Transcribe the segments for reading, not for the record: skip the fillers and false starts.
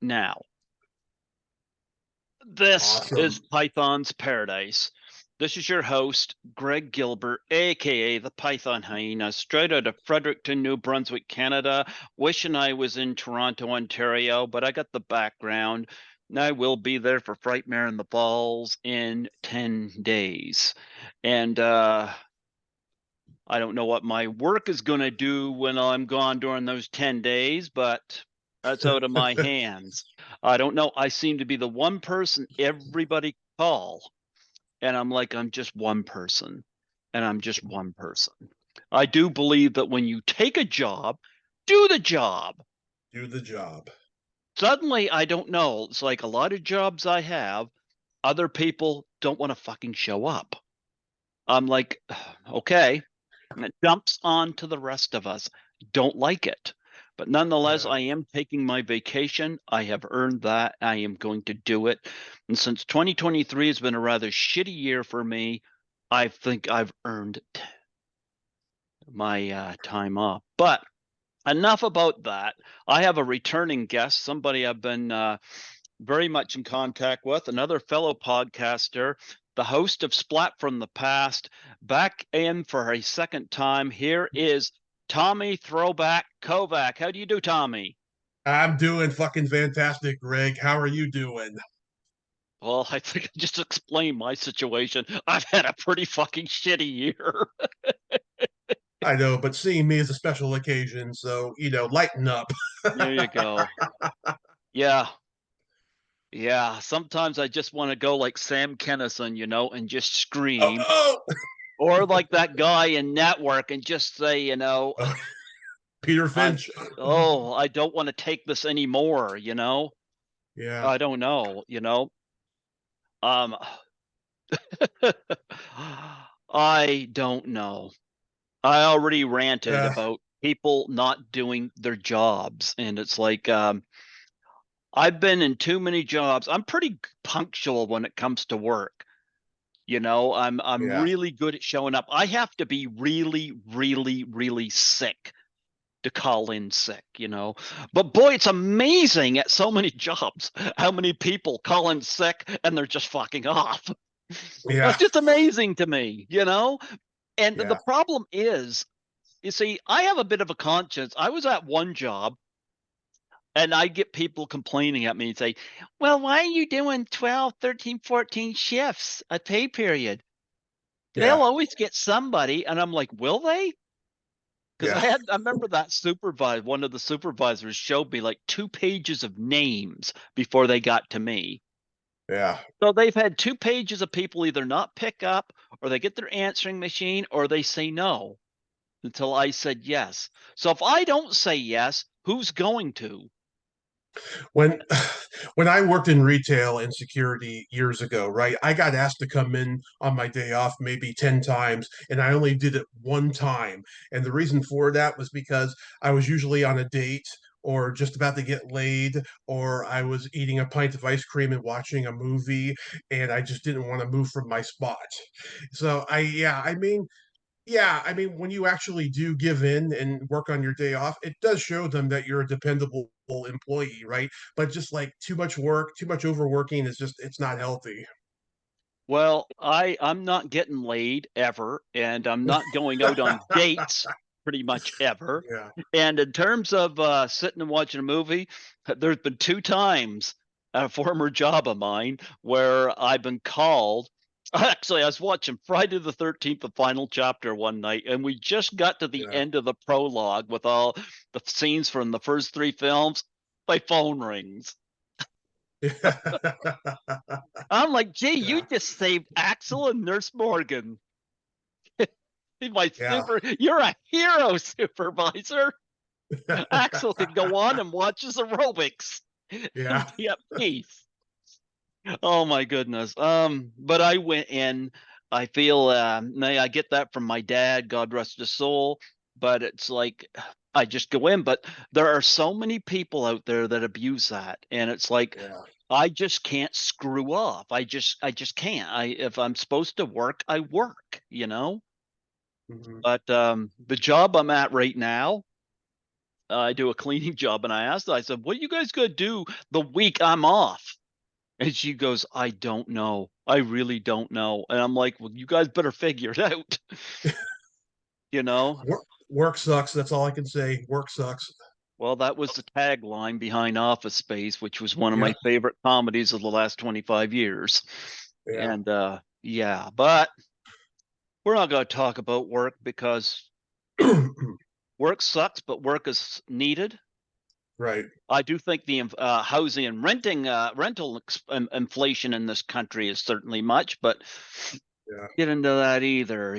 now. This is Awesome. Python's Paradise. This is your host, Greg Gilbert, aka the Python Hyena, straight out of Fredericton, New Brunswick, Canada. Wishing I was in Toronto, Ontario, but I got the background. And I will be there for Frightmare and the Balls in 10 days. And I don't know what my work is going to do when I'm gone during those 10 days, but that's out of my hands. I don't know. I seem to be the one person everybody call. And I'm like, I'm just one person. And I'm just one person. I do believe that when you take a job, do the job. Do the job. Suddenly, I don't know. It's like a lot of jobs I have, other people don't want to fucking show up. I'm like, okay. And it dumps on to the rest of us. Don't like it. But nonetheless, Yeah. I am taking my vacation. I have earned that. I am going to do it. And since 2023 has been a rather shitty year for me, I think I've earned my time off. But enough about that. I have a returning guest, somebody I've been very much in contact with, another fellow podcaster, the host of Splat From the Past, back in for a second time. Here is Tommy Throwback Kovac. How do you do, Tommy? I'm doing fucking fantastic, Greg. How are you doing? Well, I think I just explained my situation. I've had a pretty fucking shitty year. I know, but seeing me is a special occasion, so lighten up. There you go. Yeah. Yeah. Sometimes I just want to go like Sam Kennison, and just Oh, scream. oh, Or like that guy in Network and just say, oh, Peter I'm Finch. I don't want to take this anymore. Yeah, I don't know. Um I don't know. I already ranted uh, about people not doing their jobs, and it's like I've been in too many jobs. I'm pretty punctual when it comes to work. I'm yeah, really good at showing up. I have to be really, really, really sick to call in sick. But boy, it's amazing at so many jobs how many people call in sick and they're just fucking off. yeah, That's just amazing to me. And the yeah, problem is, you see, I have a bit of a conscience. I was at one job and I get people complaining at me and say, well, why are you doing 12, 13, 14 shifts a pay period? They'll yeah, always get somebody. And I'm like, will they? Because yeah, I remember that one of the supervisors showed me like 2 pages of names before they got to me. yeah. So they've had 2 pages of people either not pick up or they get their answering machine or they say no until I said yes. So if I don't say yes, who's going to? When when I worked in retail and security years ago, right, I got asked to come in on my day off maybe 10 times, and I only did it one time. And the reason for that was because I was usually on a date or just about to get laid, or I was eating a pint of ice cream and watching a movie, and I just didn't want to move from my spot. So yeah, I mean, when you actually do give in and work on your day off, it does show them that you're a dependable employee, right? But just like too much work, too much overworking is it's not healthy. Well, I'm not getting laid ever, and I'm not going out on dates pretty much ever. Yeah. And in terms of sitting and watching a movie, there's been 2 times at a former job of mine where I've been called. Actually, I was watching Friday the 13th, the final chapter one night, and we just got to the Yeah. end of the prologue with all the scenes from the first 3 films. My phone rings. I'm like, gee, you Yeah. just saved Axel and Nurse Morgan. Yeah. You're a hero, supervisor. Axel can go on and watch his aerobics Yeah. and be at peace. Oh my goodness. But I went in. I feel I get that from my dad, God rest his soul. But it's like I just go in. But there are so many people out there that abuse that. And it's like Yeah. I just can't screw off. I just can't. If I'm supposed to work, I work. Mhm. But the job I'm at right now, I do a cleaning job, and I asked her, I said, "What are you guys gonna do the week I'm off?" And she goes, "I don't know. I really don't know." And I'm like, "Well, you guys better figure it out." You know? Work sucks. That's all I can say. Work sucks. Well, that was the tagline behind Office Space, which was one of Yeah, my favorite comedies of the last 25 years. yeah, And yeah, but we're not going to talk about work because work sucks, but work is needed. right. I do think the housing and rental inflation in this country is certainly much, but Yeah, get into that either.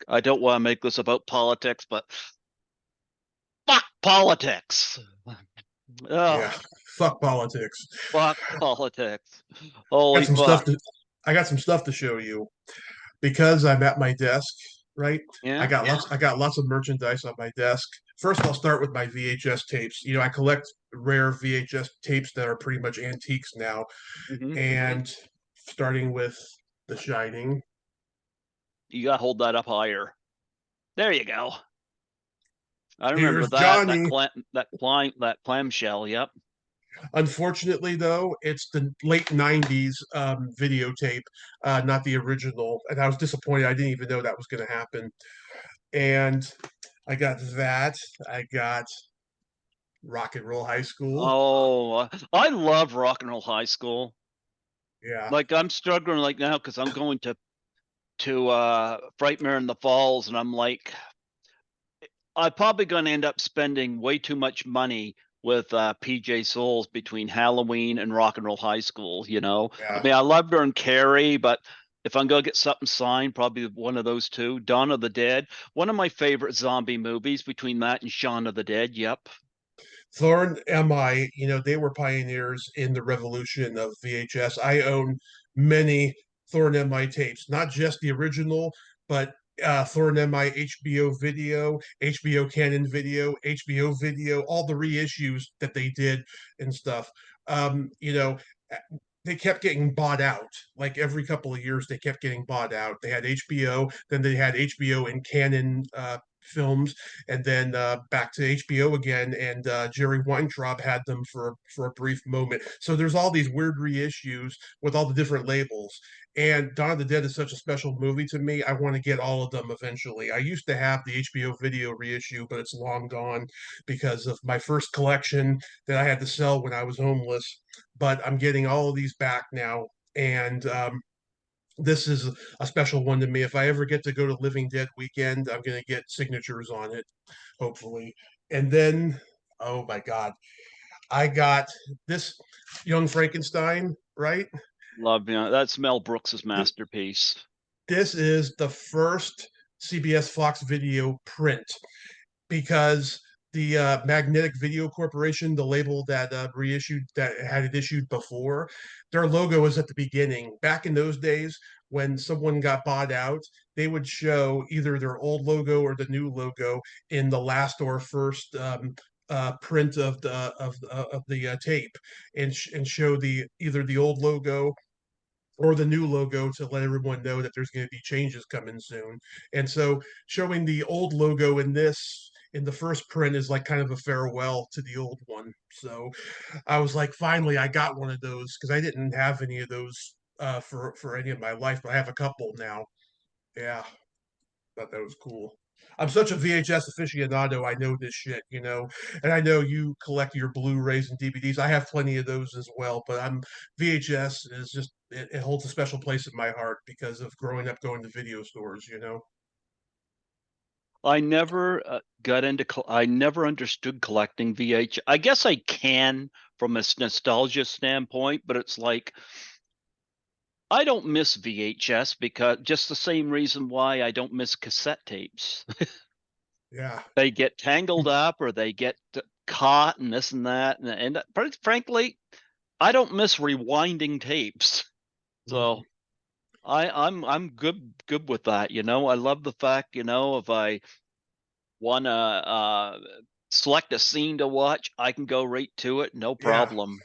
I don't want to make this about politics, but fuck politics. yeah. Oh, Fuck politics. fuck politics. Got Holy some fuck. stuff to. I got some stuff to show you because I'm at my desk. Right. Yeah. I got lots of merchandise on my desk. First, I'll start with my VHS tapes. I collect rare VHS tapes that are pretty much antiques now, Hmm. and starting with The Shining. You got to hold that up higher. There you go. I remember Here's that Johnny. that clamshell. Yep. Unfortunately, though, it's the late '90s videotape, not the original, and I was disappointed. I didn't even know that was going to happen. And I got that. I got Rock and Roll High School. Oh, I love Rock and Roll High School. Yeah, Like I'm struggling like now because I'm going to Frightmare in the Falls, and I'm like, I'm probably going to end up spending way too much money with PJ Souls between Halloween and Rock and Roll High School. I yeah. mean, I love her and Carrie, but if I'm going to get something signed, probably one of those two. Dawn of the Dead, one of my favorite zombie movies between that and Shaun of the Dead. Yep. Thorne MI, they were pioneers in the revolution of VHS. I own many Thorne MI tapes, not just the original, but Thorne MI HBO video, HBO Canon video, HBO video, all the reissues that they did and stuff. Um, you know, they kept getting bought out. Like every couple of years, they kept getting bought out. They had HBO, then they had HBO and Canon films, and then back to HBO again. And Jerry Weintraub had them for a brief moment. So there's all these weird reissues with all the different labels. And Dawn of the Dead is such a special movie to me. I want to get all of them eventually. I used to have the HBO video reissue, but it's long gone because of my first collection that I had to sell when I was homeless. But I'm getting all of these back now, and this is a special one to me. If I ever get to go to Living Dead weekend, I'm going to get signatures on it, hopefully. And then, oh my God, I got this Young Frankenstein, right? Love, that's Mel Brooks's masterpiece. This is the first CBS Fox video print because the Magnetic Video Corporation, the label that reissued that had it issued before, their logo was at the beginning. Back in those days, when someone got bought out, they would show either their old logo or the new logo in the last or first print of the tape, and show the either the old logo or the new logo to let everyone know that there's going to be changes coming soon. And so showing the old logo in the first print is like kind of a farewell to the old one. So I was like, finally, I got one of those because I didn't have any of those for any of my life, but I have a couple now. Yeah, thought that was cool. I'm such a VHS aficionado. I know this shit, and I know you collect your Blu-rays and DVDs. I have plenty of those as well, but VHS is just it holds a special place in my heart because of growing up going to video stores. I never I never understood collecting VH. I guess I can from a nostalgia standpoint, but it's like I don't miss VHS because just the same reason why I don't miss cassette tapes. Yeah. They get tangled up or they get caught and this and that, and frankly, I don't miss rewinding tapes. Mhm. So I'm good with that. I love the fact, if I want to select a scene to watch, I can go right to it, no Yeah. problem.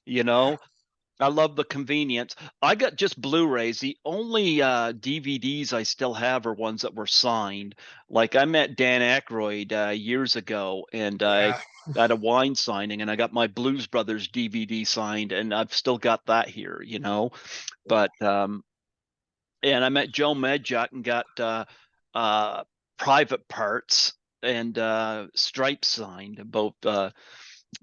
You know, I love the convenience. I got just Blu-rays. The only DVDs I still have are ones that were signed. Like I met Dan Aykroyd years ago, and I Yeah, at a wine signing, and I got my Blues Brothers DVD signed, and I've still got that here, But and I met Joe Medjuck and got Private Parts and Stripes signed, both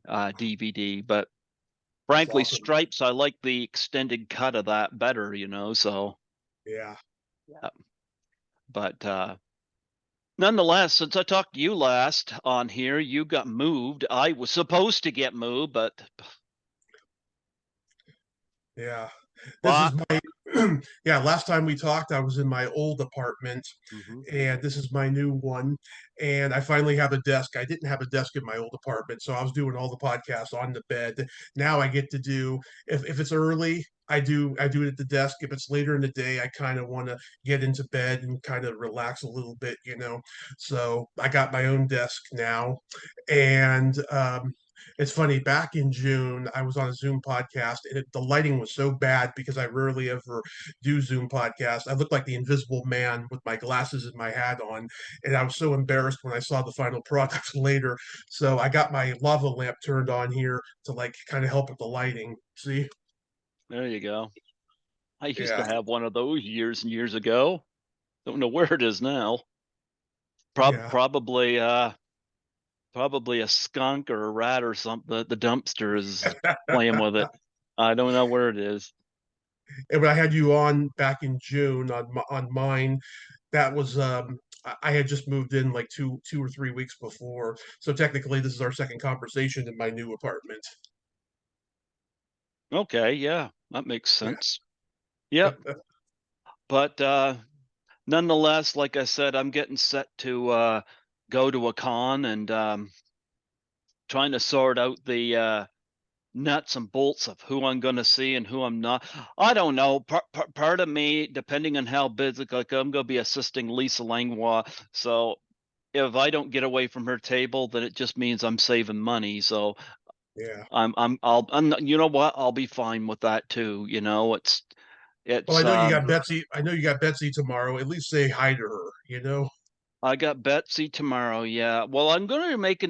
DVD. But that's frankly, awesome. Stripes, I like the extended cut of that better, so Yeah. yeah. But nonetheless, since I talked to you last on here, you got moved. I was supposed to get moved, but Yeah. This uh, is my yeah, last time we talked, I was in my old apartment, mhm. and this is my new one. And I finally have a desk. I didn't have a desk in my old apartment, so I was doing all the podcasts on the bed. Now I get to do, if it's early, I do it at the desk. If it's later in the day, I kind of want to get into bed and kind of relax a little bit. So I got my own desk now. And it's funny, back in June, I was on a Zoom podcast, and the lighting was so bad because I rarely ever do Zoom podcasts. I looked like the invisible man with my glasses and my hat on, and I was so embarrassed when I saw the final product later. So I got my lava lamp turned on here to like kind of help with the lighting. See? There you go. I used to Yeah, have one of those years and years ago. Don't know where it is now. yeah. Probably a skunk or a rat or something. The dumpster is playing with it. I don't know where it is. And when I had you on back in June on mine, that was I had just moved in like two or 3 weeks before. So technically this is our second conversation in my new apartment. Okay, yeah, that makes Yeah. sense. Yep. But nonetheless, like I said, I'm getting set to go to a con and trying to sort out the nuts and bolts of who I'm going to see and who I'm not. I don't know. Part of me, depending on how busy, like I'm going to be assisting Lisa Langlois. So if I don't get away from her table, then it just means I'm saving money. So Yeah. you know what? I'll be fine with that too. It's, Well, it's, I know you um, got Betsy. I know you got Betsy tomorrow. At least say hi to her. I got Betsy tomorrow. Yeah. Well, I'm going to make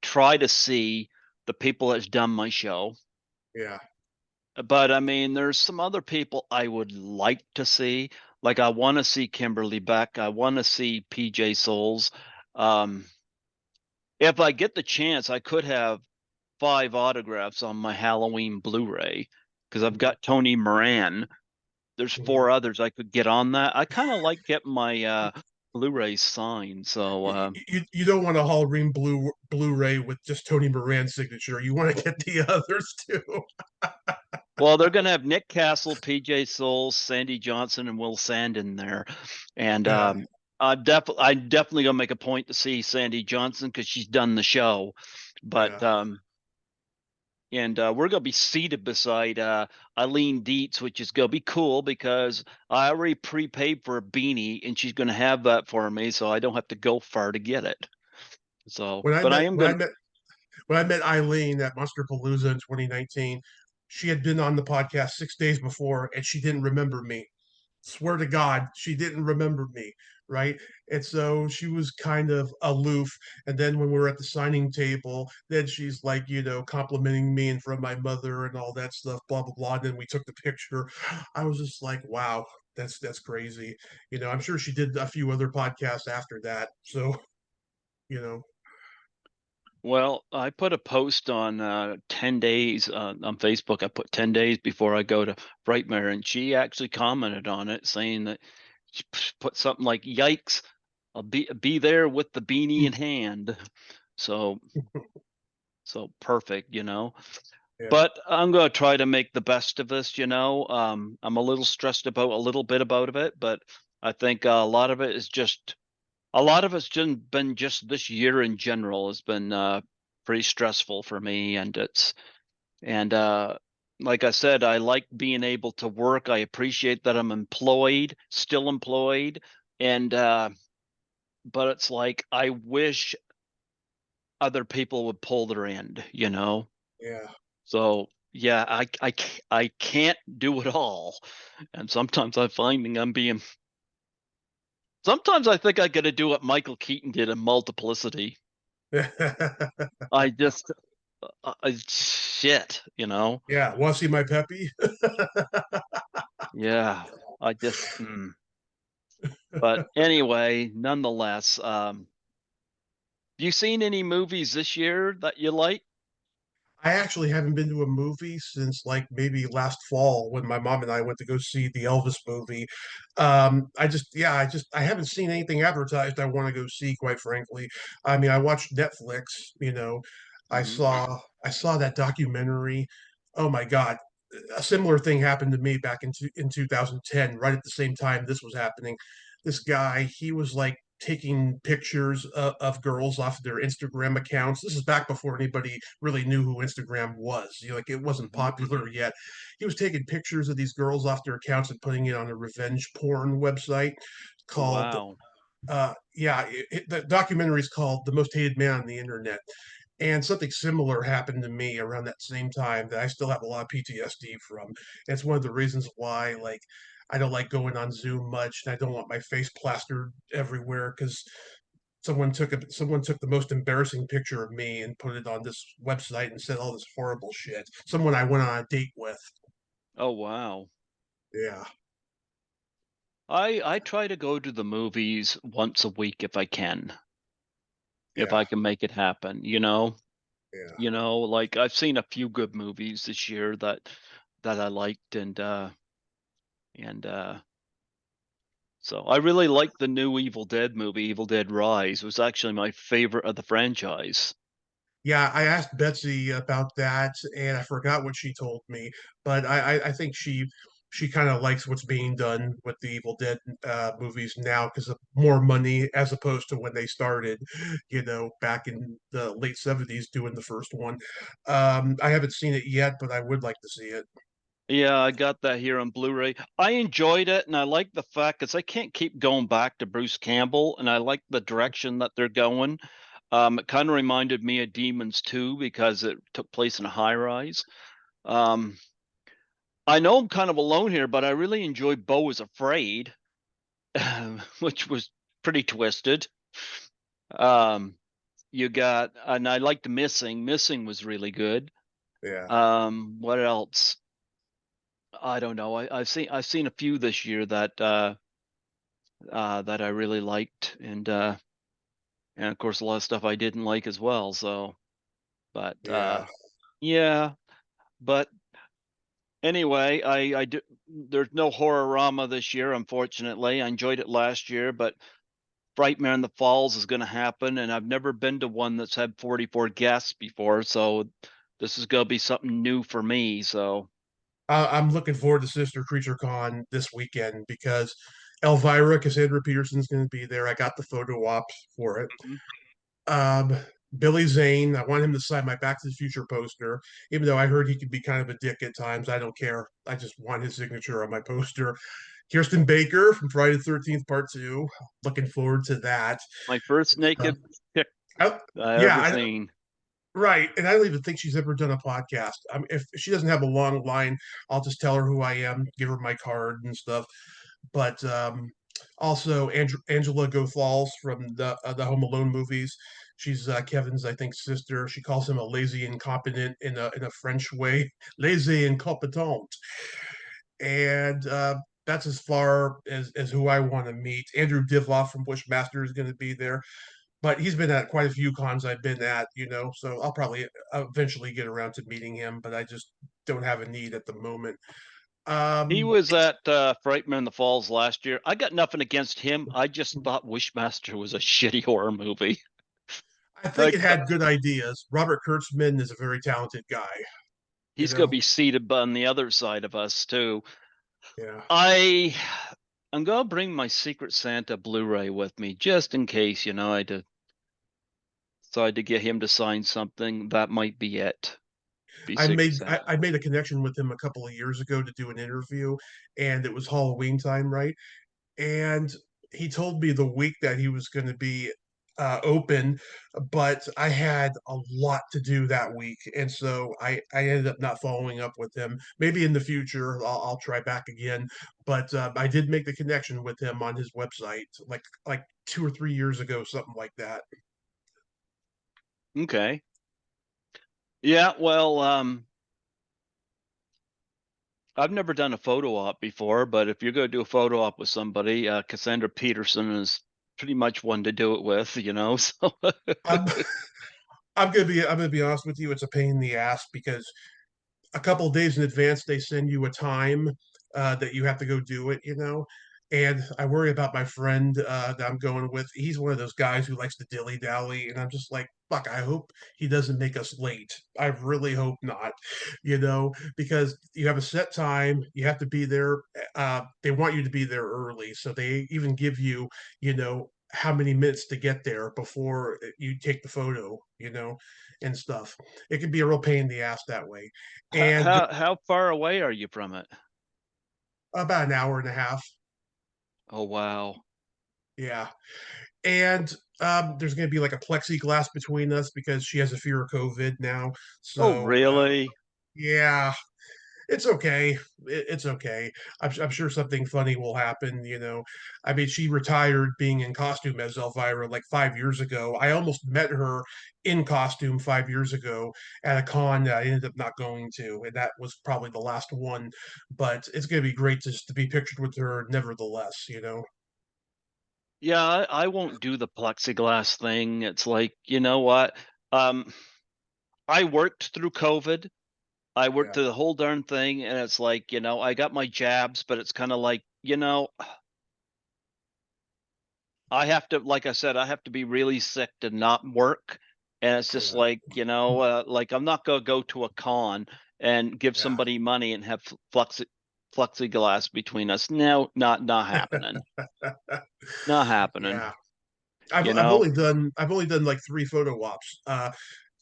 try to see the people that's done my show. Yeah. But I mean, there's some other people I would like to see. Like I want to see Kimberly Beck. I want to see PJ Souls. Um, if I get the chance, I could have 5 autographs on my Halloween Blu-ray because I've got Tony Moran. There's Mhm. 4 others I could get on that. I kind of like getting my Blu-ray signed. So You don't want a Halloween Blu-ray with just Tony Moran's signature. You want to get the others too. well, they're going to have Nick Castle, PJ Souls, Sandy Johnson, and Will Sand in there. And Yeah. I'm definitely going to make a point to see Sandy Johnson because she's done the show. But Yeah. and we're going to be seated beside Eileen Dietz, which is going to be cool because I already prepaid for a beanie, and she's going to have that for me, so I don't have to go far to get it. So, When I but I met am when I going. met when I met Eileen at Monster Palooza in 2019, she had been on the podcast 6 days before, and she didn't remember me. Swear to God, she didn't remember me, right? And so she was kind of aloof. And then when we were at the signing table, then she's like, complimenting me in front of my mother and all that stuff, blah blah blah. And then we took the picture. I was just like, wow, that's crazy. I'm sure she did a few other podcasts after that. So, you know, Well, I put a post on 10 days on Facebook. I put 10 days before I go to Frightmare, and she actually commented on it saying that she put something like, "Yikes, I'll be there with the beanie in hand." So so perfect. yeah, But I'm going to try to make the best of this. I'm a little stressed about a little bit about it, but I think a lot of it's just been just this year in general has been pretty stressful for me, and like I said, I like being able to work. I appreciate that I'm employed, still employed, and but it's like I wish other people would pull their end. yeah. So yeah, I can't do it all. And sometimes I'm finding I'm being sometimes I think I gotta do what Michael Keaton did in Multiplicity. I just shit, you know? Yeah, want to see my peppy? Yeah. I just but anyway, nonetheless, you seen any movies this year that you like? I actually haven't been to a movie since like maybe last fall when my mom and I went to go see the Elvis movie. I haven't seen anything advertised I want to go see, quite frankly. I mean, I watched Netflix, you know, I Mhm. saw I saw that documentary. Oh my God. A similar thing happened to me back in 2010, right at the same time this was happening. This guy, he was like taking pictures of girls off their Instagram accounts. This is back before anybody really knew who Instagram was. You know, like it wasn't Mhm. popular yet. He was taking pictures of these girls off their accounts and putting it on a revenge porn website Oh, called wow. the documentary is called The Most Hated Man on the Internet. And something similar happened to me around that same time that I still have a lot of PTSD from. It's one of the reasons why, like, I don't like going on Zoom much, and I don't want my face plastered everywhere because someone took the most embarrassing picture of me and put it on this website and said all this horrible shit. Someone I went on a date with. Oh, wow. Yeah, I try to go to the movies once a week if yeah, I can make it happen, you know? yeah. You know, like I've seen a few good movies this year that I liked and so I really liked the new Evil Dead movie, Evil Dead Rise. It was actually my favorite of the franchise. Yeah, I asked Betsy about that, and I forgot what she told me. But I think she kind of likes what's being done with the Evil Dead movies now because of more money as opposed to when they started, you know, back in the late '70s doing the first one. I haven't seen it yet, but I would like to see it. Yeah, I got that here on Blu-ray. I enjoyed it, and I like the fact because I can't keep going back to Bruce Campbell, and I like the direction that they're going. It kind of reminded me of Demons 2 because it took place in a high rise. Um, I know I'm kind of alone here, but I really enjoy Beau is Afraid, which was pretty twisted. Um, you got, and I liked Missing. Missing was really good. Yeah. What else? I don't know. I've seen a few this year that I really liked, and of course a lot of stuff I didn't like as well. So, but Yeah. yeah. But anyway, I do. There's no horror-rama this year, unfortunately. I enjoyed it last year, but Frightmare in the Falls is going to happen, and I've never been to one that's had 44 guests before, so this is going to be something new for me. So, I'm looking forward to Sister Creature Con this weekend because Elvira, Cassandra Peterson's going to be there. I got the photo ops for it. mhm. Um, Billy Zane, I want him to sign my Back to the Future poster, even though I heard he could be kind of a dick at times. I don't care. I just want his signature on my poster. Kirsten Baker from Friday the 13th Part 2. Looking forward to that. My first Uh, naked chick I, I yeah, ever seen. right. And I don't even think she's ever done a podcast. If she doesn't have a long line, I'll just tell her who I am, give her my card and stuff. But also Angela Gothals from the Home Alone movies. She's Kevin's, I think, sister. She calls him a lazy incompetent in a French way, lazy incompetent. And that's as far as who I want to meet. Andrew Divoff from Bushmaster is going to be there, but he's been at quite a few cons I've been at, you know, so I'll probably eventually get around to meeting him, but I just don't have a need at the moment. He Um, was at Frightmare in the Falls last year. I got nothing against him. I just thought Wishmaster was a shitty horror movie. I think Like it had good ideas. Robert Kurtzman is a very talented guy, you he's gonna know. be seated on the other side of us too. Yeah. I I'm gonna bring my Secret Santa Blu-ray with me just in case, you know, I decide to get him to sign something. That might be it. Be Secret Santa. I made a connection with him a couple of years ago to do an interview, and it was Halloween time, right? And he told me the week that he was going to be open, but I had a lot to do that week, and so I ended up not following up with him. Maybe in the future I'll try back again, but I did make the connection with him on his website like 2 or 3 years ago, something like that. Okay. Yeah, well, I've never done a photo op before, but if you're going to do a photo op with somebody, Cassandra Peterson is pretty much one to do it with, you know. So I'm I'm gonna be honest with you. It's a pain in the ass because a couple of days in advance they send you a time that you have to go do it, and I worry about my friend that I'm going with. He's one of those guys who likes to dilly dally, and I'm just like, fuck, I hope he doesn't make us late. I really hope not, because you have a set time, you have to be there. They want you to be there early, so they even give you, how many minutes to get there before you take the photo, and stuff. It can be a real pain in the ass that way. And how far away are you from it? about an hour and a half. Oh, wow. Yeah. And there's going to be like a plexiglass between us because she has a fear of COVID now. Oh, So, really? yeah, it's okay. It's okay. I'm sure something funny will happen. I mean, she retired being in costume as Elvira like 5 years ago. I almost met her in costume 5 years ago at a con that I ended up not going to, and that was probably the last one. But it's going to be great to be pictured with her, nevertheless. Yeah, I won't do the plexiglass thing. It's like, you know what? Um, I worked through COVID. I worked Yeah, through the whole darn thing, and it's like, I got my jabs, but it's kind of like, I have to, like I said, I have to be really sick to not work. And it's just yeah, like, like I'm not gonna go to a con and give yeah. somebody money and have plexiglass between us. No, not happening. Not happening. Yeah. I've You I've know? only done I've only done like three photo ops.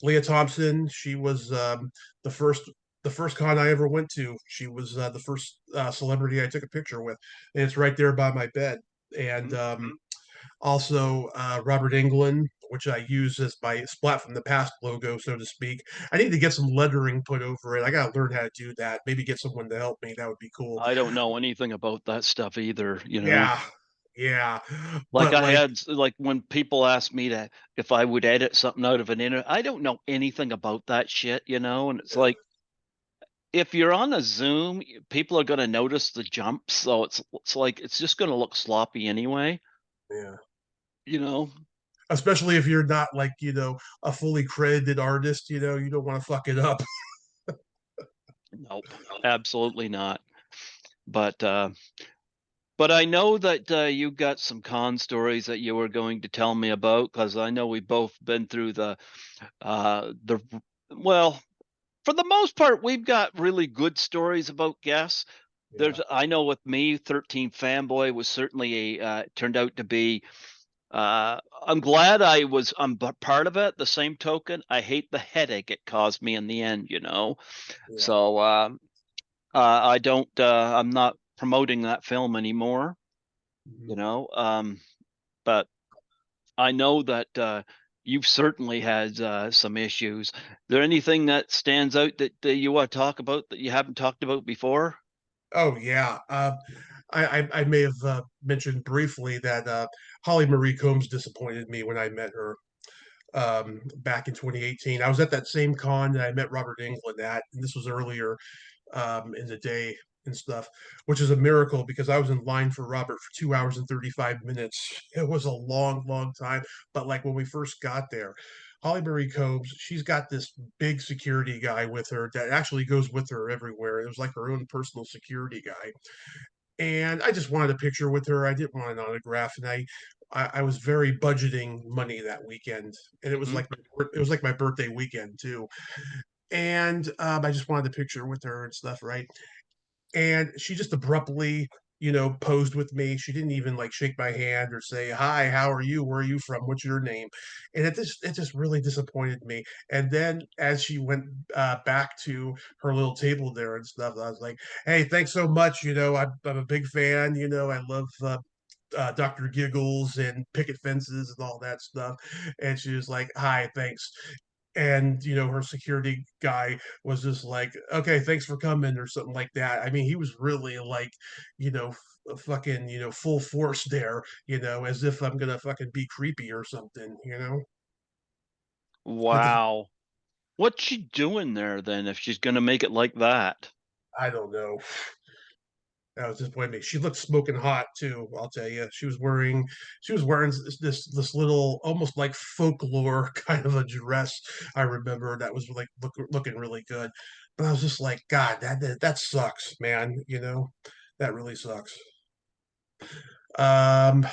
Leah Thompson, she was the first the first con I ever went to. She was the first celebrity I took a picture with, and it's right there by my bed. And Mhm. also Robert England, which I use as my Splat from the Past logo, so to speak. I need to get some lettering put over it. I got to learn how to do that. Maybe get someone to help me. That would be cool. I don't know anything about that stuff either. Yeah, yeah, Like but I like, had like when people ask me to if I would edit something out of an internet, I don't know anything about that shit, and it's like if you're on a Zoom, people are going to notice the jumps, so it's like it's just going to look sloppy anyway, yeah. you know. Especially if you're not like a fully credited artist, you don't want to fuck it up. Nope, absolutely not. But I know that you got some con stories that you were going to tell me about because I know we've both been through the well, for the most part, we've got really good stories about guests. Yeah, I know with me, 13 Fanboy was certainly turned out to be. I'm glad I'm part of it. The same token, I hate the headache it caused me in the end. yeah. So I don't. I'm not promoting that film anymore. Mhm. You know, but I know that you've certainly had some issues. Is there anything that stands out that you want to talk about that you haven't talked about before? Oh yeah. I may have mentioned briefly that Holly Marie Combs disappointed me when I met her back in 2018. I was at that same con that I met Robert England at, and this was earlier in the day and stuff, which is a miracle because I was in line for Robert for 2 hours and 35 minutes. It was a long, long time. But like when we first got there, Holly Berry Combs, she's got this big security guy with her that actually goes with her everywhere. It was like her own personal security guy. And I just wanted a picture with her. I didn't want an autograph. And I was very budgeting money that weekend. And Hmm. it was like my birthday weekend too. And I just wanted a picture with her and stuff, right? And she just abruptly posed with me. She didn't even like shake my hand or say hi, how are you, where are you from, what's your name. And it just really disappointed me. And then as she went back to her little table there and stuff, I was like, hey, thanks so much. I'm a big fan. I love Dr. Giggles and picket fences and all that stuff. And she was like, "Hi, thanks." And her security guy was just like, "Okay, thanks for coming," or something like that. I mean, he was really like, fucking, full force there, as if I'm gonna fucking be creepy or something. But Wow. What's she doing there then if she's gonna make it like that? I don't know. That was disappointing. She looked smoking hot too. I'll tell you. She was wearing this little, almost like folklore kind of a dress. I remember that was like looking really good. But I was just like, God, that sucks, man. That really sucks. Um,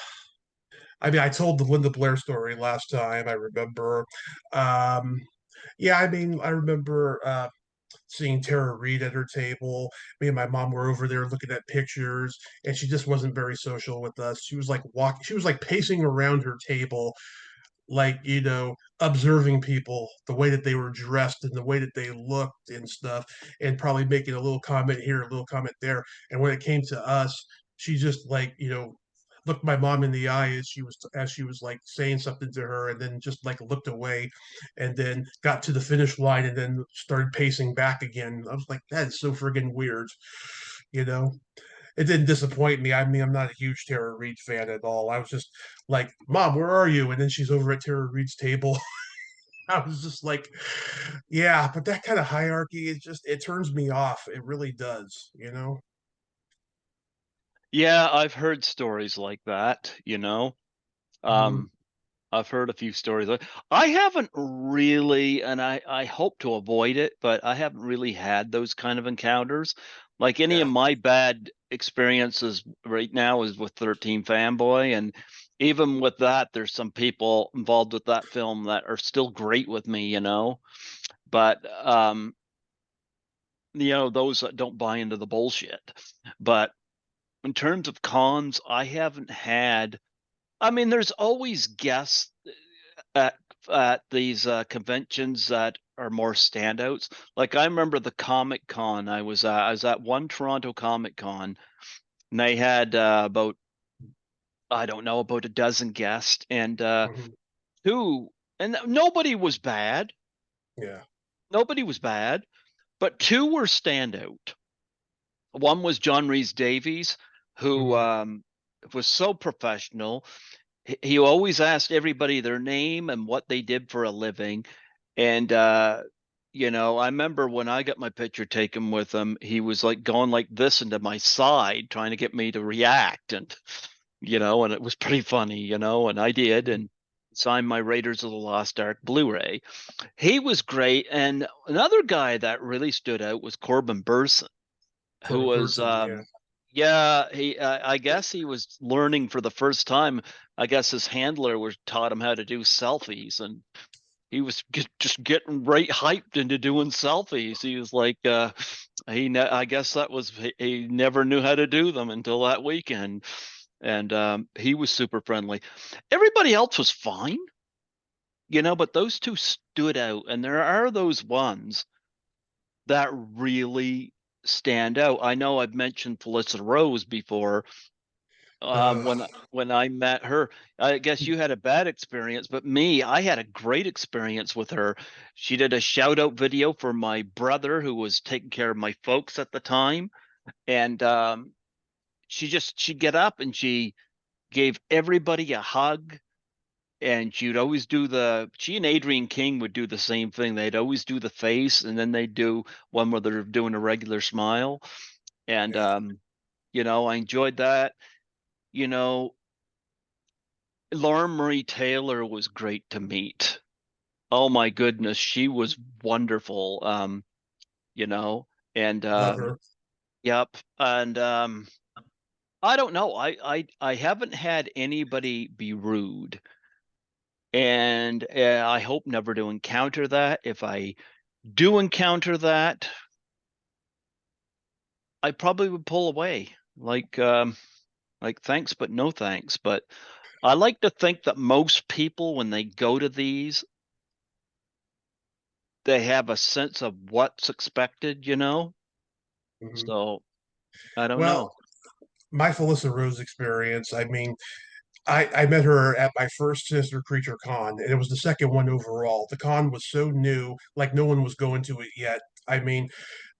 I mean, I told the Linda Blair story last time. I remember. Um, yeah, I mean, I remember seeing Tara Reid at her table. Me and my mom were over there looking at pictures, and she just wasn't very social with us. She was like walking, she was like pacing around her table, like observing people, the way that they were dressed and the way that they looked and stuff, and probably making a little comment here, a little comment there. And when it came to us, she just like looked my mom in the eye as she was like saying something to her, and then just like looked away, and then got to the finish line, and then started pacing back again. I was like, that is so friggin' weird, you know it didn't disappoint me. I mean, I'm not a huge Tara Reid fan at all. I was just like, "Mom, where are you?" And then she's over at Tara Reid's table. I was just like, "Yeah," but that kind of hierarchy, it turns me off. It really does. Yeah, I've heard stories like that. Mhm. Um, I've heard a few stories. I haven't really, and I hope to avoid it, but I haven't really had those kind of encounters. Like any of Yeah. my bad experiences right now is with 13 Fanboy, and even with that, there's some people involved with that film that are still great with me. But those that don't buy into the bullshit. But in terms of cons, I haven't had. I mean, there's always guests at these conventions that are more standouts. Like I remember the Comic Con. I was at one Toronto Comic Con, and they had about I don't know about a dozen guests, and Mhm. two, and nobody was bad. Yeah. Nobody was bad, but two were standout. One was John Rhys Davies, who Mhm. was so professional. He always asked everybody their name and what they did for a living. And I remember when I got my picture taken with him, he was like going like this into my side, trying to get me to react. And it was pretty funny, and I did Mhm. and signed my Raiders of the Lost Ark Blu-ray. He was great. And another guy that really stood out was Corbin Burson, who Corbin was Burnson. Yeah. yeah, I guess he was learning for the first time. I guess his handler was taught him how to do selfies, and he was just getting right hyped into doing selfies. He was like, I guess that was he never knew how to do them until that weekend, and he was super friendly. Everybody else was fine, but those two stood out, and there are those ones that really stand out. I know I've mentioned Felicity Rose before. Uh, When I met her, I guess you had a bad experience, but me, I had a great experience with her. She did a shout out video for my brother who was taking care of my folks at the time, and she'd get up and she gave everybody a hug. And she'd always she and Adrian King would do the same thing. They'd always do the face, and then they'd do one where they're doing a regular smile. And yeah. I enjoyed that. You know, Laura Marie Taylor was great to meet. Oh my goodness, she was wonderful. You know, and Love her. yep. And I don't know. I haven't had anybody be rude, and I hope never to encounter that. If I do encounter that, I probably would pull away. Like thanks, but no thanks. But I like to think that most people, when they go to these, they have a sense of what's expected. Mhm. So I don't Well, know. my Felissa Rose experience, I mean, I met her at my first Sinister Creature con, and it was the second one overall. The con was so new, like no one was going to it yet. I mean,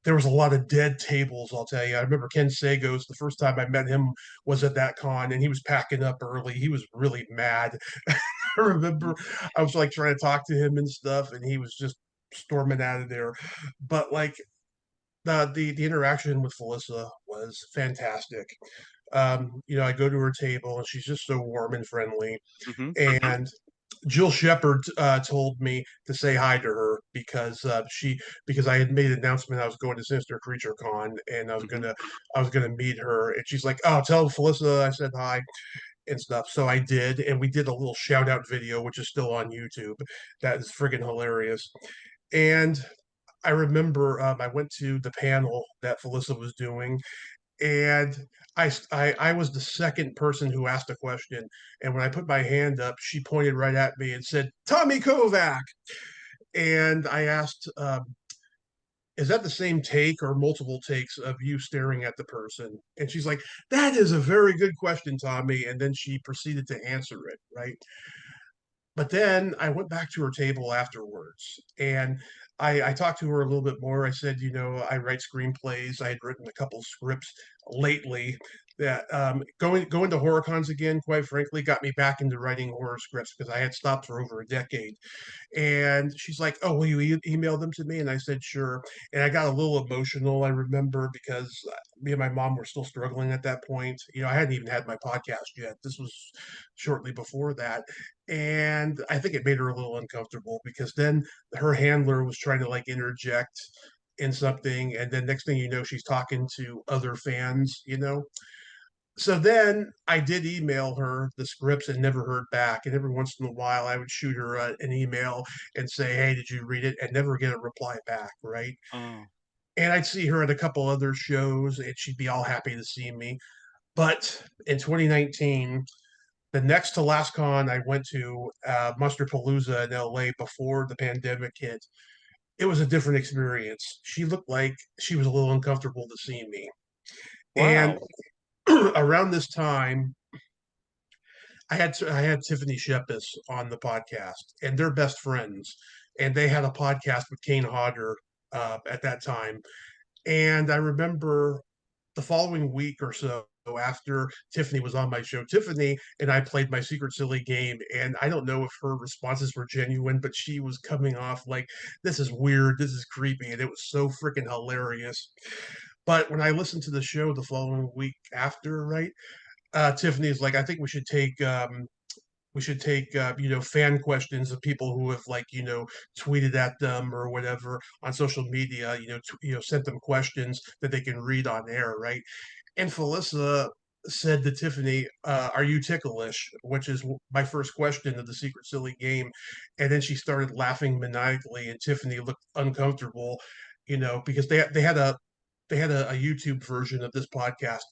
there was a lot of dead tables, I'll tell you. I remember Ken Sagos, the first time I met him was at that con, and he was packing up early. He was really mad. I remember I was like trying to talk to him and stuff, and he was just storming out of there. But like the interaction with Felissa was fantastic. I go to her table and she's just so warm and friendly. Hmm. And Jill Shepard told me to say hi to her because I had made an announcement I was going to Sinister Creature Con and Hmm. I was gonna meet her, and she's like, "Oh, tell Felissa I said hi and stuff." So I did, and we did a little shout out video, which is still on YouTube. That is friggin' hilarious. And I remember I went to the panel that Felissa was doing, and I was the second person who asked a question. And when I put my hand up, she pointed right at me and said, "Tommy Kovac." And I asked, "Is that the same take or multiple takes of you staring at the person?" And she's like, "That is a very good question, Tommy." And then she proceeded to answer it, right? But then I went back to her table afterwards, and I talked to her a little bit more. I said, I write screenplays. I had written a couple scripts lately that going to horror cons again, quite frankly, got me back into writing horror scripts because I had stopped for over a decade. And she's like, "Oh, will you email them to me?" And I said, "Sure." And I got a little emotional, I remember, because me and my mom were still struggling at that point. I hadn't even had my podcast yet. This was shortly before that. And I think it made her a little uncomfortable because then her handler was trying to like interject in something. And then next thing you know, she's talking to other fans. So then I did email her the scripts and never heard back. And every once in a while, I would shoot her an email and say, "Hey, did you read it?" and never get a reply back. Right. Oh. And I'd see her at a couple other shows and she'd be all happy to see me. But in 2019, the next to last con I went to, Palooza in LA before the pandemic hit, it was a different experience. She looked like she was a little uncomfortable to see me. And Wow. around this time, I had Tiffany Shepis on the podcast, and they're best friends. And they had a podcast with Kane Hodder at that time. And I remember the following week or so after Tiffany was on my show, Tiffany and I played my secret silly game. And I don't know if her responses were genuine, but she was coming off like, "This is weird. This is creepy." And it was so freaking hilarious. But when I listened to the show the following week after, right, Tiffany's like, "I think we should take fan questions of people who have like tweeted at them or whatever on social media, sent them questions that they can read on air, right?" And Felissa said to Tiffany, "Are you ticklish?" Which is my first question of the secret silly game. And then she started laughing maniacally, and Tiffany looked uncomfortable, because they had a YouTube version of this podcast.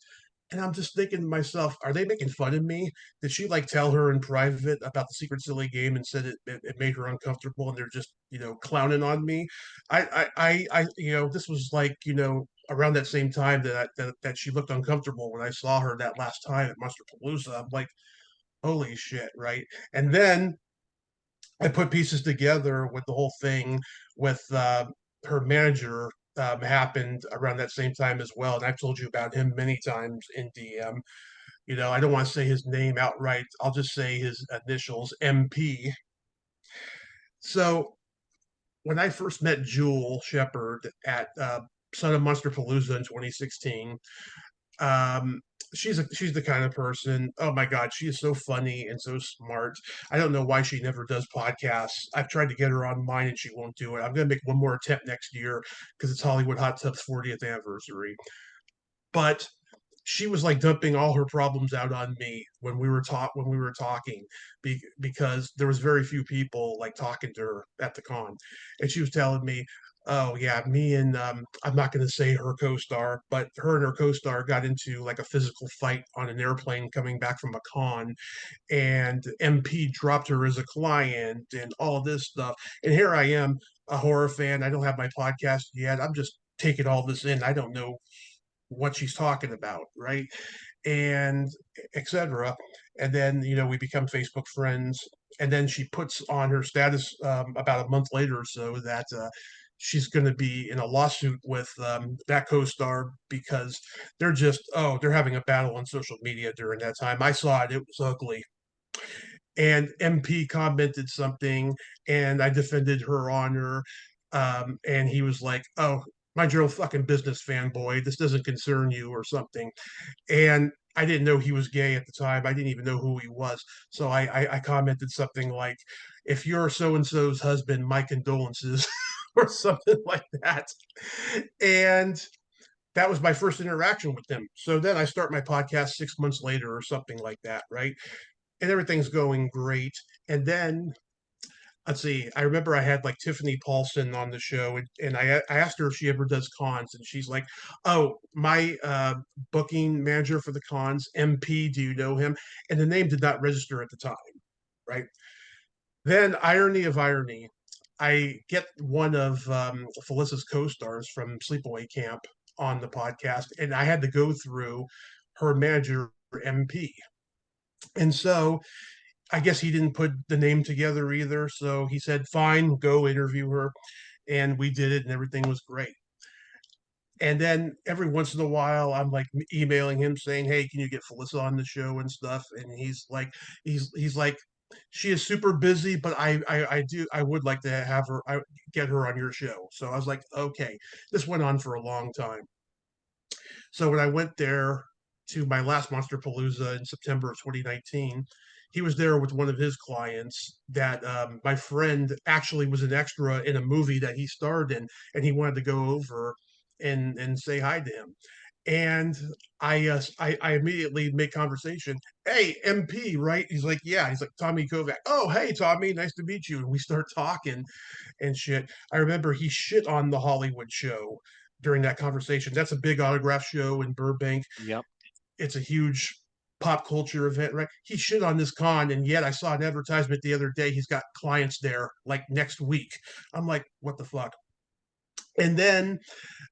And I'm just thinking to myself, are they making fun of me? Did she like tell her in private about the secret silly game and said it made her uncomfortable and they're just, clowning on me? This was like, around that same time that she looked uncomfortable when I saw her that last time at Palooza. I'm like, holy shit, right? And then I put pieces together with the whole thing with her manager happened around that same time as well. And I've told you about him many times in DM. I don't want to say his name outright. I'll just say his initials, MP. So when I first met Jewel Shepard at Son of Monster Palooza in 2016, um, she's the kind of person. Oh my God, she is so funny and so smart. I don't know why she never does podcasts. I've tried to get her on mine and she won't do it. I'm gonna make one more attempt next year because it's Hollywood Hot Tub's 40th anniversary. But she was like dumping all her problems out on me when we were talking because there was very few people like talking to her at the con, and she was telling me, "Oh yeah, me and I'm not going to say her co-star, but her and her co-star got into like a physical fight on an airplane coming back from a con, and MP dropped her as a client and all this stuff. And here I am, a horror fan. I don't have my podcast yet. I'm just taking all this in. I don't know what she's talking about, right?" and etc. And then, we become Facebook friends. And then she puts on her status about a month later or so that she's going to be in a lawsuit with that co-star because they're having a battle on social media during that time. I saw it. It was ugly. And MP commented something, and I defended her honor. And he was like, "Oh, mind your own fucking business, fanboy. This doesn't concern you," or something. And I didn't know he was gay at the time. I didn't even know who he was. So I commented something like, "If you're so and so's husband, my condolences," or something like that. And that was my first interaction with him. So then I start my podcast 6 months later or something like that, right? And everything's going great. And then let's see, I remember I had like Tiffany Paulson on the show, and I asked her if she ever does cons, and she's like, "Oh, my booking manager for the cons, MP, do you know him?" And the name did not register at the time, right? Then, irony of irony, I get one of Felicia's co-stars from Sleepaway Camp on the podcast, and I had to go through her manager, MP. And so I guess he didn't put the name together either. So he said, "Fine, go interview her." And we did it, and everything was great. And then every once in a while, I'm like emailing him saying, "Hey, can you get Felissa on the show and stuff?" And he's like, "She is super busy, but I would like to have her, get her on your show." So I was like, "Okay." This went on for a long time. So when I went there to my last Monster Palooza in September of 2019, he was there with one of his clients that my friend actually was an extra in a movie that he starred in, and he wanted to go over and say hi to him. And I immediately make conversation. "Hey, MP, right?" He's like, "Yeah." He's like, "Tommy Kovac." "Oh, hey, Tommy, nice to meet you." And we start talking and shit. I remember he shit on the Hollywood show during that conversation. That's a big autograph show in Burbank. Yep. It's a huge pop culture event, right? He shit on this con, and yet I saw an advertisement the other day. He's got clients there like next week. I'm like, what the fuck? And then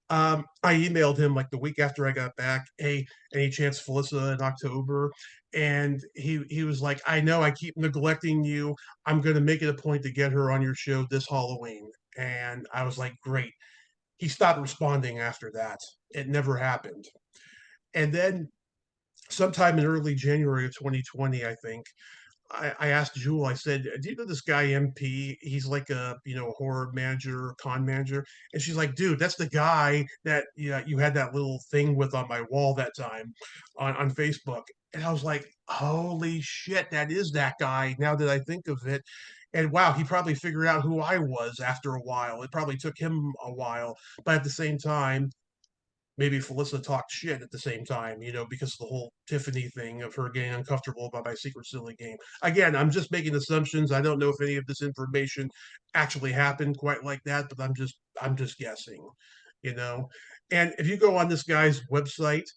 I emailed him like the week after I got back. "Hey, any chance Felissa in October?" And he was like, "I know I keep neglecting you. I'm going to make it a point to get her on your show this Halloween." And I was like, "Great." He stopped responding after that. It never happened. And then sometime in early January of 2020, I think, I asked Jewel, I said, "Do you know this guy MP? He's like a horror manager, con manager." And she's like, "Dude, that's the guy that you had that little thing with on my wall that time on Facebook." And I was like, "Holy shit, that is that guy." Now that I think of it, and wow, he probably figured out who I was after a while. It probably took him a while, but at the same time, maybe Felissa talked shit at the same time, because of the whole Tiffany thing of her getting uncomfortable about my secret silly game. Again, I'm just making assumptions. I don't know if any of this information actually happened quite like that, but I'm just guessing, you know. And if you go on this guy's website,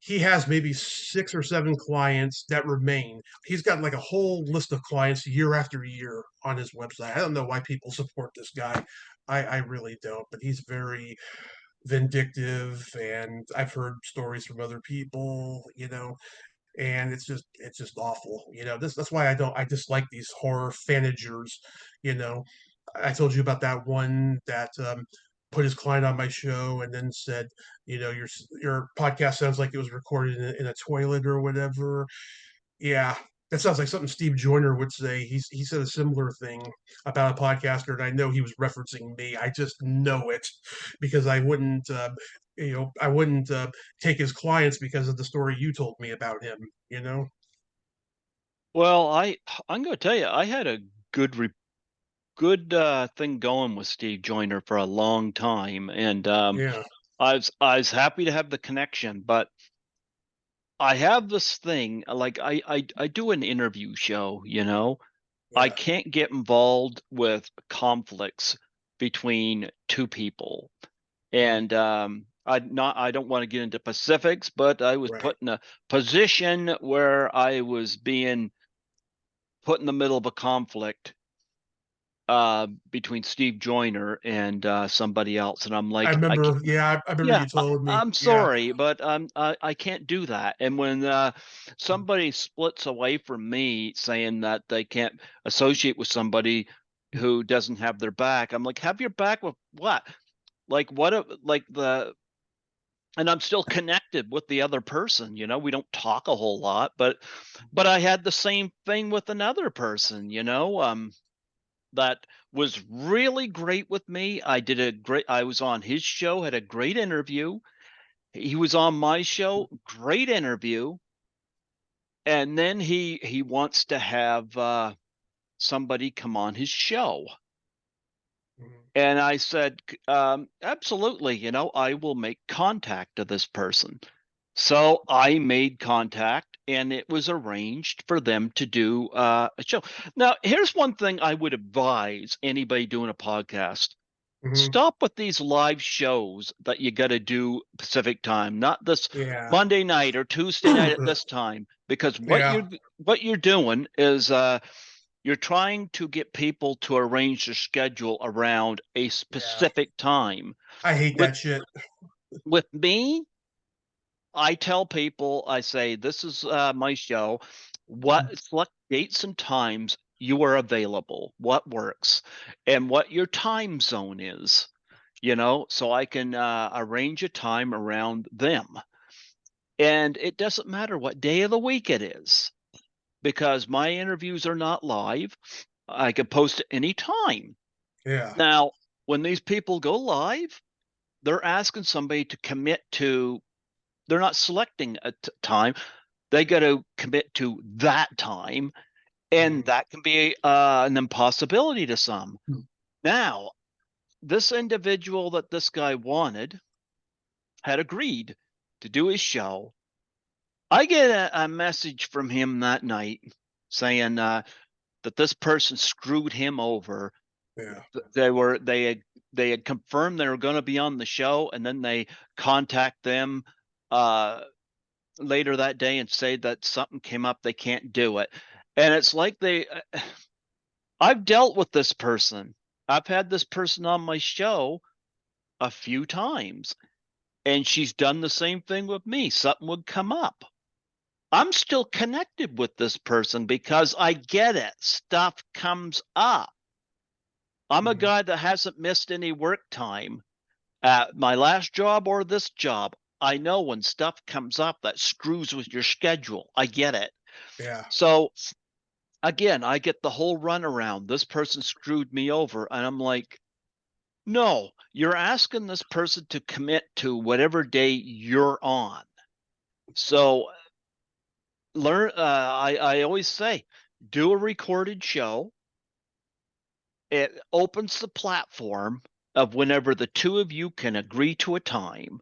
he has maybe 6 or 7 clients that remain. He's got like a whole list of clients year after year on his website. I don't know why people support this guy. I really don't, but he's very vindictive, and I've heard stories from other people, and it's just awful. That's why I dislike these horror fanagers. you know I told you about that one that put his client on my show and then said, your podcast sounds like it was recorded in a toilet or whatever. Yeah, that sounds like something Steve Joyner would say. He said a similar thing about a podcaster, and I know he was referencing me. I just know it because I wouldn't take his clients because of the story you told me about him. You know? Well, I'm going to tell you, I had a good thing going with Steve Joyner for a long time, and Yeah, I was happy to have the connection, but I have this thing like I do an interview show, I yeah, can't get involved with conflicts between two people. mhm, And I don't want to get into specifics, but I was right, put in a position where I was being put in the middle of a conflict between Steve Joyner and somebody else, and I'm I like, remember, yeah, I remember yeah, you told me. I'm Yeah. sorry, but I can't do that. And when somebody splits away from me saying that they can't associate with somebody who doesn't have their back, I'm like, have your back with what? Like what? Like the and I'm still connected with the other person. We don't talk a whole lot, but I had the same thing with another person. That was really great with me. I was on his show, had a great interview. He was on my show, great interview. And then he wants to have somebody come on his show. Mhm. And I said, absolutely, I will make contact to this person. So I made contact and it was arranged for them to do a show. Now, here's one thing I would advise anybody doing a podcast. Mhm. Stop with these live shows that you got to do Pacific time, not this Yeah. Monday night or Tuesday night at this time, because Yeah. what you're doing is you're trying to get people to arrange their schedule around a Yeah. specific time. I hate With that shit. with me, I tell people, I say, this is my show. What select dates and times you are available, what works, and what your time zone is, so I can arrange a time around them. And it doesn't matter what day of the week it is because my interviews are not live. I can post at any time. Yeah. Now, when these people go live, they're asking somebody to commit to, they're not selecting a time. They got to commit to that time. And Mhm. that can be an impossibility to some. Now, this individual that this guy wanted had agreed to do his show. I get a message from him that night saying that this person screwed him over. Yeah. They had confirmed they were going to be on the show, and then they contact them uh, later that day and say that something came up, they can't do it. And it's like I've dealt with this person. I've had this person on my show a few times, and she's done the same thing with me. Something would come up. I'm still connected with this person because I get it. Stuff comes up. I'm a Mhm. guy that hasn't missed any work time at my last job or this job. I know when stuff comes up that screws with your schedule. I get it. Yeah. So again, I get the whole runaround. This person screwed me over. And I'm like, no, you're asking this person to commit to whatever day you're on. So I always say, do a recorded show. It opens the platform of whenever the two of you can agree to a time.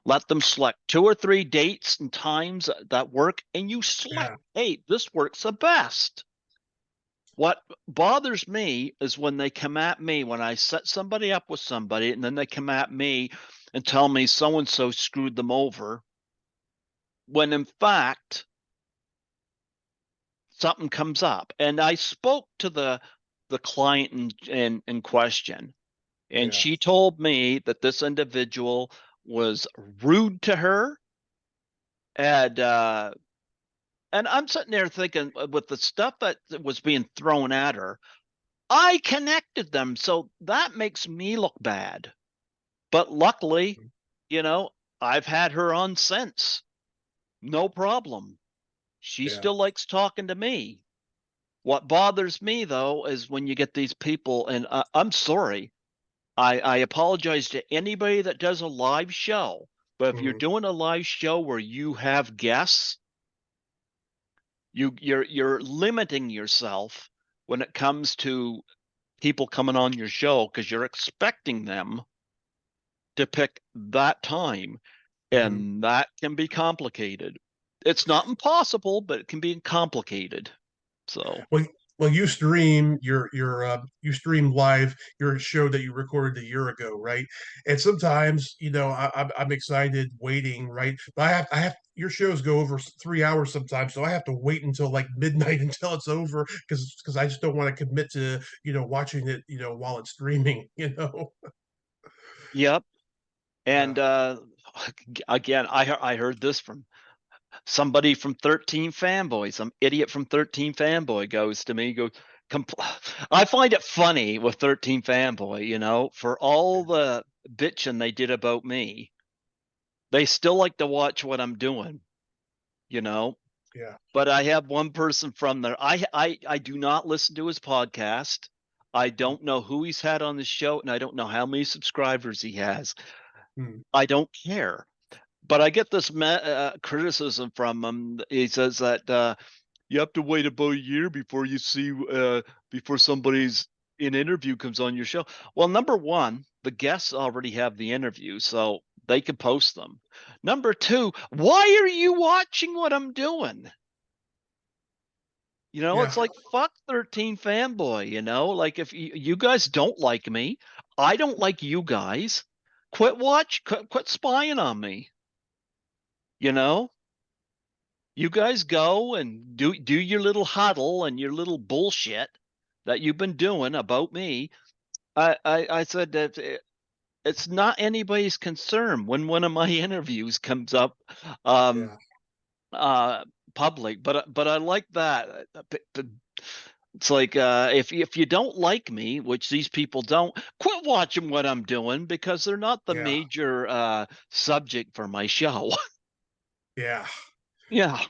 Let them select two or three dates and times that work, and you select, Yeah. hey, this works the best. What bothers me is when they come at me, when I set somebody up with somebody, and then they come at me and tell me so and so screwed them over, when in fact, something comes up. And I spoke to the client in question, and Yeah. she told me that this individual was rude to her, and I'm sitting there thinking with the stuff that was being thrown at her, I connected them, so that makes me look bad. But luckily, you know, I've had her on since. No problem. She Yeah. still likes talking to me. What bothers me though is when you get these people, and I'm sorry, I apologize to anybody that does a live show, but if you're Mhm. doing a live show where you have guests, you're limiting yourself when it comes to people coming on your show because you're expecting them to pick that time, Mhm. and that can be complicated. It's not impossible, but it can be complicated. So, Well, well, you stream live your show that you recorded a year ago, right? And sometimes, I'm excited waiting, right? But I have your shows go over 3 hours sometimes, so I have to wait until like midnight until it's over because I just don't want to commit to watching it while it's streaming. Yep. Yeah, And again, I heard this from somebody from 13 Fanboy, some idiot from 13 Fanboy goes to me, goes, I find it funny with 13 Fanboy, for all the bitching they did about me, they still like to watch what I'm doing, you know. yeah, But I have one person from there. I do not listen to his podcast. I don't know who he's had on the show, and I don't know how many subscribers he has. mm, I don't care. But I get this criticism from him. He says that you have to wait about a year before you see before somebody's an interview comes on your show. Well, number one, the guests already have the interview, so they can post them. Number two, why are you watching what I'm doing? yeah, It's like fuck 13 Fanboy, like if you guys don't like me, I don't like you guys. Quit spying on me, you know? You guys go and do your little huddle and your little bullshit that you've been doing about me. I said that it's not anybody's concern when one of my interviews comes up um yeah, uh public, but I like that. It's like if you don't like me, which these people don't, quit watching what I'm doing because they're not the yeah, major subject for my show. yeah, Yeah.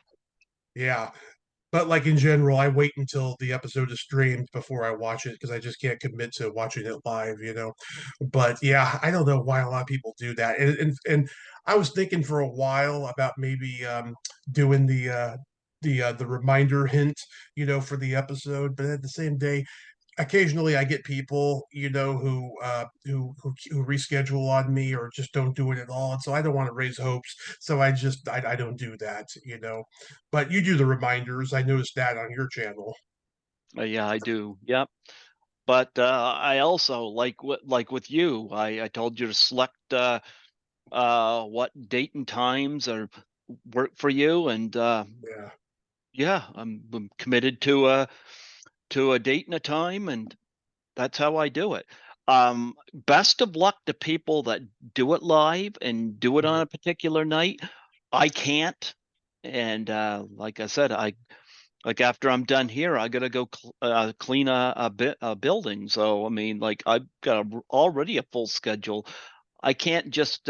yeah. But like in general, I wait until the episode is streamed before I watch it because I just can't commit to watching it live. But yeah, I don't know why a lot of people do that. And I was thinking for a while about maybe doing the reminder hint, for the episode. But at the same day, occasionally I get people, who reschedule on me or just don't do it at all, and so I don't want to raise hopes. So I don't do that. But you do the reminders. I noticed that on your channel. Yeah, I do. Yep. But I also like with you. I told you to select what date and times are work for you, and Yeah, yeah, I'm committed to a date and a time, and that's how I do it. Best of luck to people that do it live and do it on mm, a particular night. I can't, and like I said, I like after I'm done here, I gotta go clean a building. So I mean, like I've got already a full schedule. I can't just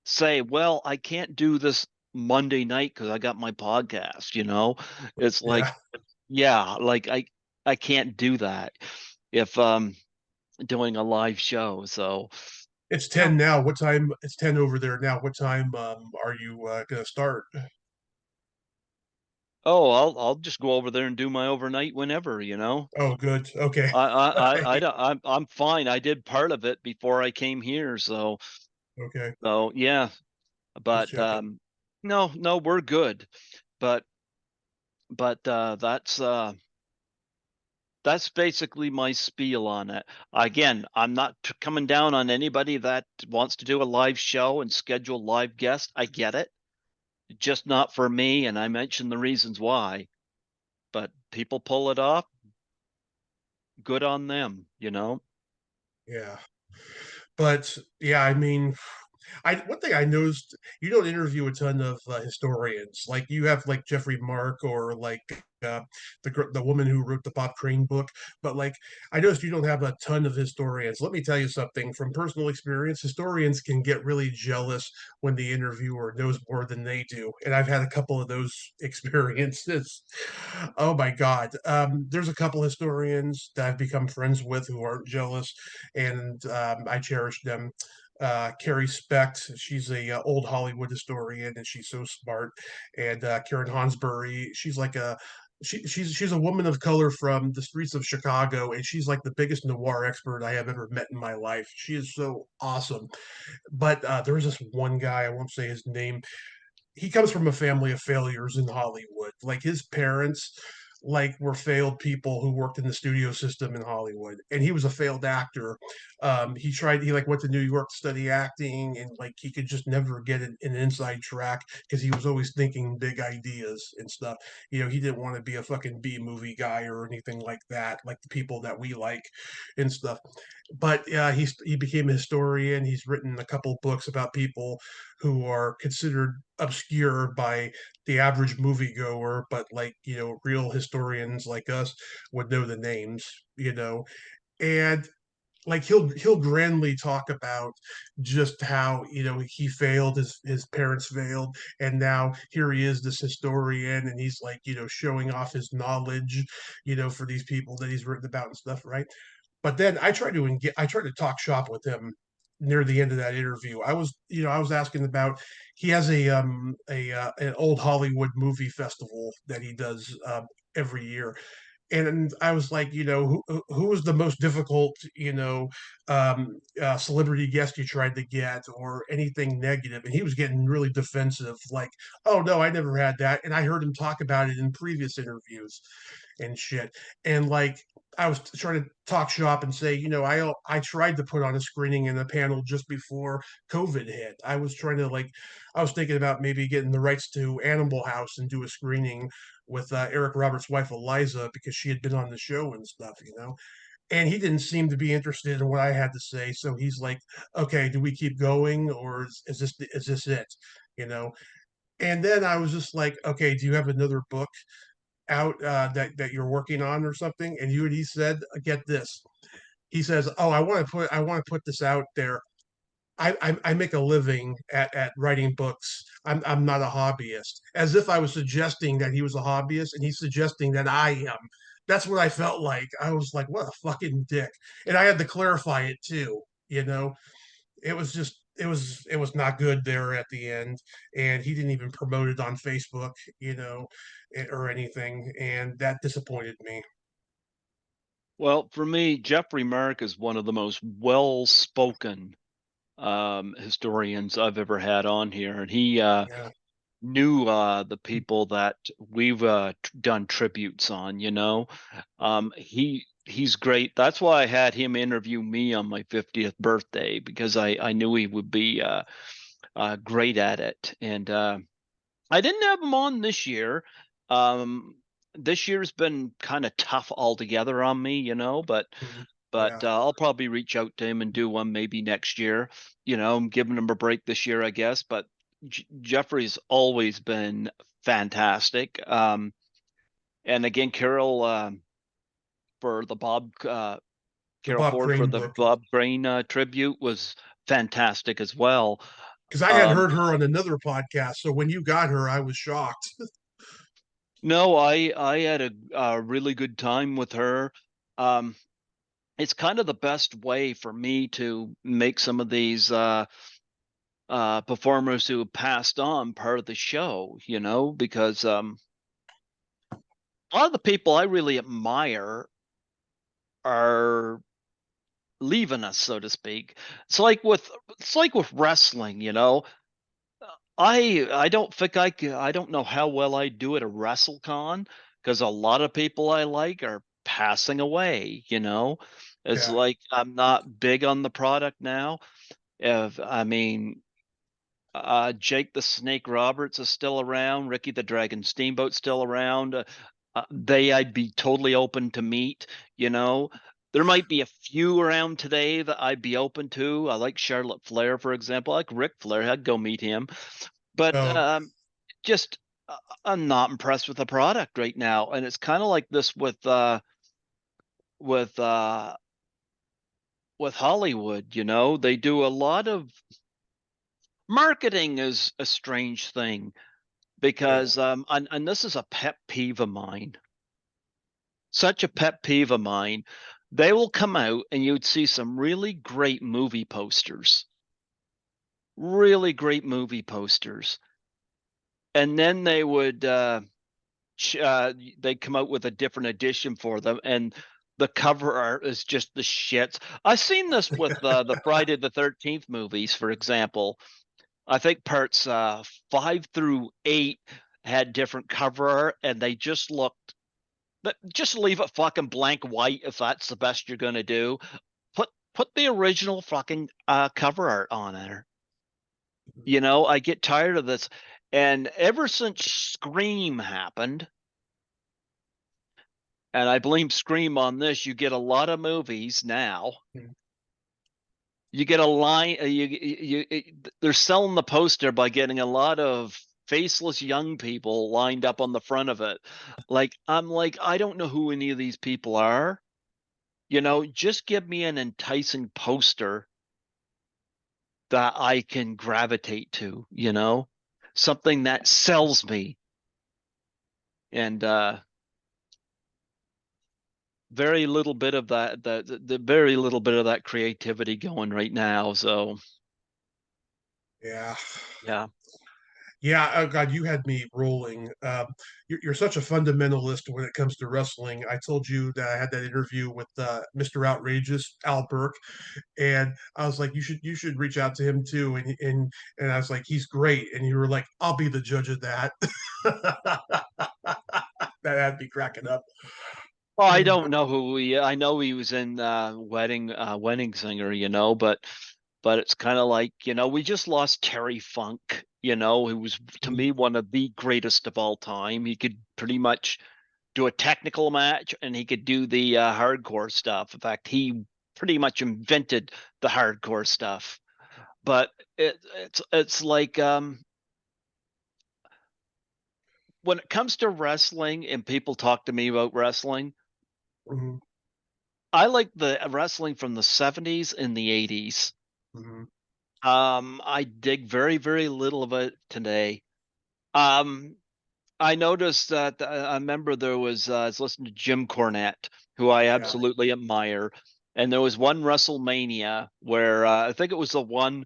say, well, I can't do this Monday night because I got my podcast. It's like, yeah. yeah, like I can't do that if doing a live show. So It's yeah. 10 now. What time? It's 10 over there now. What time are you gonna start? Oh, I'll just go over there and do my overnight whenever. Oh, good. Okay. I Okay. don't, I'm fine. I did part of it before I came here, Okay. so yeah. Just But checking. no, no, we're good. But that's basically my spiel on it. Again, I'm not coming down on anybody that wants to do a live show and schedule live guests. I get it, just not for me. And I mentioned the reasons why. But people pull it off. Good on them. Yeah. But yeah, I mean, I one thing I noticed, you don't interview a ton of historians. Like you have like Jeffrey Mark or like the woman who wrote the Bob Crane book. But like I noticed you don't have a ton of historians. Let me tell you something from personal experience. Historians can get really jealous when the interviewer knows more than they do, and I've had a couple of those experiences. Oh my God, there's a couple historians that I've become friends with who aren't jealous, and I cherish them. Carrie Specht. She's a old Hollywood historian, and she's so smart. And Karen Hansberry. She's a woman of color from the streets of Chicago, and she's like the biggest noir expert I have ever met in my life. She is so awesome. But there's this one guy, I won't say his name. He comes from a family of failures in Hollywood. Like his parents like were failed people who worked in the studio system in Hollywood, and he was a failed actor. He like went to New York to study acting, and like he could just never get an inside track because he was always thinking big ideas and stuff. He didn't want to be a fucking B movie guy or anything like that, like the people that we like and stuff. But he became a historian. He's written a couple books about people who are considered obscure by the average moviegoer, but like real historians like us would know the names, and like he'll grandly talk about just how he failed, his parents failed, and now here he is, this historian, and he's like showing off his knowledge for these people that he's written about and stuff, right? But then I tried to talk shop with him near the end of that interview. I was asking about, he has an old Hollywood movie festival that he does every year, and I was like, who was the most difficult, celebrity guest you tried to get, or anything negative? And he was getting really defensive, like, oh no, I never had that, and I heard him talk about it in previous interviews and shit. And like, I was trying to talk shop and say, I tried to put on a screening in a panel just before COVID hit. I was thinking about maybe getting the rights to Animal House and do a screening with Eric Roberts' wife Eliza, because she had been on the show and stuff. And he didn't seem to be interested in what I had to say. So he's like, "Okay, do we keep going, or is this it?" You know. And then I was just like, "Okay, do you have another book out that you're working on or something?" And he said, "Get this." He says, "Oh, I want to put this out there. I make a living at writing books. I'm not a hobbyist," as if I was suggesting that he was a hobbyist, and he's suggesting that I am. That's what I felt like. I was like, what a fucking dick. And I had to clarify it too. It was not good there at the end, and he didn't even promote it on Facebook, or anything, and that disappointed me. Well, for me, Jeffrey Mark is one of the most well-spoken historians I've ever had on here, and he Yeah. knew the people that we've done tributes on. He's great. That's why I had him interview me on my 50th birthday, because I knew he would be great at it. And I didn't have him on this year. Um, this year's been kind of tough altogether on me, but Mhm. but Yeah. I'll probably reach out to him and do one maybe next year. I'm giving him a break this year, I guess. But Jeffrey's always been fantastic. And again, Carol, for the The Carol Bob Ford for Crane the book. Bob Crane tribute was fantastic as well. Because I had Um, heard her on another podcast. So when you got her, I was shocked. no, I had a really good time with her. Um, it's kind of the best way for me to make some of these performers who have passed on part of the show, because a lot of the people I really admire are leaving us, so to speak. It's like with wrestling. I don't think I don't know how well I do at a WrestleCon, because a lot of people I like are passing away. It's Yeah. like I'm not big on the product now. If I mean, Jake the Snake Roberts is still around. Ricky the Dragon Steamboat's still around. I'd be totally open to meet. You know, there might be a few around today that I'd be open to. I like Charlotte Flair, for example. I like Ric Flair. I'd go meet him. But Oh, just I'm not impressed with the product right now, and it's kind of like this with uh, with Hollywood. They do a lot of marketing is a strange thing, yeah. because and this is a pet peeve of mine, such a pet peeve of mine. They will come out and you'd see some really great movie posters, and then they'd come out with a different edition for them, and the cover art is just the shits. I've seen this with the Friday the 13th movies, for example. I think parts 5 through 8 had different cover art, and But just leave it fucking blank white if that's the best you're gonna do. Put the original fucking cover art on there. You know, I get tired of this. And ever since Scream happened, and I blame Scream on this, you get a lot of movies now. You get a line, they're selling the poster by getting a lot of faceless young people lined up on the front of it. Like, I'm like, I don't know who any of these people are. You know, just give me an enticing poster that I can gravitate to, you know, something that sells me. And very little bit of that, the very little bit of that creativity going right now. So Yeah. yeah. Yeah, oh God, you had me rolling. You're such a fundamentalist when it comes to wrestling. I told you that I had that interview with Mr. Outrageous, Al Burke, and I was like, you should reach out to him too. And I was like, he's great. And you were like, I'll be the judge of that. That had me cracking up. Well, I don't know who he. I know he was in Wedding Singer, you know, but it's kind of like, you know, we just lost Terry Funk, you know, who was to me one of the greatest of all time. He could pretty much do a technical match and he could do the hardcore stuff. In fact, he pretty much invented the hardcore stuff. But it's like when it comes to wrestling and people talk to me about wrestling, Mhm, I like the wrestling from the 70s and the 80s. mhm. I dig very, very little of it today. Um, I noticed that I remember there was I was listening to Jim Cornette, who I Yeah, absolutely admire, and there was one WrestleMania where I think it was the one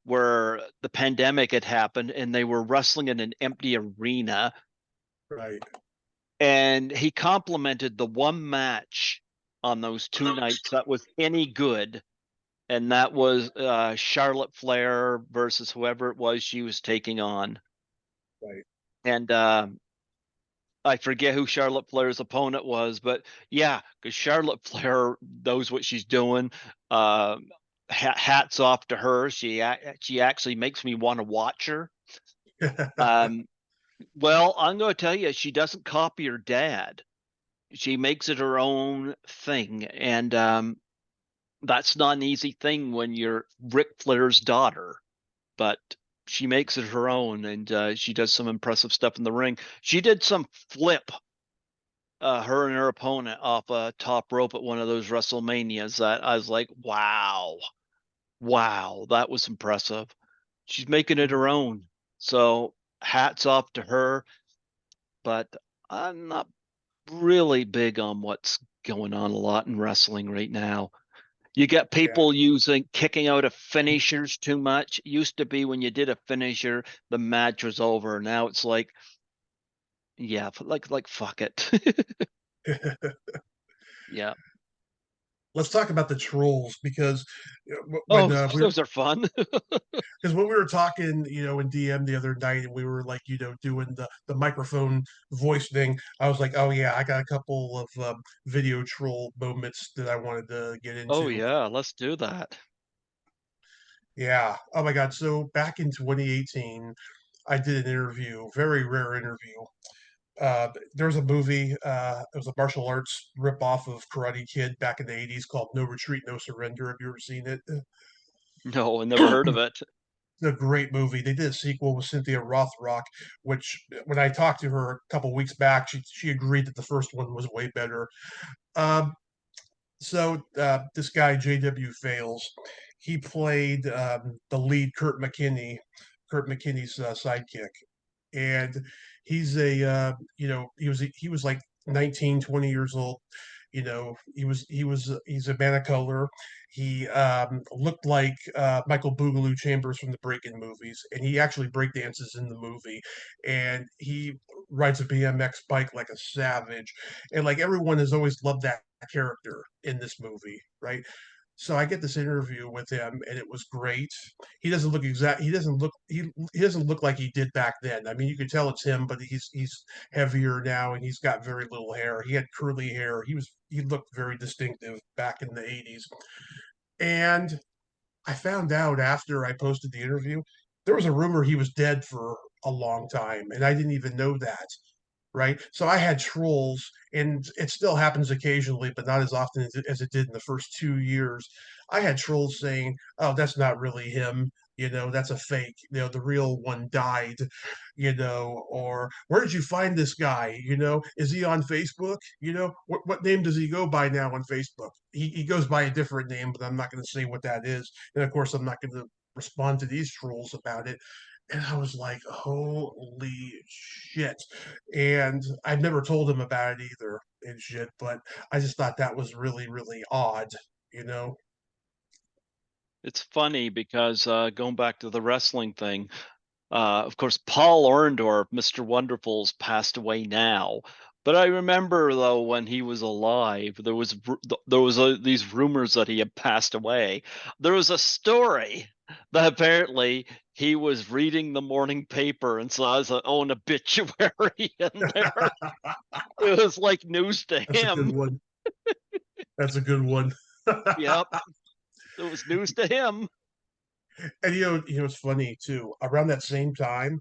where the pandemic had happened and they were wrestling in an empty arena, right. and he complimented the one match on those two nights that was any good, and that was Charlotte Flair versus whoever it was she was taking on. Right. And I forget who Charlotte Flair's opponent was, but yeah, because Charlotte Flair knows what she's doing. Um, hats off to her. She actually makes me want to watch her. Um, well, I'm going to tell you, she doesn't copy her dad. She makes it her own thing, and that's not an easy thing when you're Ric Flair's daughter. But she makes it her own, and she does some impressive stuff in the ring. She did some flip her and her opponent off a top rope at one of those WrestleManias that I was like, wow, wow, that was impressive. She's making it her own. So hats off to her, but I'm not really big on what's going on a lot in wrestling right now. You got Yeah. people using kicking out of finishers too much. It used to be when you did a finisher, the match was over. Now it's like, yeah, like fuck it. Yeah. Let's talk about the trolls because when Oh, we those are fun. because when we were talking, in DM the other night, and we were like, doing the microphone voice thing, I was like, oh yeah, I got a couple of video troll moments that I wanted to get Oh into. yeah, let's do that. Yeah. Oh my God. So back in 2018, I did an interview, very rare interview. There was a movie. It was a martial arts ripoff of Karate Kid back in the '80s called No Retreat, No Surrender. Have you ever seen it? No, I never heard of it. A great movie. They did a sequel with Cynthia Rothrock, which when I talked to her a couple weeks back, she agreed that the first one was way better. Um, so this guy JW Fails, he played the lead Kurt McKinney's sidekick, and he's a he was like 19, 20 years old. He's a man of color. He looked like Michael Boogaloo Chambers from the Breakin' movies, and he actually breakdances in the movie, and he rides a BMX bike like a savage, and like everyone has always loved that character in this movie, right? So I get this interview with him, and it was great. He doesn't look exact. He doesn't look like he did back then. I mean, you can tell it's him, but he's heavier now, and he's got very little hair. He had curly hair. He looked very distinctive back in the '80s. And I found out after I posted the interview, there was a rumor he was dead for a long time, and I didn't even know that. Right. So I had trolls, and it still happens occasionally, but not as often as it did in the first 2 years. I had trolls saying, "Oh, that's not really him. That's a fake. The real one died. Or where did you find this guy? Is he on Facebook? What name does he go by now on Facebook? He goes by a different name, but I'm not going to say what that is. And of course, I'm not going to respond to these trolls about it." And I was like, holy shit. And I've never told him about it either and shit, but I just thought that was really, really odd, you know? It's funny because, going back to the wrestling thing, of course, Paul Orndorff, Mr. Wonderful's passed away now. But I remember though when he was alive, there was these rumors that he had passed away. There was a story that apparently he was reading the morning paper and saw his own obituary in there. It was like news to That's a good him. one. That's a good one. Yep, it was news to him. And it's funny too. Around that same time,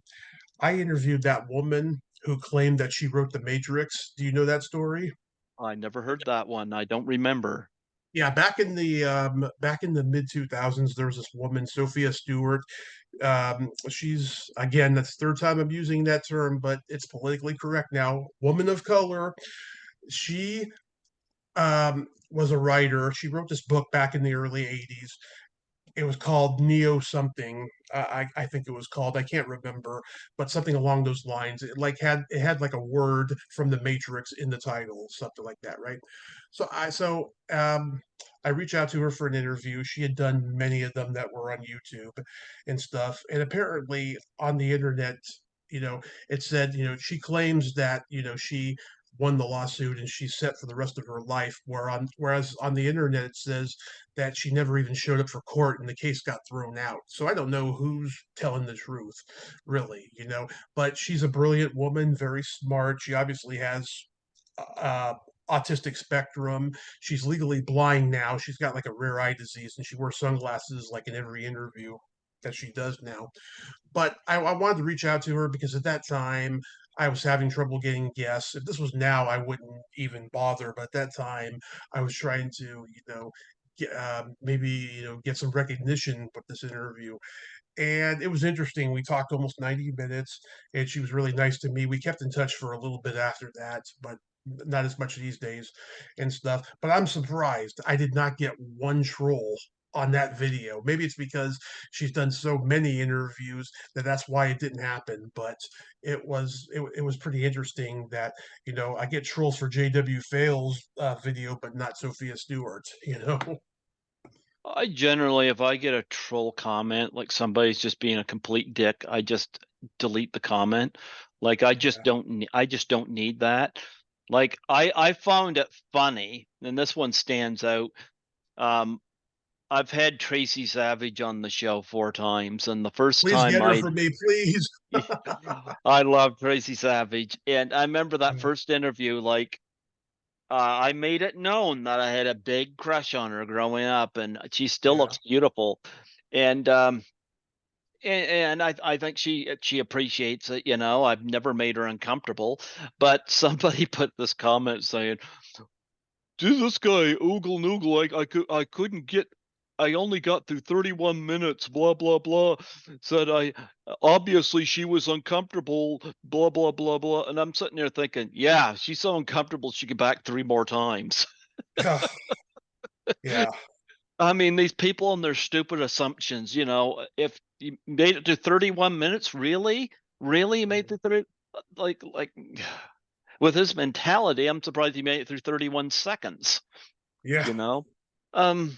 I interviewed that woman who claimed that she wrote The Matrix. Do you know that story? I never heard that one. I don't remember. Yeah, back in the mid 2000s, there was this woman, Sophia Stewart. She's again, that's the third time I'm using that term, but it's politically correct now. Woman of color. She was a writer. She wrote this book back in the early '80s. It was called Neo something. I think it was called. I can't remember, but something along those lines. It had like a word from the Matrix in the title, something like that, right? So I reached out to her for an interview. She had done many of them that were on YouTube and stuff. And apparently on the internet, it said, she claims that, she won the lawsuit and she's set for the rest of her life. Whereas on the internet it says that she never even showed up for court and the case got thrown out. So I don't know who's telling the truth, really, But she's a brilliant woman, very smart. She obviously has uh, autistic spectrum. She's legally blind now. She's got like a rare eye disease, and she wears sunglasses like in every interview that she does now. But I wanted to reach out to her because at that time I was having trouble getting guests. If this was now, I wouldn't even bother. But at that time, I was trying to, maybe get some recognition with this interview, and it was interesting. We talked almost 90 minutes, and she was really nice to me. We kept in touch for a little bit after that, but not as much these days and stuff. But I'm surprised I did not get one troll on that video. Maybe it's because she's done so many interviews that's why it didn't happen. But it was pretty interesting that I get trolls for JW Fails video, but not Sophia Stewart. I generally, if I get a troll comment, like somebody's just being a complete dick, I just delete the comment. Like Yeah. I just don't need that. Like I found it funny, and this one stands out. Um, I've had Tracy Savage on the show 4 times, and the first Please time get her for me, please. I love Tracy Savage, and I remember that first interview, like I made it known that I had a big crush on her growing up, and she still Yeah. looks beautiful. And I think she appreciates it. I've never made her uncomfortable, but somebody put this comment saying, "Dude, this guy Oogle Noogle, I couldn't get." I only got through 31 minutes, blah blah blah. Said I obviously she was uncomfortable, blah blah blah blah. And I'm sitting there thinking, yeah, she's so uncomfortable she could back 3 more times. Yeah. I mean, these people and their stupid assumptions, if you made it to 31 minutes, really? Really you made it to 30, like with his mentality, I'm surprised he made it through 31 seconds, Yeah. you know? Um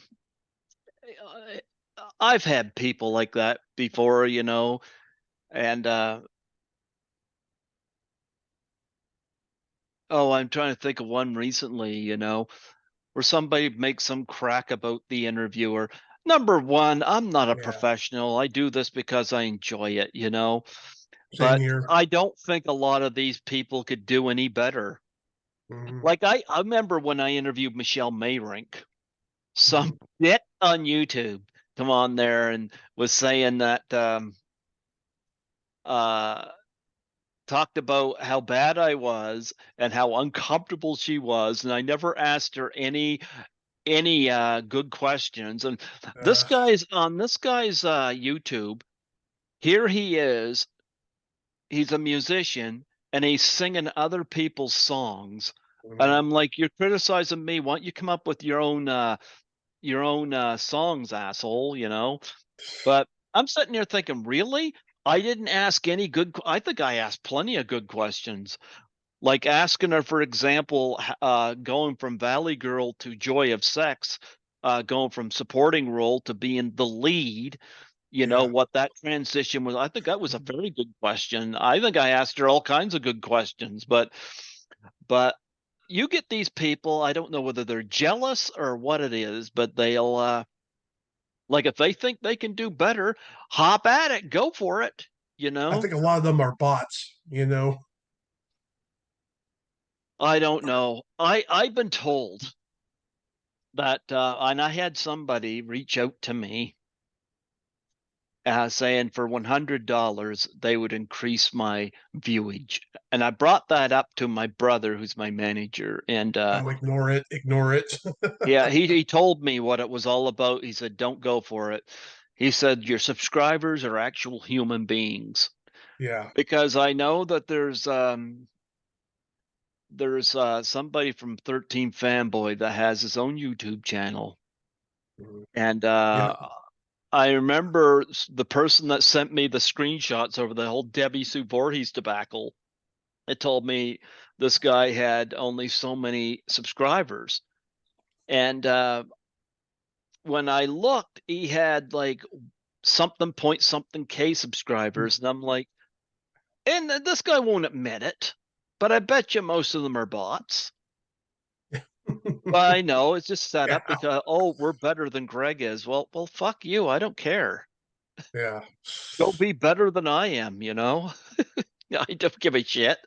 I- I've had people like that before, and oh, I'm trying to think of one recently, where somebody makes some crack about the interviewer. Number one, I'm not a Yeah, professional. I do this because I enjoy it, you know. same But here. I don't think a lot of these people could do any better. Hmm. Like I remember when I interviewed Michelle Mayrink, some Hmm. bit on YouTube come on there and was saying that uh talked about how bad I was and how uncomfortable she was, and I never asked her any good questions. And Uh, this guy's YouTube. Here he is. He's a musician and he's singing other people's songs. And mhm. I'm like, you're criticizing me. Why don't you come up with your own songs, asshole? You know. But I'm sitting here thinking, really? I didn't ask any good. I think I asked plenty of good questions, like asking her, for example, going from Valley Girl to Joy of Sex, going from supporting role to being the lead. You know Yeah. what that transition was. I think that was a Mhm. very good question. I think I asked her all kinds of good questions, but you get these people. I don't know whether they're jealous or what it is, but they'll like if they think they can do better, hop at it, go for it. You I know, think a lot of them are bots, you know. I don't know. I've been told that, and I had somebody reach out to me saying for $100 they would increase my viewage, and I brought that up to my brother, who's my manager, and Oh, ignore it, ignore it. yeah, he told me what it was all about. He said, "Don't go for it." He said, "Your subscribers are actual human beings." Yeah. Because I know that there's somebody from 13 Fanboy that has his own YouTube channel. Mhm. And Yeah. I remember the person that sent me the screenshots over the whole Debbie Sue Voorhees debacle. It told me this guy had only so many subscribers. And when I looked, he had like something point something K subscribers. And I'm like, and this guy won't admit it, but I bet you most of them are bots. Well, I know it's just set Yeah. up because, oh, we're better than Greg is. Well, fuck you. I don't care. Yeah. Go be better than I am, you know? I don't give a shit.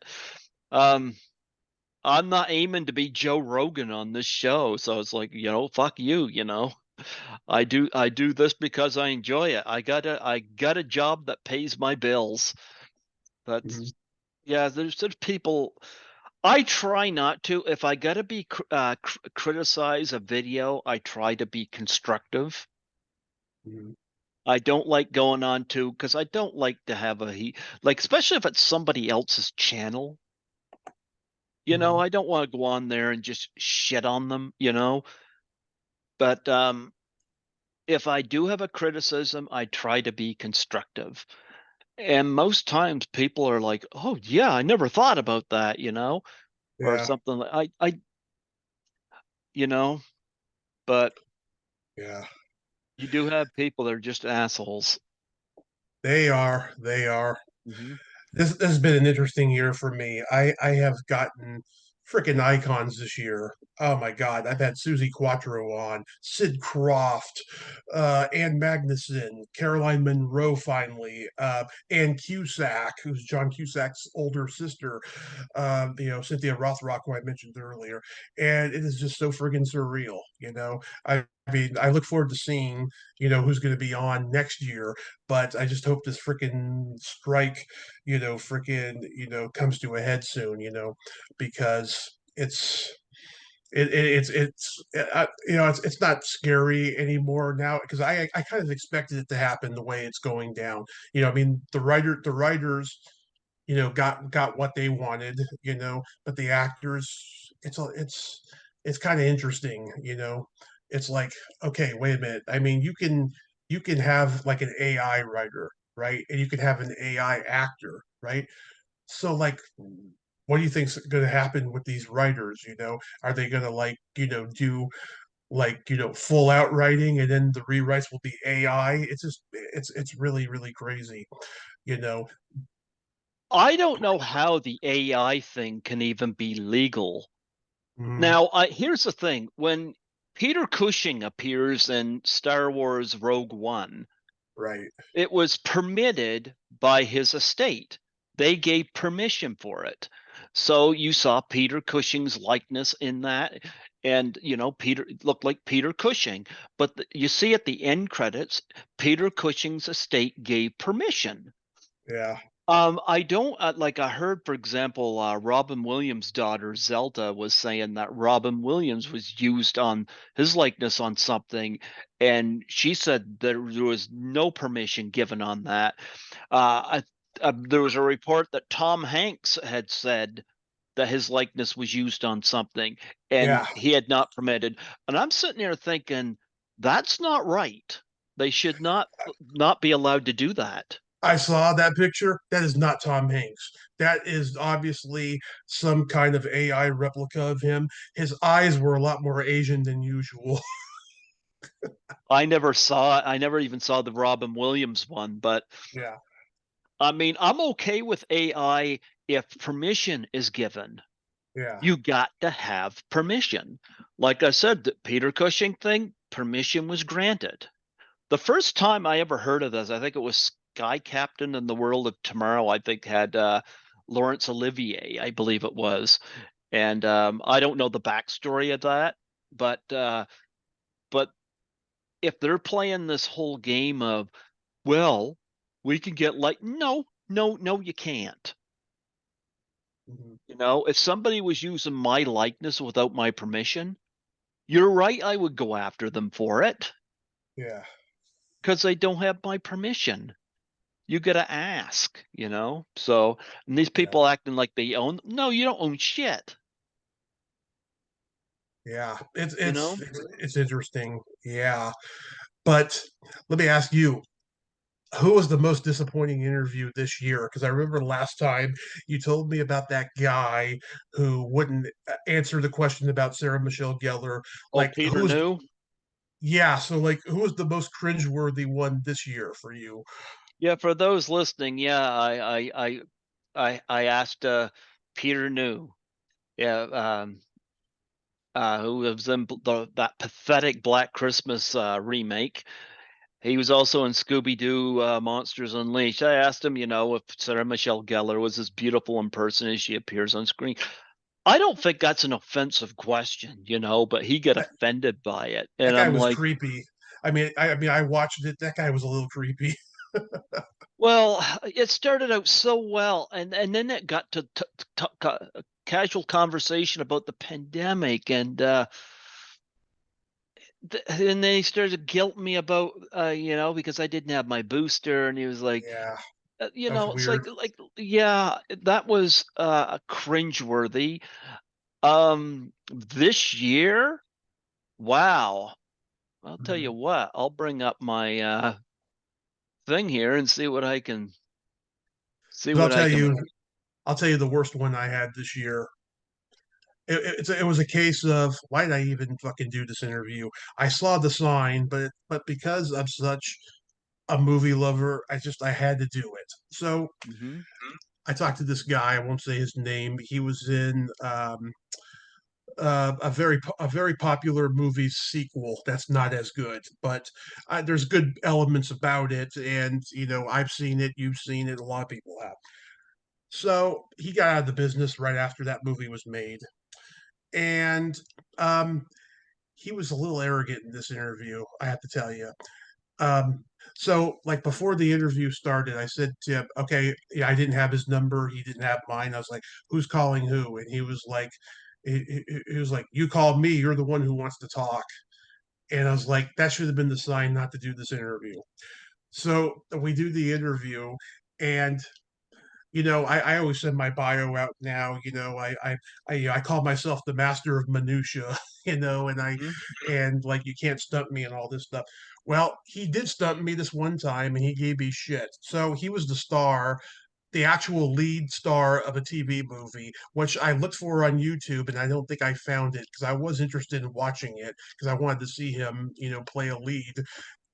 Um, I'm not aiming to be Joe Rogan on this show, so it's like, you know, fuck you, you know. I do this because I enjoy it. I got a job that pays my bills. Mhm. That's yeah, there's people. I try not to. If I gotta be criticize a video, I try to be constructive. Mhm. I don't like going on to because I don't like to have like, especially if it's somebody else's channel. You know, Mhm. I don't want to go on there and just shit on them, you know. But if I do have a criticism, I try to be constructive. And most times people are like, "Oh yeah, I never thought about that," you know, or Yeah. something like you know, but Yeah. you do have people that are just assholes. They are. They are. Hmm. This has been an interesting year for me. I have gotten freaking icons this year. Oh my God. I've had Susie Quattro on, Sid Croft, Ann Magnuson, Caroline Monroe finally, Ann Cusack, who's John Cusack's older sister, Cynthia Rothrock, who I mentioned earlier. And it is just so friggin' surreal, you know. I mean, I look forward to seeing, who's going to be on next year, but I just hope this freaking strike, comes to a head soon, because it's not scary anymore now because I kind of expected it to happen the way it's going down. I mean the writers got what they wanted, but the actors, it's kind of interesting. It's like, okay, wait a minute. I mean, you can have like an AI writer, right? And you can have an AI actor, right? So like, what do you think's going to happen with these writers? Are they going to like, do like, full out writing and then the rewrites will be AI? It's really, really crazy, you know. I don't know how the AI thing can even be legal. Mhm. Now, here's the thing: when Peter Cushing appears in Star Wars Rogue One. Right. It was permitted by his estate. They gave permission for it. So you saw Peter Cushing's likeness in that. And, Peter looked like Peter Cushing. But you see at the end credits, Peter Cushing's estate gave permission. Yeah. I don't like. I heard, for example, Robin Williams' daughter Zelda was saying that Robin Williams was used on his likeness on something, and she said there was no permission given on that. There was a report that Tom Hanks had said that his likeness was used on something, and Yeah. he had not permitted. And I'm sitting there thinking, that's not right. They should not be allowed to do that. I saw that picture. That is not Tom Hanks. That is obviously some kind of AI replica of him. His eyes were a lot more Asian than usual. I never even saw the Robin Williams one, but Yeah. I mean, I'm okay with AI if permission is given. Yeah. You got to have permission. Like I said, the Peter Cushing thing, permission was granted. The first time I ever heard of this, I think it was Sky Captain in the World of Tomorrow, I think had Laurence Olivier, I believe it was. And I don't know the backstory of that, but but if they're playing this whole game of, well, we can get like, no, no, no, you can't. Mhm. If somebody was using my likeness without my permission, you're right, I would go after them for it Yeah. because they don't have my permission. You got to ask. So, and these Yeah. people acting like they own, no, you don't own shit, Yeah. you know? It's interesting. Yeah. But let me ask you, who was the most disappointing interview this year? Because I remember last time you told me about that guy who wouldn't answer the question about Sarah Michelle Gellar. Oh, Like, Peter who's, knew. yeah, so like, who was the most cringeworthy one this year for you? Yeah, for those listening, yeah, I asked Peter New. Yeah, who was in that pathetic Black Christmas remake. He was also in Scooby Doo Monsters Unleashed. I asked him, if Sarah Michelle Gellar was as beautiful in person as she appears on screen. I don't think that's an offensive question, but he got That, offended by it. that And guy I'm was like, creepy. I mean, I watched it. That guy was a little creepy. well, it started out so well, and then it got to casual conversation about the pandemic, and and then he started to guilt me about because I didn't have my booster, and he was like, Yeah, that was it's weird. like yeah, that was cringeworthy. This year, wow. I'll tell you Mhm. what, I'll bring up my thing here and see what I can see But what I can. I'll tell you the worst one I had this year. It was a case of why did I even fucking do this interview? I saw the sign, but because I'm such a movie lover, I had to do it. So Hmm. I talked to this guy. I won't say his name. He was in a very popular movie sequel that's not as good, but there's good elements about it, and I've seen it, you've seen it, a lot of people have. So he got out of the business right after that movie was made, and um, he was a little arrogant in this interview, I have to tell you. Um, so like before the interview started, I said to him, okay, yeah, I didn't have his number, he didn't have mine. I was like, who's calling who? And he was like, he was like, you called me, you're the one who wants to talk. And I was like, that should have been the sign not to do this interview. So we do the interview, and I always send my bio out now. I call myself the master of minutia, and like you can't stump me and all this stuff. Well, he did stump me this one time, and he gave me shit. So he was the star, the actual lead star of a TV movie, which I looked for on YouTube, and I don't think I found it because I was interested in watching it because I wanted to see him, play a lead,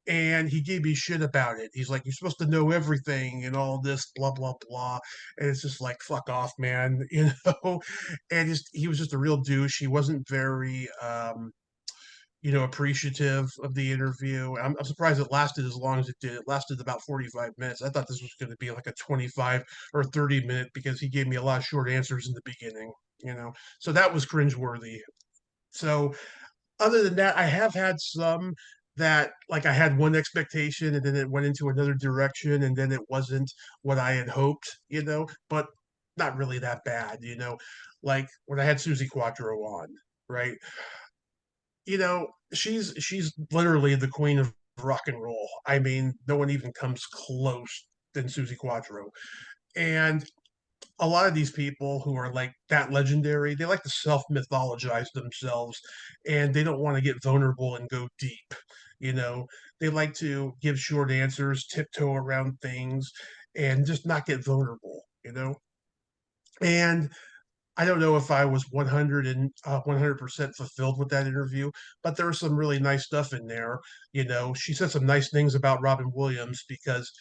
and he gave me shit about it. He's like, "You're supposed to know everything and all this, blah blah blah," and it's just like, "Fuck off, man," you know. And he was just a real douche. He wasn't very appreciative of the interview. I'm surprised it lasted as long as it did. It lasted about 45 minutes. I thought this was going to be like a 25 or 30 minute because he gave me a lot of short answers in the beginning. So that was cringeworthy. So other than that, I have had some that like I had one expectation and then it went into another direction and then it wasn't what I had hoped, but not really that bad. Like when I had Susie Quattro on, right? She's literally the queen of rock and roll. I mean, no one even comes close than Susie Quattro. And a lot of these people who are like that legendary, they like to self mythologize themselves and they don't want to get vulnerable and go deep. You know, they like to give short answers, tiptoe around things, and just not get vulnerable. And I don't know if I was 100% fulfilled with that interview, but there was some really nice stuff in there. She said some nice things about Robin Williams because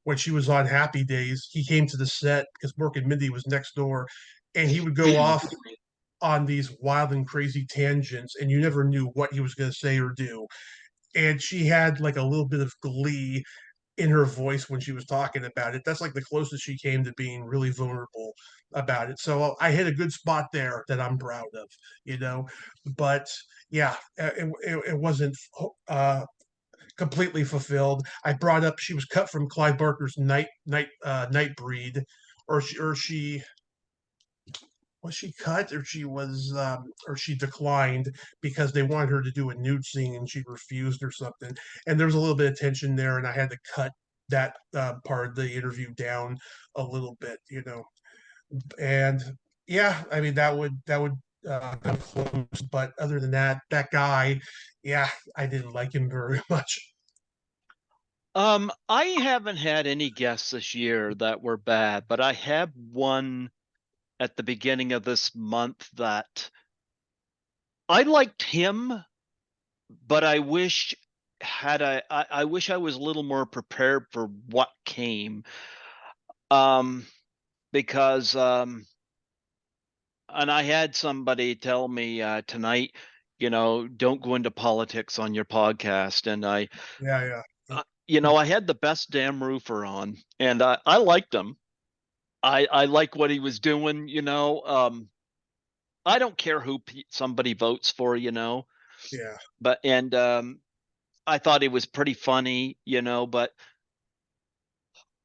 when she was on Happy Days, he came to the set because Mork and Mindy was next door, and he would go off on these wild and crazy tangents, and you never knew what he was going to say or do. And she had like a little bit of glee in her voice when she was talking about it. That's like the closest she came to being really vulnerable about it. So I hit a good spot there that I'm proud of, you know. But yeah, it wasn't completely fulfilled. I brought up she was cut from Clive Barker's Night Breed, or she was she cut or she declined because they wanted her to do a nude scene and she refused or something, and there was a little bit of tension there and I had to cut that part of the interview down a little bit. And yeah, I mean that would come close, but other than that guy, yeah, I didn't like him very much. I haven't had any guests this year that were bad, but I had one at the beginning of this month that I liked him, but I wish I was a little more prepared for what came. Um, because and I had somebody tell me tonight, don't go into politics on your podcast, and Yeah, yeah. I had the best damn roofer on, and I liked him. I like what he was doing. I don't care who somebody votes for. Yeah. But I thought he was pretty funny.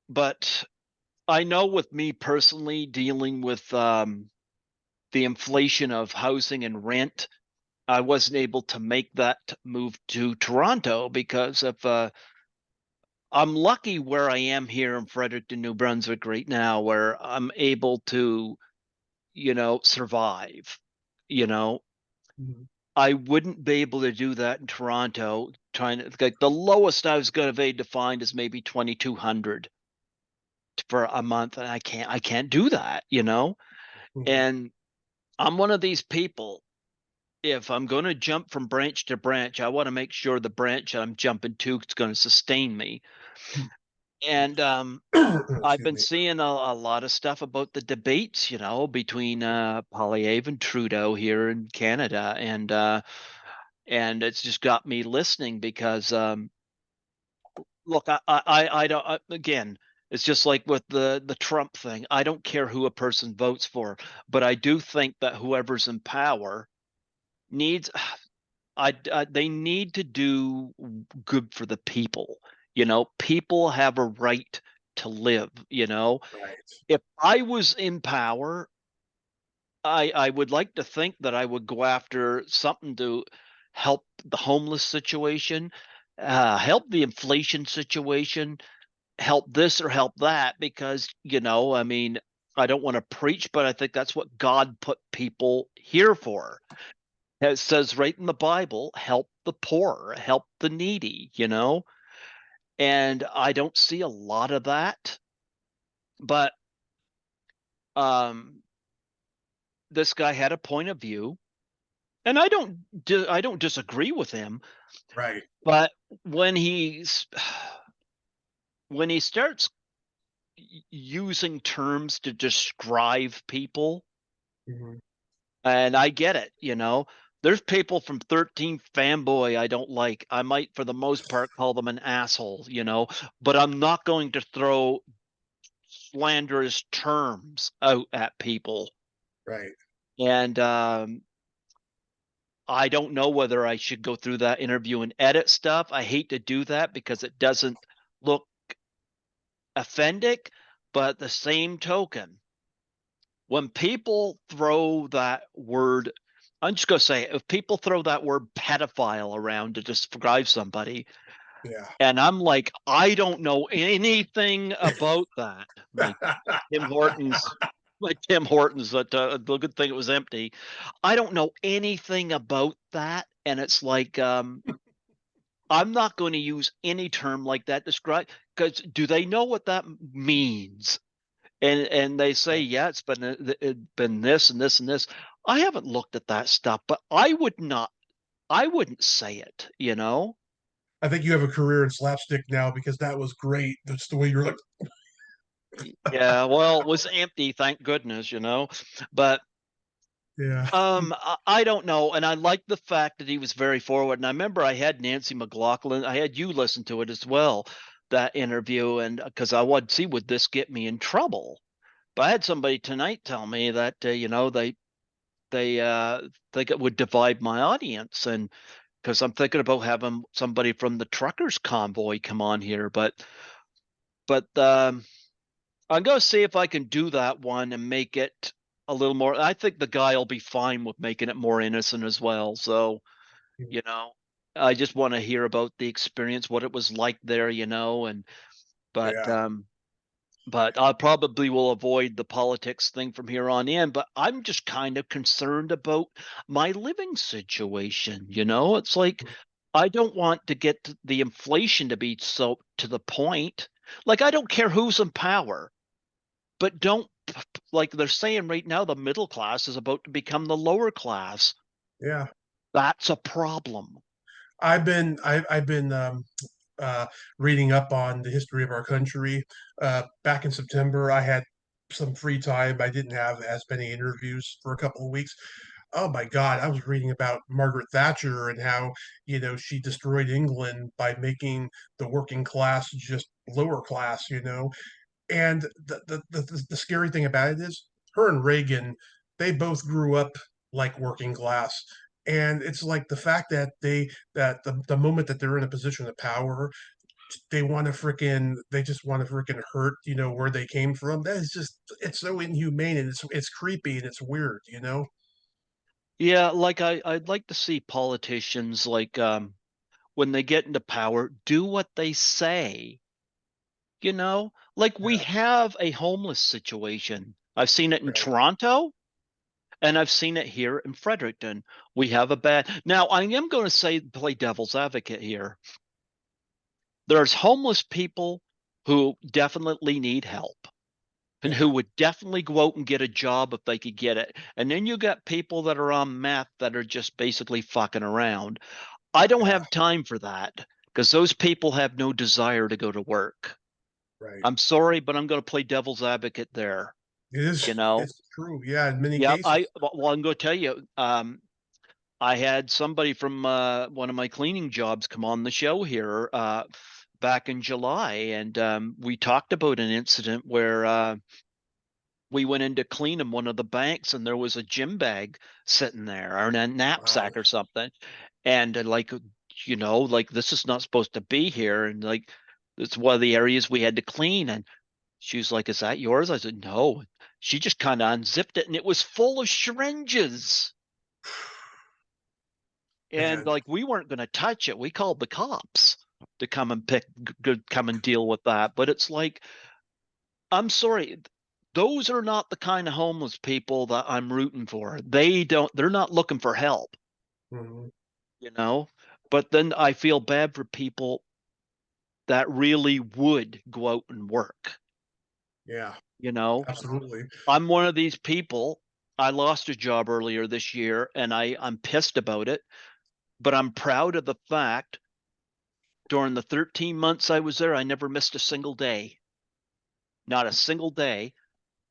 But I know with me personally dealing with the inflation of housing and rent, I wasn't able to make that move to Toronto because of I'm lucky where I am here in Fredericton, New Brunswick right now, where I'm able to, survive. You know, Mhm. I wouldn't be able to do that in Toronto. Trying to like the lowest I was going to be able to find is maybe 2,200 for a month, and I can't do that. Mhm. And I'm one of these people. If I'm going to jump from branch to branch, I want to make sure the branch I'm jumping to is going to sustain me. And I've Excuse been me. seeing a lot of stuff about the debates, between Poilievre and Trudeau here in Canada, and it's just got me listening because look, I don't again. It's just like with the Trump thing. I don't care who a person votes for, but I do think that whoever's in power needs they need to do good for the people. People have a right to live. Right. If I was in power, I would like to think that I would go after something to help the homeless situation, help the inflation situation, help this or help that, because I mean, I don't want to preach, but I think that's what God put people here for. It says right in the Bible, help the poor, help the needy. And I don't see a lot of that. But um, this guy had a point of view, and I don't disagree with him. Right. But when he's when he starts using terms to describe people, Mhm. and I get it. There's people from 13 fanboy I don't like. I might, for the most part, call them an asshole, but I'm not going to throw slanderous terms out at people. Right. And I don't know whether I should go through that interview and edit stuff. I hate to do that because it doesn't look offendic, but at the same token, when people throw that word, I'm just going to say, if people throw that word pedophile around to describe somebody, Yeah. and I'm like, I don't know anything about that. Tim Hortons, like Tim Hortons, that the good thing it was empty. I don't know anything about that, and it's like, I'm not going to use any term like that describe, because do they know what that means? And they say, Yeah. yeah, it's been this and this and this. I haven't looked at that stuff, but I wouldn't say it. I think you have a career in slapstick now because that was great. That's the way you're like, Yeah, well, it was empty, thank goodness. But yeah, I don't know, and I like the fact that he was very forward. And I remember I had Nancy McLaughlin, I had you listen to it as well, that interview, and because I would see, would this get me in trouble? But I had somebody tonight tell me that they think it would divide my audience, and because I'm thinking about having somebody from the truckers convoy come on here, but I'm gonna see if I can do that one and make it a little more. I think the guy will be fine with making it more innocent as well. So, you know, I just want to hear about the experience, what it was like there, and but yeah, um but I probably will avoid the politics thing from here on in. But I'm just kind of concerned about my living situation. It's like I don't want to get the inflation to be so to the point. Like, I don't care who's in power, but don't, like they're saying right now, the middle class is about to become the lower class. yeah. That's a problem. I've been uh, reading up on the history of our country. Back in September, I had some free time. I didn't have as many interviews for a couple of weeks. Oh my God, I was reading about Margaret Thatcher and how, she destroyed England by making the working class just lower class, And the scary thing about it is her and Reagan, they both grew up like working class. And it's like the fact that the moment that they're in a position of power, they just want to freaking hurt, where they came from. That is just, it's so inhumane, and it's creepy, and it's weird. Yeah, like I'd like to see politicians, like, when they get into power, do what they say. Like, we Yeah, have a homeless situation. I've seen it in right. Toronto, and I've seen it here in Fredericton. We have a bad. Now, I am going to say, play devil's advocate here. There's homeless people who definitely need help and Yeah, who would definitely go out and get a job if they could get it. And then you got people that are on meth that are just basically fucking around. I don't yeah, have time for that because those people have no desire to go to work. right. I'm sorry, but I'm going to play devil's advocate there. It is, You know, it's true. Yeah, in many yeah. cases. Well, I'm going to tell you. I had somebody from one of my cleaning jobs come on the show here back in July, and we talked about an incident where we went in to clean in one of the banks, and there was a gym bag sitting there, or a Wow. knapsack or something, and like this is not supposed to be here, and like it's one of the areas we had to clean, and she was like, "Is that yours?" I said, "No." She just kind of unzipped it, and it was full of syringes. And Man, like, we weren't going to touch it. We called the cops to come and come and deal with that. But it's like, I'm sorry, those are not the kind of homeless people that I'm rooting for. They're not looking for help, mhm. you know? But then I feel bad for people that really would go out and work, Yeah, you know? absolutely. I'm one of these people. I lost a job earlier this year, and I'm pissed about it, but I'm proud of the fact during the 13 months I was there, I never missed a single day. Not a single day.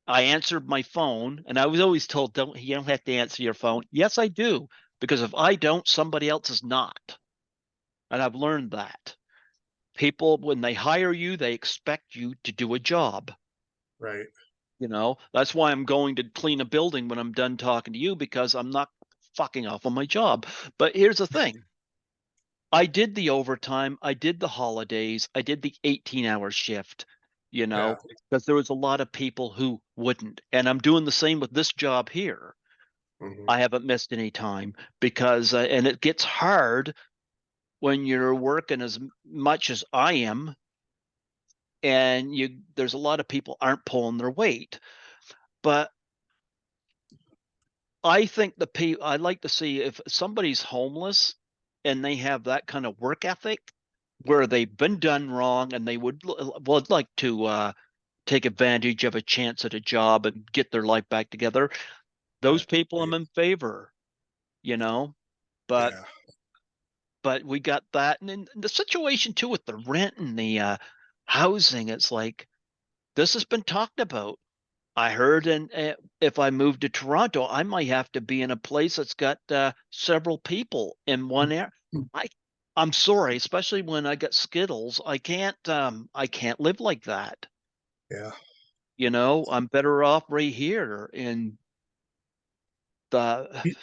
I answered my phone, and I was always told, you don't have to answer your phone." Yes, I do. because if I don't, somebody else is not. And I've learned that. People, when they hire you, they expect you to do a job. Right. That's why I'm going to clean a building when I'm done talking to you, because I'm not fucking off on my job. But here's the thing. I did the overtime, I did the holidays, I did the 18-hour shift, Yeah. because there was a lot of people who wouldn't. And I'm doing the same with this job here. Hmm. I haven't missed any time because, and it gets hard when you're working as much as I am, and there's a lot of people aren't pulling their weight. But I think I like to see if somebody's homeless and they have that kind of work ethic where they've been done wrong and they would like to take advantage of a chance at a job and get their life back together. Those people I'm Right. in favor, you know. But Yeah. we got that, and then the situation too with the rent and the housing. It's like this has been talked about. I heard, and if I move to Toronto, I might have to be in a place that's got several people in one area. I, I'm sorry, especially when I got Skittles. I can't live like that. Yeah. I'm better off right here. And the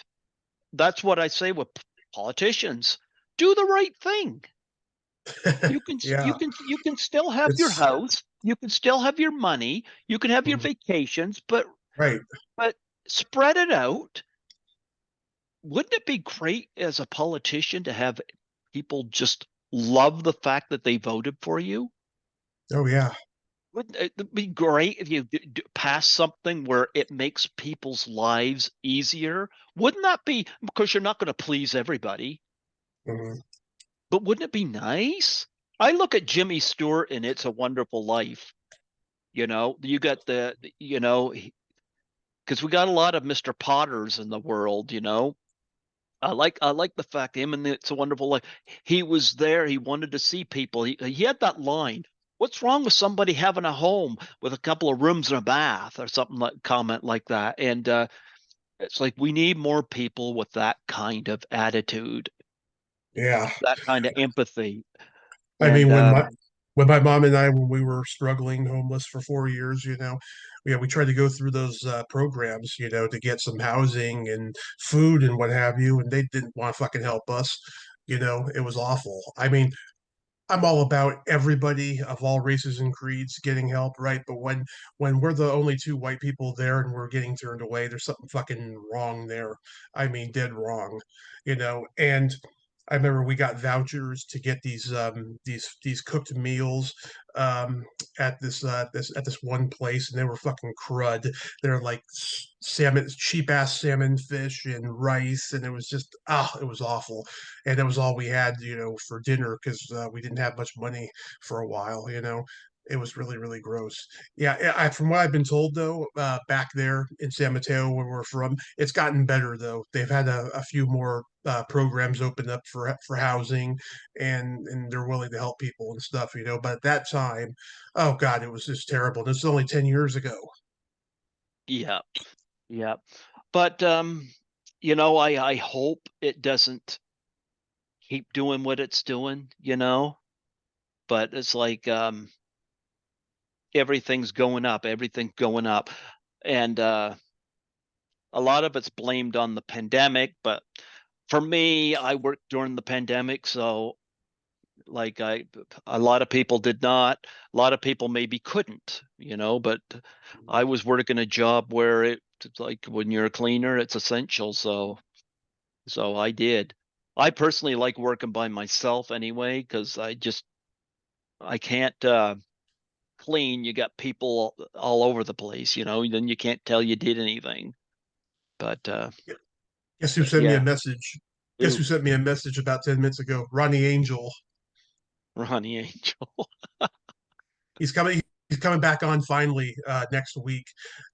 that's what I say with politicians. Do the right thing. Yeah. You can still have your It's house. You can still have your money. You can have your mhm. vacations, but Right. but spread it out. Wouldn't it be great as a politician to have people just love the fact that they voted for you? Oh yeah. Wouldn't it be great if you pass something where it makes people's lives easier? Wouldn't that be, because you're not going to please everybody, Hmm. but wouldn't it be nice? I look at Jimmy Stewart and It's a Wonderful Life. You got because we got a lot of Mr. Potters in the world. I like the fact him and It's a Wonderful Life. He was there. He wanted to see people. He had that line. What's wrong with somebody having a home with a couple of rooms and a bath or something like comment like that? And it's like we need more people with that kind of attitude, Yeah. that kind of empathy. I And mean, when my mom and I, when we were struggling homeless for 4 years, yeah, we tried to go through those programs, to get some housing and food and what have you, and they didn't want to fucking help us. It was awful. I mean, I'm all about everybody of all races and creeds getting help, right? But when we're the only two white people there and we're getting turned away, there's something fucking wrong there. I mean, dead wrong, And I remember we got vouchers to get these cooked meals um, at this one place, and they were fucking crud. They're like salmon, cheap ass salmon fish and rice, and it was just it was awful, and that was all we had, for dinner because we didn't have much money for a while. It was really really gross. Yeah, from what I've been told though, back there in San Mateo where we're from, it's gotten better though. They've had a few more programs open up for housing, and they're willing to help people and stuff. But at that time, oh god, it was just terrible. This is only 10 years ago. yeah, yeah. But I hope it doesn't keep doing what it's doing. But it's like everything's going up. And a lot of it's blamed on the pandemic, but for me, I worked during the pandemic, so like a lot of people did not, a lot of people maybe couldn't, but I was working a job where it's like when you're a cleaner, it's essential, so I did. I personally like working by myself anyway, because I can't clean. You got people all over the place, then you can't tell you did anything. But Guess who sent me a yeah, message? Guess who ooh, sent me a message about 10 minutes ago? Ronnie Angel. Ronnie Angel. He's coming. He's coming back on finally next week.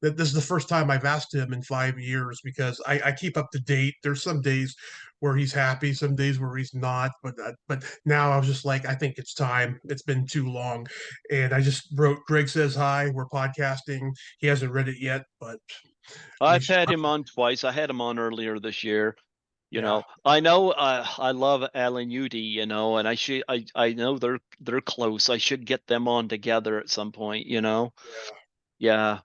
That this is the first time I've asked him in 5 years because I keep up to date. There's some days where he's happy, some days where he's not. But now I was just like, I think it's time. It's been too long, and I just wrote. Greg says hi. We're podcasting. He hasn't read it yet, but we I've should. had him on twice. I had him on earlier this year. Yeah. I know I love Alan Udy, and I know they're close. I should get them on together at some point. Yeah. Yeah.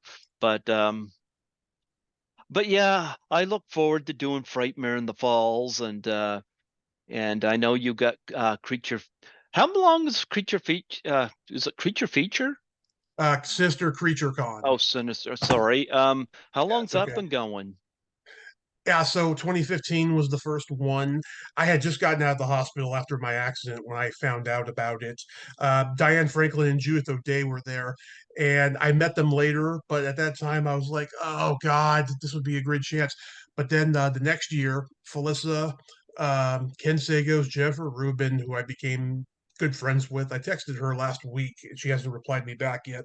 But yeah, I look forward to doing Frightmare in the Falls, and I know you got Creature. How long is Creature Feature? Is it Creature Feature? Sister Creature Con. Oh, Sinister. Sorry. How Yeah, long's it's that okay. been going? Yeah, so 2015 was the first one. I had just gotten out of the hospital after my accident when I found out about it. Diane Franklin and Judith O'Day were there, and I met them later. But at that time, I was like, "Oh God, this would be a great chance." But then the next year, Felissa, Ken Sagos, Jennifer Rubin, who I became good friends with, I texted her last week. She hasn't replied me back yet.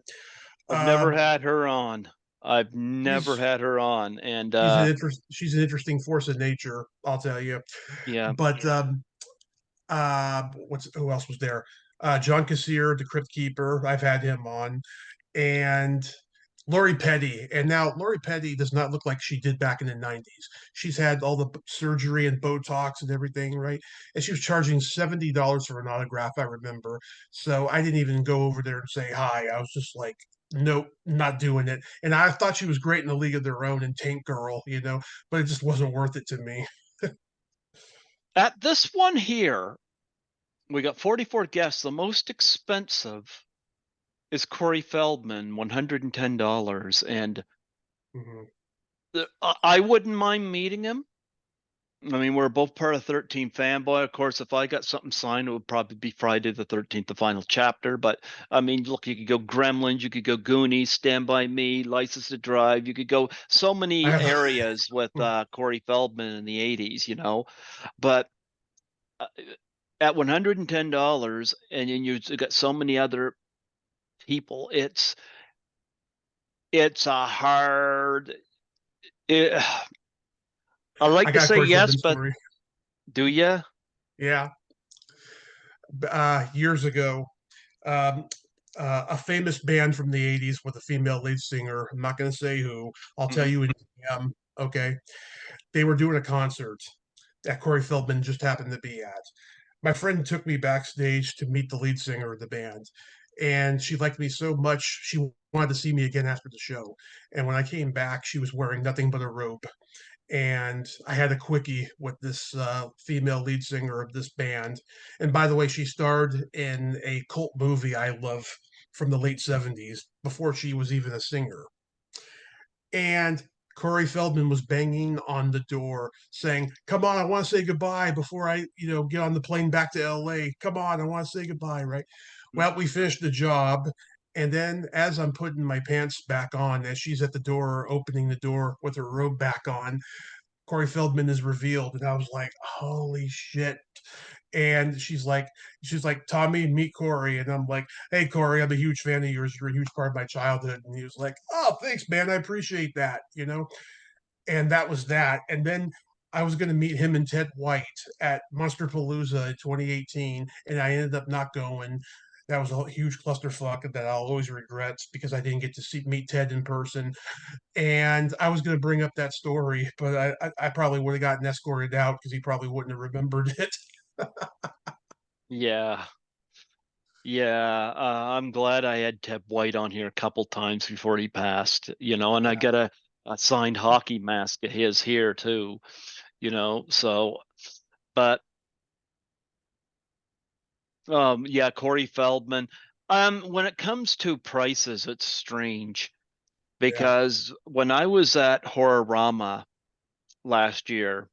I've never Um, had her on. I've never she's had her on, and she's an interesting force of nature, I'll tell you. yeah. But what's who else was there? John Kassir, the Crypt Keeper. I've had him on, and Lori Petty. And now Lori Petty does not look like she did back in the 90s. She's had all the surgery and Botox and everything, right? And she was charging $70 for an autograph, I remember. So I didn't even go over there and say hi. I was just like, nope, not doing it. And I thought she was great in the League of Their Own and Tank Girl, but it just wasn't worth it to me. At this one here, we got 44 guests. The most expensive is Corey Feldman, $110, and Mhm. I wouldn't mind meeting him. I mean, we're both part of 13 Fanboy. Of course, if I got something signed, it would probably be Friday the 13th, the final chapter. But I mean, look, you could go Gremlins, you could go Goonies, Stand By Me, License to Drive. You could go so I many have, areas with Corey Feldman in the 80s. But uh, at $110, and then you got so many other people, it's a hard. It, I like I to got a say Corey yes, Feldman but story. do you? Yeah. Years ago, um, a famous band from the 80s with a female lead singer. I'm not going to say who. I'll tell Mhm. you in okay. They were doing a concert that Corey Feldman just happened to be at. My friend took me backstage to meet the lead singer of the band. And she liked me so much, she wanted to see me again after the show. And when I came back, she was wearing nothing but a robe. And I had a quickie with this female lead singer of this band. And by the way, she starred in a cult movie I love from the late 70s before she was even a singer. And Corey Feldman was banging on the door saying, "Come on, I want to say goodbye before I, get on the plane back to LA. Come on, I want to say goodbye, right?" Well, we finished the job. And then as I'm putting my pants back on, as she's at the door, opening the door with her robe back on, Corey Feldman is revealed, and I was like, "Holy shit!" And she's like, "Tommy, meet Corey," and I'm like, "Hey, Corey, I'm a huge fan of yours. You're a huge part of my childhood." And he was like, "Oh, thanks, man. I appreciate that." And that was that. And then I was going to meet him and Ted White at Monsterpalooza in 2018, and I ended up not going. That was a huge clusterfuck that I'll always regret because I didn't get to meet Ted in person. And I was going to bring up that story, but I probably would have gotten escorted out because he probably wouldn't have remembered it. Yeah. Yeah, I'm glad I had Ted White on here a couple times before he passed, and I Yeah, got a signed hockey mask of his here too. So, but yeah, Corey Feldman. When it comes to prices, it's strange yeah. because when I was at Horrorama last year,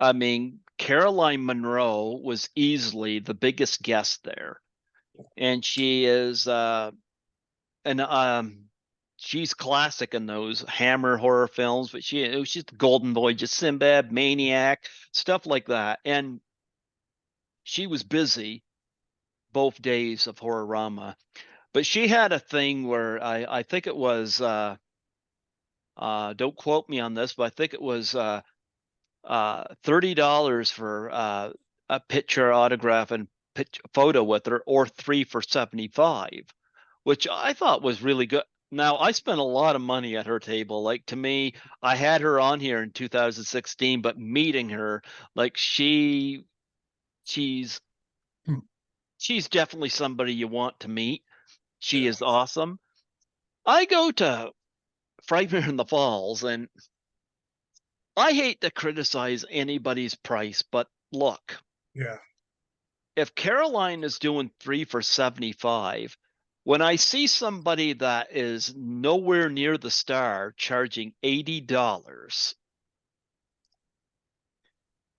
I mean, Caroline Monroe was easily the biggest guest there, and she is and she's classic in those Hammer horror films, but she's the Golden Voyage of Sinbad, Maniac, stuff like that. And she was busy both days of Horrorama, but she had a thing where I think it was don't quote me on this, but I think it was $30 for a picture autograph and photo with her, or three for 75, which I thought was really good. Now, I spent a lot of money at her table. Like, to me, I had her on here in 2016, but meeting her, like, she's Hmm. she's definitely somebody you want to meet. She Yeah, is awesome. I go to Frightmare in the Falls, and I hate to criticize anybody's price, but look, yeah, if Caroline is doing 3 for 75, when I see somebody that is nowhere near the star charging $80,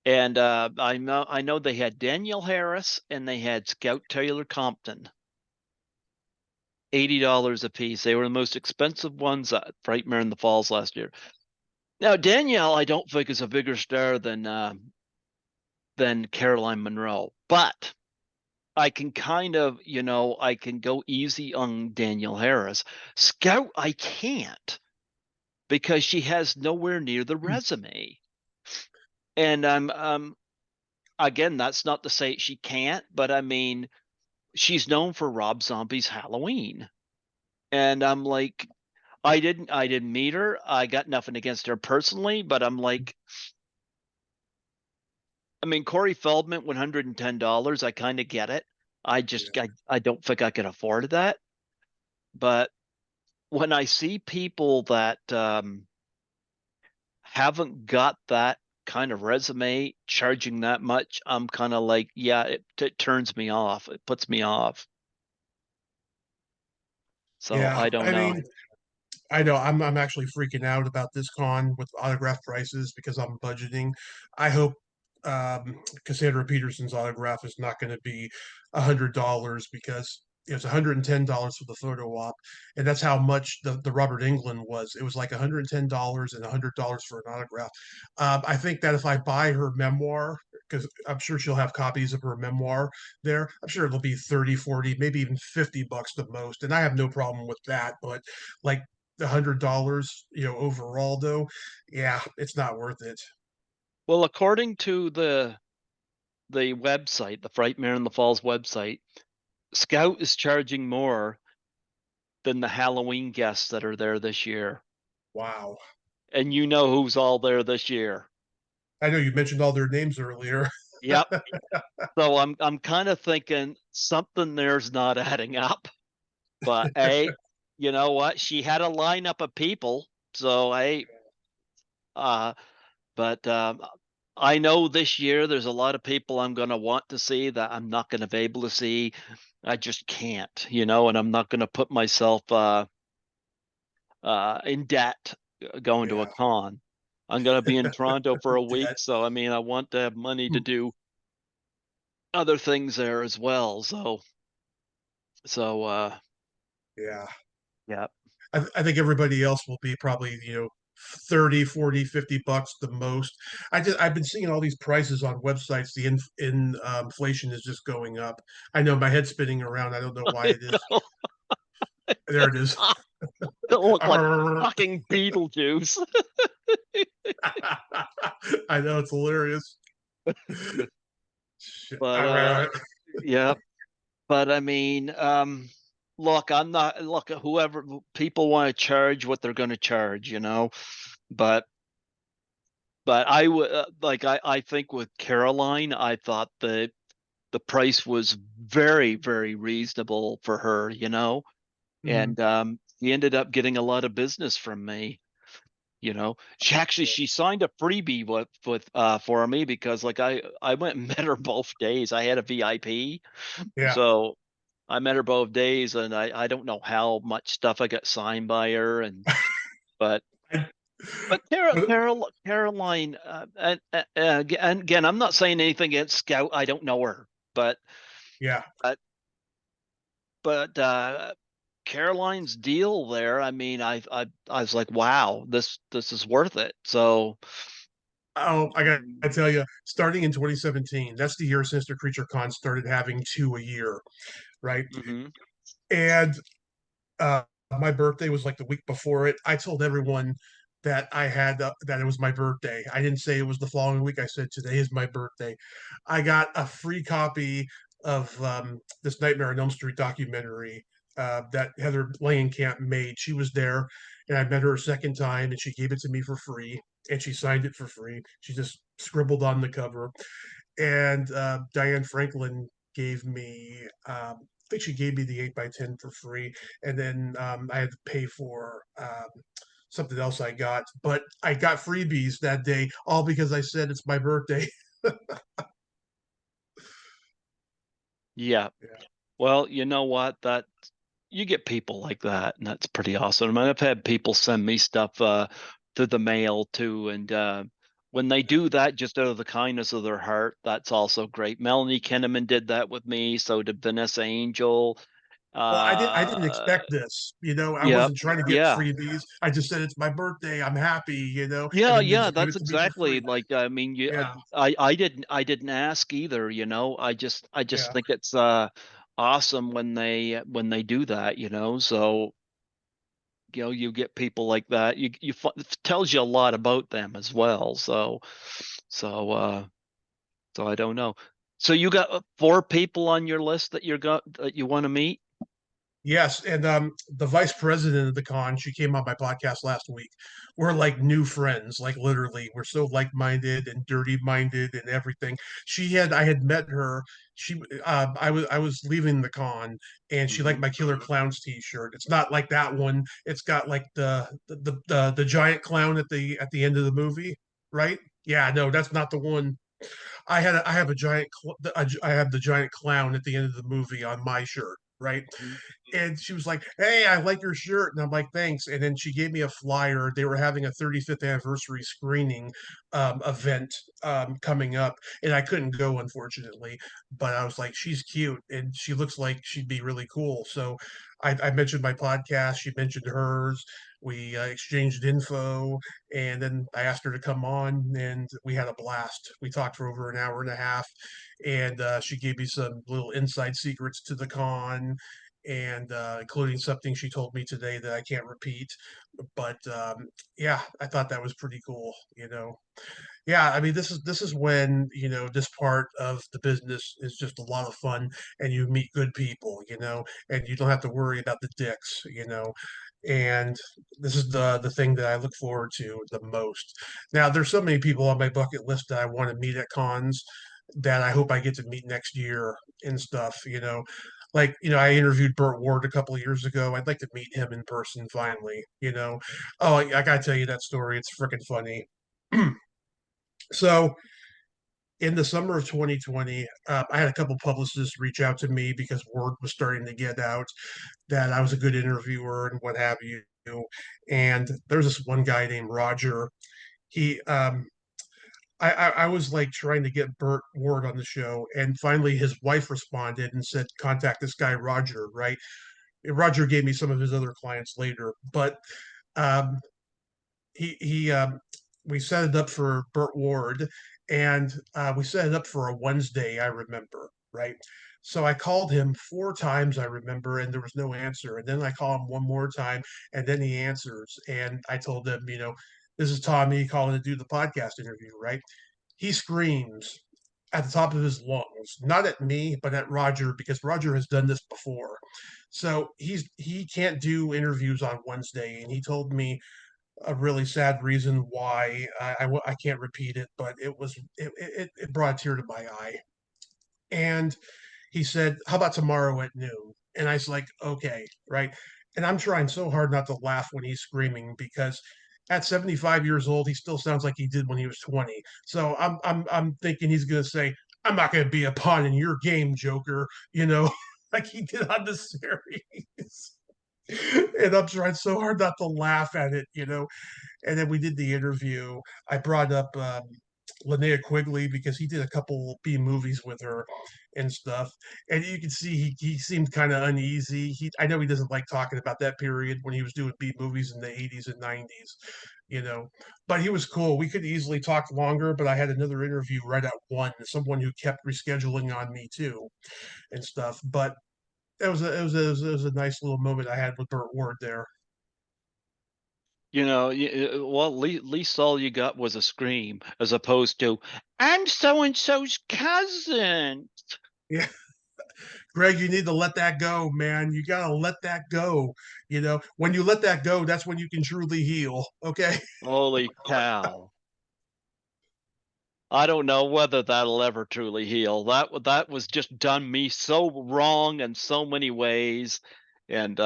and I know they had Danielle Harris and they had Scout Taylor Compton, $80 a piece. They were the most expensive ones at Frightmare in the Falls last year. Now Danielle, I don't think is a bigger star than Caroline Monroe, but I can kind of, I can go easy on Danielle Harris. Scout, I can't because she has nowhere near the hmm, resume. And again, that's not to say she can't, but I mean, she's known for Rob Zombie's Halloween. And I'm like, I didn't meet her. I got nothing against her personally, but I'm like, I mean, Corey Feldman, $110. I kind of get it. I just, yeah, I don't think I could afford that. But when I see people that haven't got that kind of resume charging that much, I'm kind of like, yeah, it turns me off. It puts me off. So yeah. I don't I know. mean, I know I'm actually freaking out about this con with autograph prices because I'm budgeting. I hope Cassandra Peterson's autograph is not going to be $100 because it's $110 for the photo op, and that's how much the Robert England was. It was like $110 and $100 for an autograph. I think that if I buy her memoir, because I'm sure she'll have copies of her memoir there, I'm sure it'll be 30, 40, maybe even $50 the most, and I have no problem with that. But like $100, overall though, yeah, it's not worth it. Well, according to the website, the Frightmare in the Falls website, Scout is charging more than the Halloween guests that are there this year. Wow. And you know who's all there this year. I know you mentioned all their names earlier. Yep. So I'm kind of thinking something there's not adding up. But hey, you know what? She had a lineup of people. So hey, uh, but I know this year there's a lot of people I'm going to want to see that I'm not going to be able to see. I just can't, and I'm not going to put myself in debt going to a Yeah. con. I'm going to be in Toronto for a week, so I mean, I want to have money to do other things there as well. So Yeah. yeah. I think everybody else will be probably, 30, 40, $50 the most. I've been seeing all these prices on websites. Inflation is just going up. I know my head's spinning around. I don't know why I it is. know. There it is. It'll look like fucking Beetlejuice. I know it's hilarious. But Arr. yeah, but I mean, look, I'm not look whoever people want to charge what they're going to charge, but I would like I think with Caroline, I thought the price was very very reasonable for her, Mhm. and she ended up getting a lot of business from me. She signed a freebie for me because like I went and met her both days. I had a VIP, Yeah. so I met her both days, and I don't know how much stuff I got signed by her, but I- but Caroline, and again, I'm not saying anything against Scout. I don't know her, but yeah. but but Caroline's deal there. I mean, I was like, wow, this is worth it. So. Oh, I got to tell you, starting in 2017, that's the year Sinister Creature Con started having two a year, right? Mhm. And uh, my birthday was like the week before it. I told everyone that that it was my birthday. I didn't say it was the following week. I said today is my birthday. I got a free copy of this Nightmare on Elm Street documentary that Heather Langenkamp made. She was there, and I met her a second time, and she gave it to me for free, and she signed it for free. She just scribbled on the cover, and Diane Franklin gave me. I think she gave me the 8x10 for free, and then I had to pay for something else I got, but I got freebies that day, all because I said it's my birthday. Yeah. Yeah. Well, you know what? That you get people like that, and that's pretty awesome. I mean, I've had people send me stuff through the mail too, and when they do that just out of the kindness of their heart, that's also great. Melanie Kinnaman did that with me, so did Vanessa Angel. Well, I didn't Uh, expect this. I yeah, wasn't trying to get yeah. freebies. I just said it's my birthday. I'm happy. And Yeah, then they yeah, just give that's it to me for exactly free. like I mean, Yeah, I didn't ask either, you know. I just yeah. think it's awesome when they do that, you know. So, you know, you get people like that. It tells you a lot about them as well. So so I don't know. So you got four people on your list that you want to meet? Yes, and the vice president of the con, she came on my podcast last week. We're like new friends, like literally. We're so like-minded and dirty-minded and everything. I had met her. I was leaving the con, and she liked Hmm. my Killer Clowns T-shirt. It's not like that one. It's got like the giant clown at the end of the movie, right? Yeah, no, that's not the one. I have a I have the giant clown at the end of the movie on my shirt, right? And she was like, "Hey, I like your shirt," and I'm like, "Thanks." And then she gave me a flyer. They were having a 35th anniversary screening event coming up, and I couldn't go, unfortunately. But I was like, "She's cute, and she looks like she'd be really cool." So I mentioned my podcast. She mentioned hers. We exchanged info, and then I asked her to come on, and we had a blast. We talked for over an hour and a half, and she gave me some little inside secrets to the con, and including something she told me today that I can't repeat. But yeah, I thought that was pretty cool. Yeah, I mean, this is when this part of the business is just a lot of fun, and you meet good people, and you don't have to worry about the dicks. And this is the thing that I look forward to the most. Now, there's so many people on my bucket list that I want to meet at cons that I hope I get to meet next year and stuff. Like, I interviewed Burt Ward a couple of years ago. I'd like to meet him in person finally. Oh, I gotta tell you that story. It's freaking funny. So in the summer of 2020, I had a couple publicists reach out to me because word was starting to get out that I was a good interviewer and what have you. And there's this one guy named Roger. He, I was like trying to get Burt Ward on the show, and finally his wife responded and said, "Contact this guy Roger." Right? Roger gave me some of his other clients later, but um, he we set it up for Burt Ward, and we set it up for a Wednesday. I remember, right? So I called him four times. I remember, and there was no answer. And then I call him one more time, and then he answers. And I told him, this is Tommy calling to do the podcast interview, right? He screams at the top of his lungs, not at me, but at Roger, because Roger has done this before. So he can't do interviews on Wednesday, and he told me a really sad reason why. I can't repeat it, but it brought a tear to my eye. And he said, "How about tomorrow at noon?" And I was like, "Okay, right." And I'm trying so hard not to laugh when he's screaming because at 75 years old, he still sounds like he did when he was 20. So I'm thinking he's gonna say, "I'm not gonna be a pawn in your game, Joker," like he did on the series. And I'm trying so hard not to laugh at it. And then we did the interview. I brought up Linnea Quigley because he did a couple B movies with her and stuff. And you can see he seemed kind of uneasy. I know he doesn't like talking about that period when he was doing B movies in the 80s and 90s, you know. But he was cool. We could easily talk longer, but I had another interview right at one, someone who kept rescheduling on me too and stuff. But it was a nice little moment I had with Burt Ward there. You know, well, at least all you got was a scream, as opposed to "I'm so and so's cousin." Yeah. Greg, you need to let that go, man. You gotta let that go. When you let that go, that's when you can truly heal. Okay. Holy cow. I don't know whether that'll ever truly heal. That was just done me so wrong in so many ways, and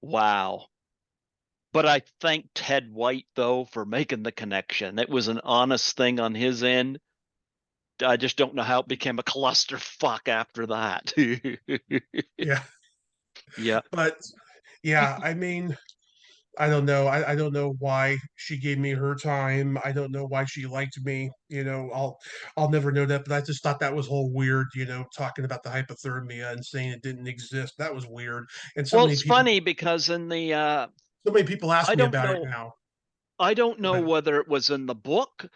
wow. But I thank Ted White though for making the connection. It was an honest thing on his end. I just don't know how it became a clusterfuck after that. Yeah. Yeah. But yeah, I mean, I don't know. I don't know why she gave me her time. I don't know why she liked me. I'll never know that. But I just thought that was whole weird. Talking about the hypothermia and saying it didn't exist. That was weird. And Well, it's funny because in the so many people ask I me don't about it know now. I don't know But whether it was in the book.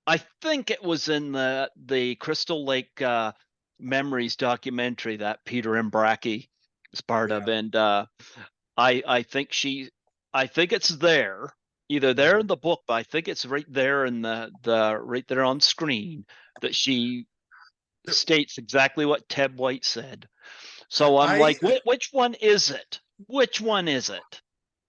I think it was in the Crystal Lake Memories documentary that Peter Imbracki is part of, yeah, and I think it's there, either there yeah. in the book, but I think it's right there in the right there on screen that she states exactly what Ted White said. So I'm I like, which one is it? Which one is it?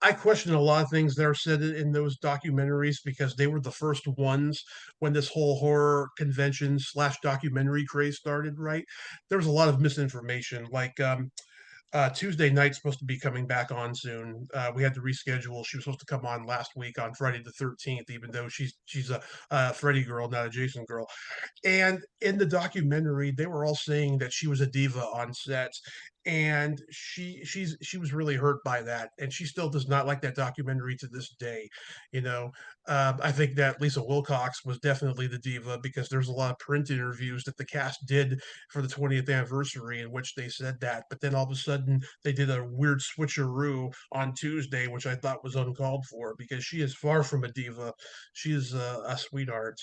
I question a lot of things that are said in those documentaries because they were the first ones when this whole horror convention slash documentary craze started. Right, there was a lot of misinformation. Like Tuesday night's supposed to be coming back on soon. We had to reschedule. She was supposed to come on last week on Friday the 13th, even though she's a Freddy girl, not a Jason girl. And in the documentary, they were all saying that she was a diva on set, and she was really hurt by that, and she still does not like that documentary to this day. You know, I think that Lisa Wilcox was definitely the diva because there's a lot of print interviews that the cast did for the 20th anniversary in which they said that, but then all of a sudden they did a weird switcheroo on Tuesday, which I thought was uncalled for because she is far from a diva. She is a sweetheart.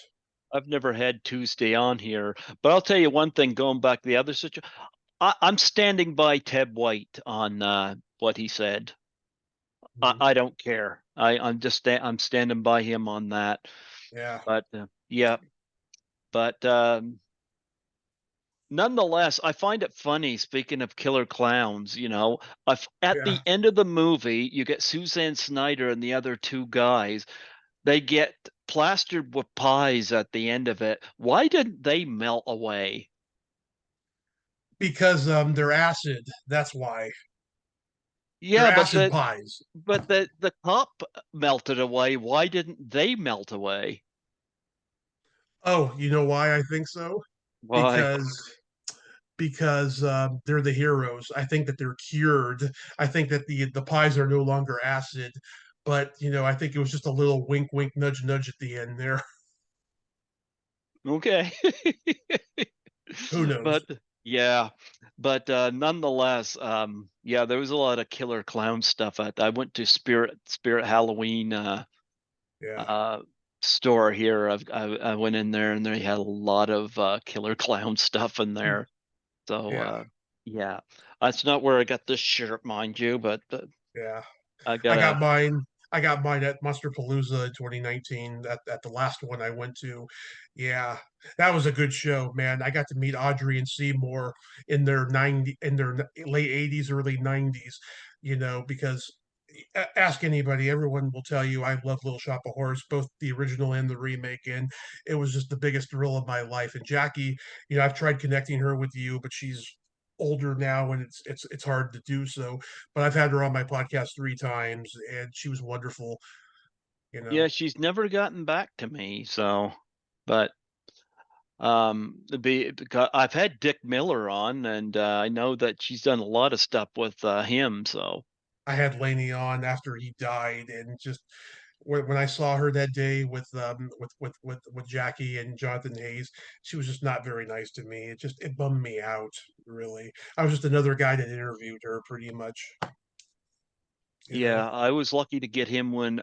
I've never had Tuesday on here, but I'll tell you one thing. Going back to the other situation, I'm standing by Ted White on what he said. Mhm. I don't care. I'm standing by him on that. Yeah, But yeah, but nonetheless, I find it funny. Speaking of killer clowns, at yeah. the end of the movie, you get Suzanne Snyder and the other two guys. They get plastered with pies at the end of it. Why didn't they melt away? Because they're acid. That's why they're Yeah, acid pies. but the cup melted away. Why didn't they melt away? Oh, you know why I think so? Why? Because they're the heroes. I think that they're cured. I think that the pies are no longer acid. But I think it was just a little wink, wink, nudge, nudge at the end there. Okay. Who knows? But yeah, but nonetheless, yeah, there was a lot of killer clown stuff. I went to Spirit Halloween Yeah, uh store here. I went in there and they had a lot of killer clown stuff in there. So yeah, yeah, that's not where I got this shirt, mind you, but yeah. I I got got a mine. I got mine at Palooza in 2019. At the last one I went to. Yeah, that was a good show, man. I got to meet Audrey and Seymour in their late 80s, early 90s. Because ask anybody, everyone will tell you I love Little Shop of Horrors, both the original and the remake, and it was just the biggest thrill of my life. And Jackie, I've tried connecting her with you, but she's older now and it's hard to do so, but I've had her on my podcast 3 times and she was wonderful you know yeah. She's never gotten back to me, so but because I've had Dick Miller on, and I know that she's done a lot of stuff with him. So I had Lainey on after he died, and just when I saw her that day with Jackie and Jonathan Hayes, she was just not very nice to me. It bummed me out, really. I was just another guy that interviewed her pretty much you know yeah, I was lucky to get him when.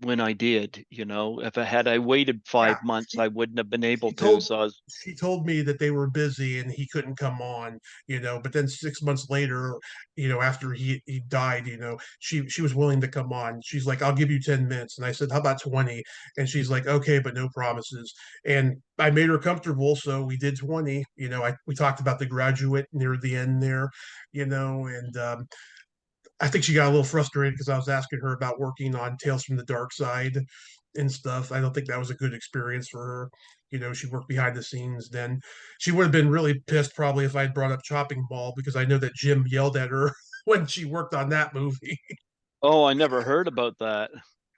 when I did. You know, if I waited Yeah, 5 months, I wouldn't have been able she to. told So I was, she told me that they were busy and he couldn't come on, but then 6 months later, after he died, she was willing to come on. She's like, I'll give you 10 minutes. And I said, how about 20? And she's like, okay, but no promises. And I made her comfortable, so we did 20. We talked about The Graduate near the end there, and I think she got a little frustrated because I was asking her about working on Tales from the Dark Side and stuff. I don't think that was a good experience for her. She worked behind the scenes then. She would have been really pissed probably if I had brought up Chopping Mall because I know that Jim yelled at her when she worked on that movie. oh, I never heard about that.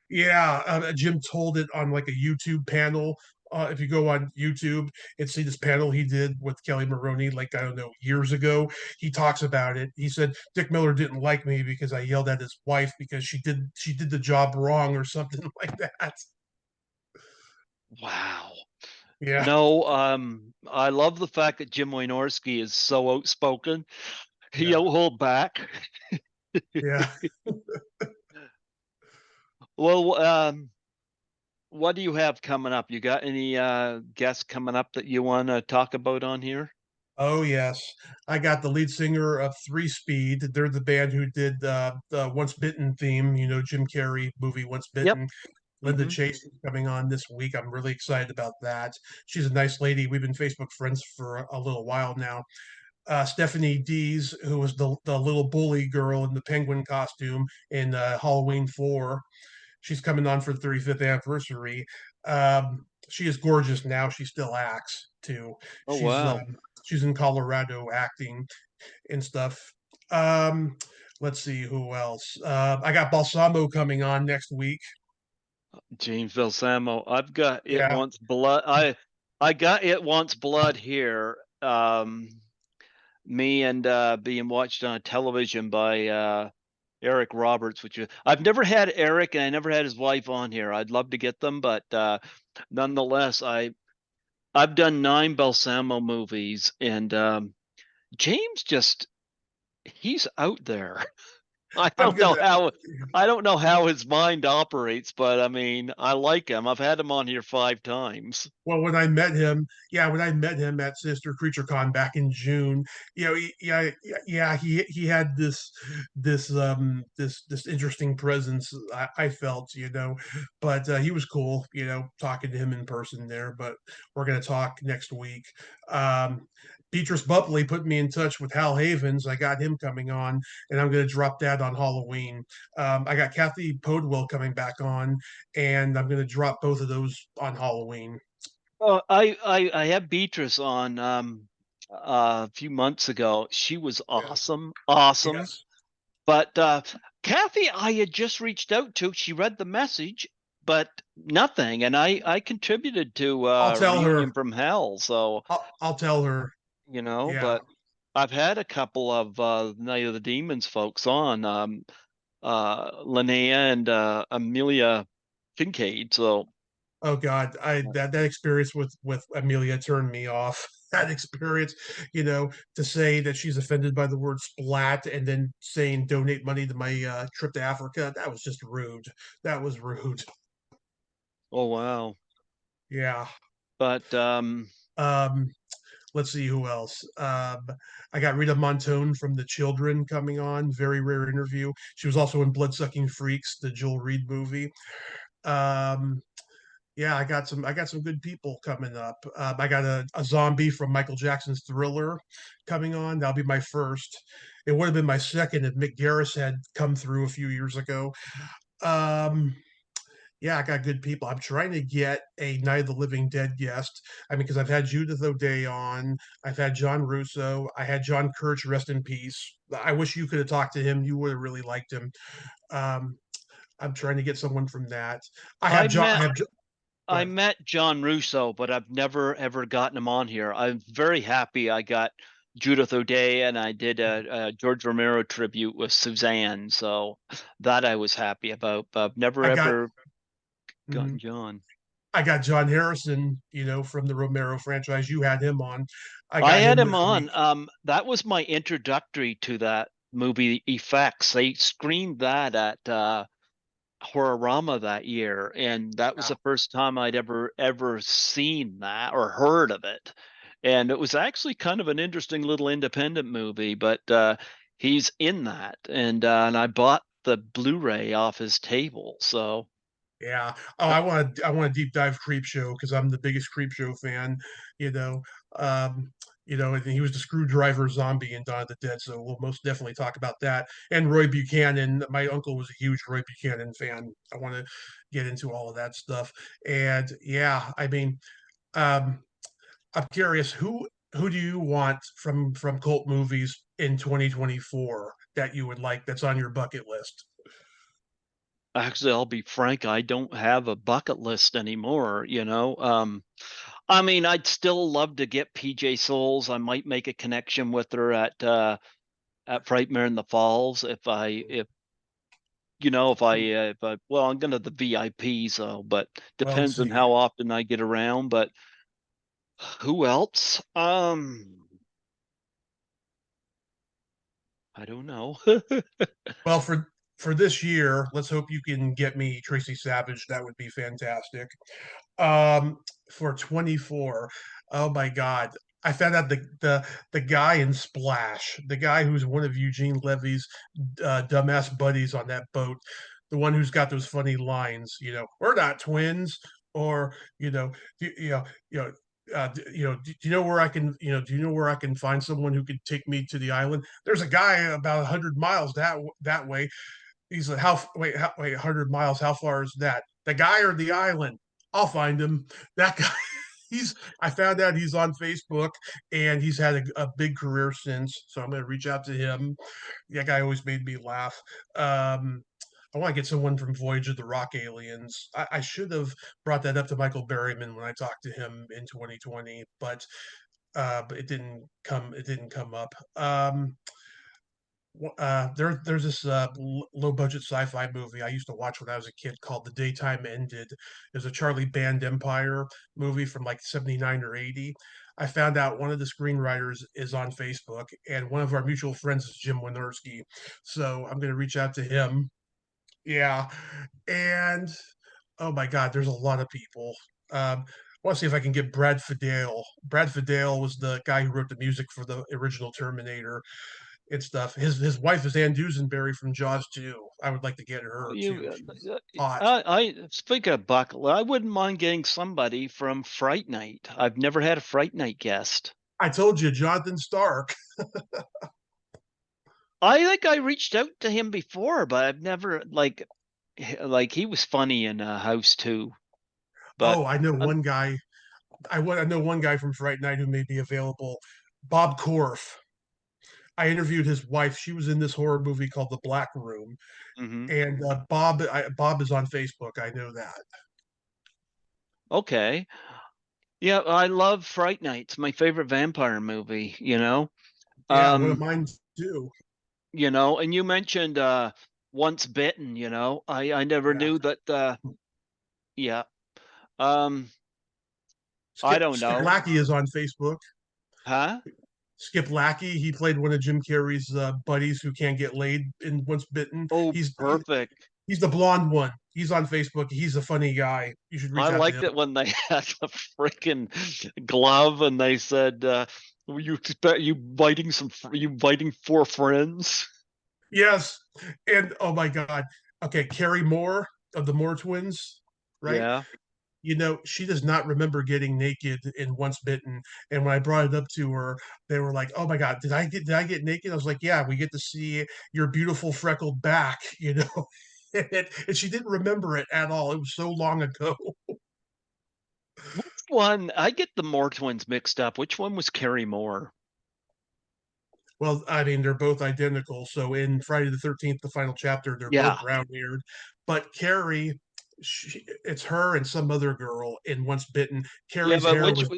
Yeah, Jim told it on like a YouTube panel. If you go on YouTube and see this panel he did with Kelly Maroney, like I don't know, years ago, he talks about it. He said Dick Miller didn't like me because I yelled at his wife because she did the job wrong or something like that. Wow. Yeah, No, I love the fact that Jim Wynorski is so outspoken. He yeah, don't hold back. yeah. Well, what do you have coming up? You got any guests coming up that you want to talk about on here? Oh yes, I got the lead singer of Three Speed. They're the band who did the Once Bitten theme. Jim Carrey movie Once Yep. Bitten. Linda Hmm. Chase is coming on this week. I'm really excited about that. She's a nice lady. We've been Facebook friends for a little while now. Stephanie Dees, who was the little bully girl in the penguin costume in Halloween 4. She's coming on for the 35th anniversary. She is gorgeous now. She still acts too. Oh She's wow. um, she's in Colorado acting and stuff. Um, let's see who else. I got Balsamo coming on next week. James Balsamo. I've got It Yeah, Wants Blood. I got It Wants Blood here. Me and being watched on television by Eric Roberts, which I've never had Eric and I never had his wife on here. I'd love to get them, but nonetheless, I've done 9 Balsamo movies, and James just he's out there. I I'm don't know gonna. how I don't know how his mind operates, but I mean, I like him. I've had him on here 5 times. Well, when I met him, yeah, when I met him at Sister Creature Con back in June, yeah, he had this interesting presence. I felt, but he was cool, talking to him in person there. But we're gonna talk next week. Um, Beatrice Bupley put me in touch with Hal Havens. I got him coming on, and I'm gonna drop that on Halloween. I got Kathy Podwell coming back on, and I'm gonna drop both of those on Halloween. Oh, I had Beatrice on a few months ago. She was Yeah. awesome, awesome. Yes. But Kathy, I had just reached out to. She read the message, but nothing. And I contributed to I'll tell her. Reunion from Hell. So, I'll tell her. Yeah. but I've had a couple of Night of the Demons folks on, Linnea and Amelia Kincaid. So, Oh God, I that experience with Amelia turned me off. That experience, to say that she's offended by the word splat and then saying donate money to my trip to Africa, that was just rude. That was rude. oh wow. Yeah. But Um, let's see who else. I got Rita Montone from The Children coming on. Very rare interview. She was also in Bloodsucking Freaks, the Joel Reed movie. Um, yeah, I got some good people coming up. I got a zombie from Michael Jackson's Thriller coming on. That'll be my first. It would have been my second if Mick Garris had come through a few years ago. Um, yeah, I got good people. I'm trying to get a Night of the Living Dead guest. I mean, because I've had Judith O'Day on, I've had John Russo, I had John Kirch, rest in peace. I wish you could have talked to him. You would have really liked him. Um, I'm trying to get someone from that. I I have John. met Go I ahead. met John Russo, but I've never ever gotten him on here. I'm very happy I got Judith O'Day and I did a George Romero tribute with Suzanne, so that I was happy about. But I've never I got. ever gotten mm, John. I got John Harrison, from the Romero franchise. You had him on. I I got had him him this week. on. That was my introductory to that movie Effects. They screened that at Horrorama that year, and that was Yeah. the first time I'd ever seen that or heard of it. And it was actually kind of an interesting little independent movie, but he's in that, and I bought the Blu-ray off his table. So Yeah. Oh, uh, I want to deep dive Creep Show because I'm the biggest Creep Show fan. You know, um, and he was the screwdriver zombie in Dawn of the Dead, so we'll most definitely talk about that. And Roy Buchanan, my uncle was a huge Roy Buchanan fan. I want to get into all of that stuff. And yeah, I mean, um, I'm curious who do you want from cult movies in 2024 that you would like that's on your bucket list? actually, I'll be frank, I don't have a bucket list anymore, you know. I mean, I'd still love to get PJ Souls. I might make a connection with her at Frightmare in the Falls if if I well, I'm gonna the VIP, so but Well, depends on see. how often I get around. But who else? I don't know. Well, for this year, let's hope you can get me Tracy Savage. That would be fantastic. Um, for 24, oh my God. I found out the guy in Splash, the guy who's one of Eugene Levy's dumbass buddies on that boat, the one who's got those funny lines, we're not twins, or do, do you know where I can, do you know where I can find someone who could take me to the island? There's a guy about 100 miles that way. He's like, wait, 100 miles. How far is that? The guy or the island? I'll find him. That guy. I found out he's on Facebook and he's had a big career since. So I'm going to reach out to him. That guy always made me laugh. I want to get someone from Voyage of the Rock Aliens. I should have brought that up to Michael Berryman when I talked to him in 2020, but it didn't come. It didn't come up. There's this low budget sci-fi movie I used to watch when I was a kid called The Daytime Ended. It was a Charlie Band Empire movie from like 79 or 80. I found out one of the screenwriters is on Facebook, and one of our mutual friends is Jim Wynorski. So I'm going to reach out to him. Yeah. And oh my God, there's a lot of people. I want to see if I can get Brad Fidel. Brad Fidel was the guy who wrote the music for the original Terminator and stuff. His wife is Ann Dusenberry from Jaws too. I would like to get her too. You, She's hot. I speak of bucket. I wouldn't mind getting somebody from Fright Night. I've never had a Fright Night guest. I told you, Jonathan Stark. I think I reached out to him before, but I've never like he was funny in House too. But Oh, I know um, one guy. I know one guy from Fright Night who may be available. Bob Korf. I interviewed his wife. She was in this horror movie called The Black Room, mhm. and Bob is on Facebook. I know that. Okay. Yeah, I love Fright Night. It's my favorite vampire movie, you know. Yeah, one of Um, mine too. and you mentioned Once Bitten, I never Yeah. knew that yeah. Um, I don't Skip know. Lackey is on Facebook. Huh? Skip Lackey, he played one of Jim Carrey's buddies who can't get laid in Once Bitten. Oh, perfect. He's the blonde one. He's on Facebook. He's a funny guy. You should I reach out to liked him. it when they had the freaking glove and they said, "You expect you biting four friends?" Yes, and oh my God. Okay, Carrie Moore of the Moore twins, right? Yeah. She does not remember getting naked in Once Bitten. And when I brought it up to her, they were like, "Oh my God, did I get naked?" I was like, "Yeah, we get to see your beautiful freckled back," and she didn't remember it at all. It was so long ago. Which one? I get the Moore twins mixed up. Which one was Carrie Moore? Well, I mean, they're both identical. So in Friday the 13th, the final chapter, they're both Yeah. brown haired. But Carrie, it's her and some other girl in Once Bitten. Yeah, Carrie's but hair was,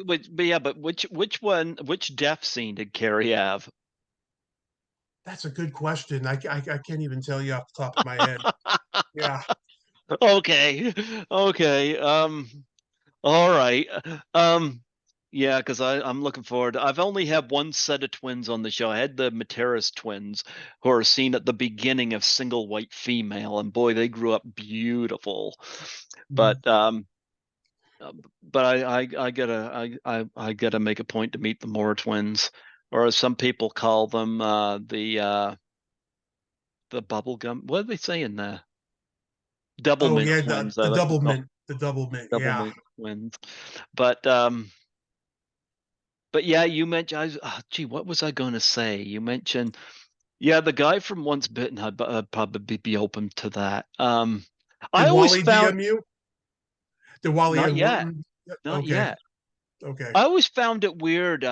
which one, which death scene did Carrie have? that's a good question. I can't even tell you off the top of my head. Yeah. Okay. Okay. All right. Um, Yeah, because I'm looking forward. I've only had one set of twins on the show. I had the Materas twins, who are seen at the beginning of Single White Female, and boy, they grew up beautiful. Mhm. But but I gotta I gotta make a point to meet the Moore twins, or as some people call them, the bubblegum. What do they say in the double Oh mint yeah, twins? I the like to double call mint, the double mint. double Yeah. mint twins. But yeah, you mentioned. Gee, what was I going to say? You mentioned, yeah, the guy from Once Bitten. I'd probably be open to that. Did I always Wally found DM you? Did Wally not and yet, Wharton? not Okay. yet. Okay. I always found it weird.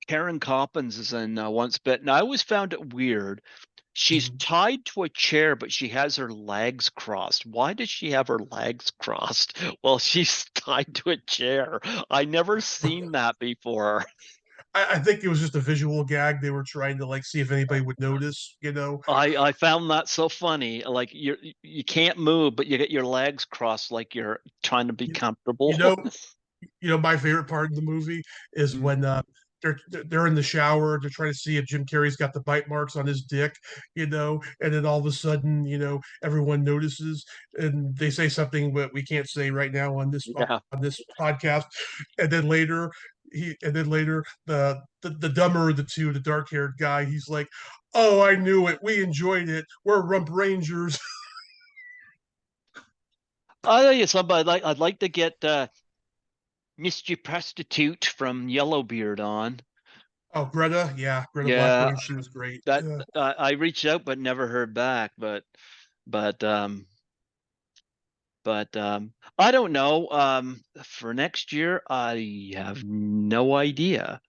Karen Coppins is in Once Bitten. I always found it weird. She's Mhm. tied to a chair, but she has her legs crossed. Why does she have her legs crossed? Well, she's tied to a chair. I never seen that before. I think it was just a visual gag. They were trying to like see if anybody would notice, you know. I found that so funny. Like you can't move, but you get your legs crossed like you're trying to be You, you comfortable. know, my favorite part of the movie is Mm. when they're in the shower. They're trying to see if Jim Carrey's got the bite marks on his dick, and then all of a sudden, everyone notices, and they say something that we can't say right now on Yeah. this podcast, and then later. The dumber of the two, the dark haired guy, he's like, "Oh, I knew it. We enjoyed it. We're Rump Rangers." I'll tell you something. I'd like to get Misty Prostitute from Yellowbeard on. Oh, Greta, yeah, Greta Yeah, Blackburn, she was great. that I reached out but never heard back. But um but I don't know. For next year, I have no idea.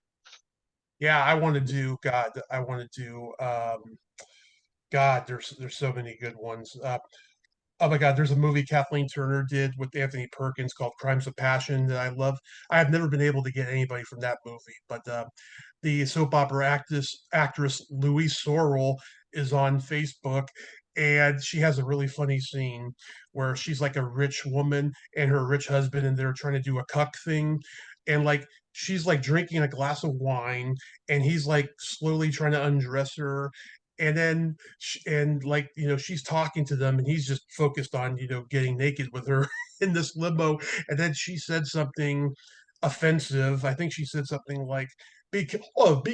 Yeah, I want to do God. I want to do God. There's so many good ones. Oh my God, there's a movie Kathleen Turner did with Anthony Perkins called Crimes of Passion that I love. I have never been able to get anybody from that movie, but the soap opera actress Louise Sorrell is on Facebook, and she has a really funny scene where she's like a rich woman and her rich husband, and they're trying to do a cuck thing, and like she's like drinking a glass of wine, and he's like slowly trying to undress her, and then and like she's talking to them and he's just focused on getting naked with her in this limo, and then she said something offensive. I think she said something like, be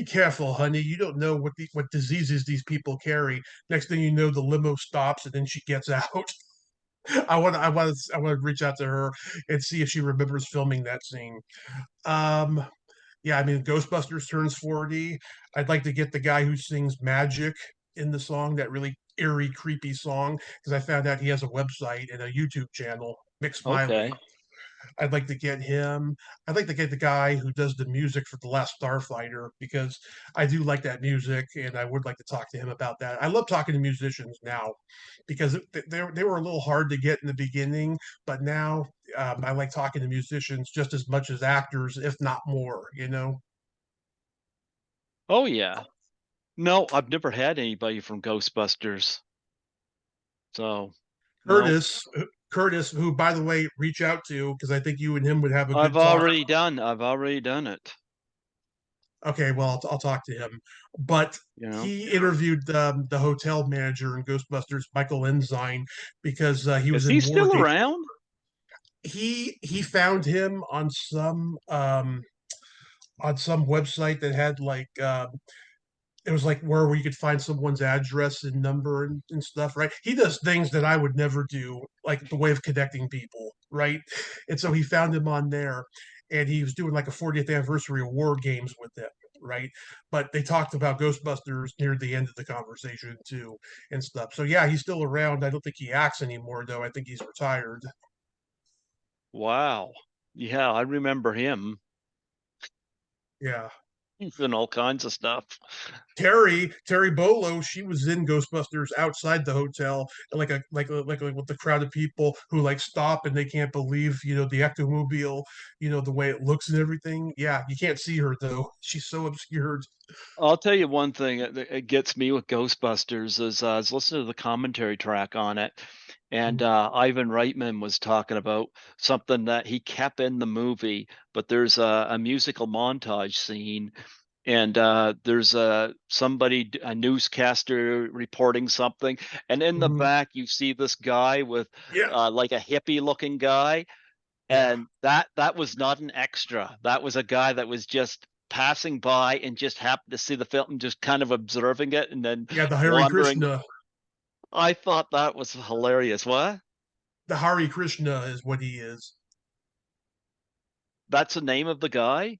careful, honey, you don't know what diseases these people carry. Next thing you know, the limo stops and then she gets out. I want to reach out to her and see if she remembers filming that scene. um yeah, I mean, Ghostbusters turns 40. I'd like to get the guy who sings Magic in the song, that really eerie, creepy song, because I found out he has a website and a YouTube channel, Mick Smiley. Okay. I'd like to get him. I'd like to get the guy who does the music for The Last Starfighter, because I do like that music and I would like to talk to him about that. I love talking to musicians now because they were a little hard to get in the beginning, but now I like talking to musicians just as much as actors, if not more, you know? Oh yeah. No, I've never had anybody from Ghostbusters. So, no. Curtis, Curtis, who by the way, reach out to because I think you and him would have a I've good talk. already done I've already done it, Okay, well, I'll talk to him. But you know. he interviewed the hotel manager in Ghostbusters, Michael Ensign, because he was Is in he still Watergate. around? He found him on some website that had like it was like where you could find someone's address and number and stuff, right? He does things that I would never do, like the way of connecting people, right? And so he found him on there, and he was doing like a 40th anniversary of War Games with them, right? But they talked about Ghostbusters near the end of the conversation too, and stuff. So yeah, he's still around. I don't think he acts anymore, though. I think he's retired. Wow. Yeah, I remember him. Yeah. He's in all kinds of stuff. Terry Bolo, she was in Ghostbusters outside the hotel, with the crowd of people who like stop and they can't believe the ectomobile, the way it looks and everything. Yeah, you can't see her though; she's so obscured. I'll tell you one thing that gets me with Ghostbusters is I was listening to the commentary track on it, and Ivan Reitman was talking about something that he kept in the movie, but there's a musical montage scene, and there's a newscaster reporting something, and in the Mhm. back you see this guy with Yeah, like a hippie looking guy, yeah, and that was not an extra. That was a guy that was just passing by and just happened to see the film, just kind of observing it and then yeah. The Hare wandering. Krishna, I thought that was hilarious. What? the Hare Krishna is what he is. That's the name of the guy?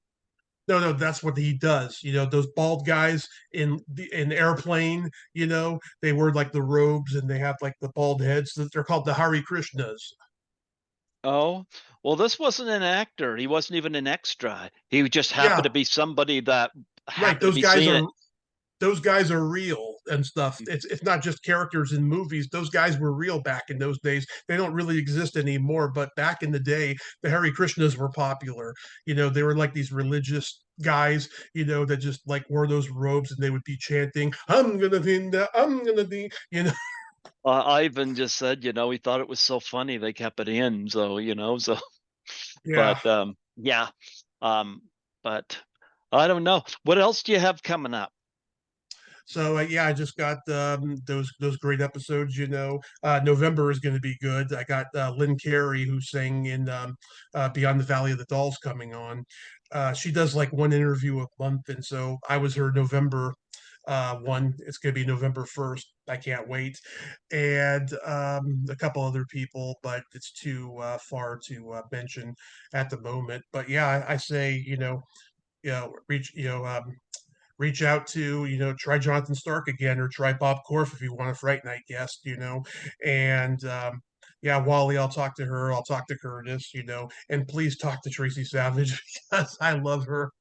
No, no, that's what he does. Those bald guys in airplane. They wear like the robes and they have like the bald heads. They're called the Hare Krishnas. Oh, well, this wasn't an actor. He wasn't even an extra. He just happened Yeah, to be somebody that right. happened to be seeing it. Those guys are real and stuff. It's not just characters in movies. Those guys were real back in those days. They don't really exist anymore, but back in the day, the Hare Krishnas were popular. They were like these religious guys, that just like wore those robes and they would be chanting, "I'm gonna be, I'm gonna be." Ivan just said, he thought it was so funny they kept it in. So, so, Yeah. but yeah. Um, but I don't know. What else do you have coming up? So yeah, I just got those great episodes. November is going to be good. I got Lynn Carey who sang in Beyond the Valley of the Dolls coming on. She does like one interview a month, and so I was her November one. It's going to be November 1st. I can't wait, and a couple other people, but it's too far to mention at the moment. But yeah, I say reach out to, try Jonathan Stark again or try Bob Korff if you want a Fright Night guest, and yeah, Wally, I'll talk to her. I'll talk to Curtis, and please talk to Tracy Savage because I love her.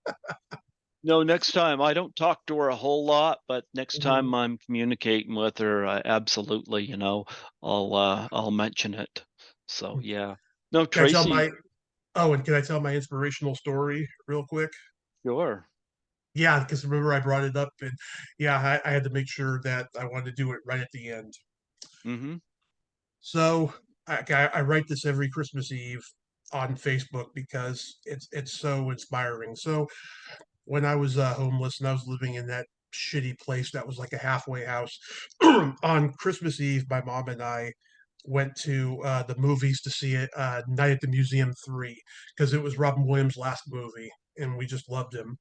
No, next time I don't talk to her a whole lot, but next Mhm. time I'm communicating with her, absolutely, I'll mention it. So yeah. No, Can I tell Tracy, and can I tell my inspirational story real quick? sure. Yeah, because remember I brought it up, and yeah, I had to make sure that I wanted to do it right at the end. Mm-hmm. So I write this every Christmas Eve on Facebook because it's so inspiring. So when I was homeless and I was living in that shitty place that was like a halfway house, on Christmas Eve, my mom and I went to the movies to see it, Night at the Museum 3, because it was Robin Williams' last movie, and we just loved him.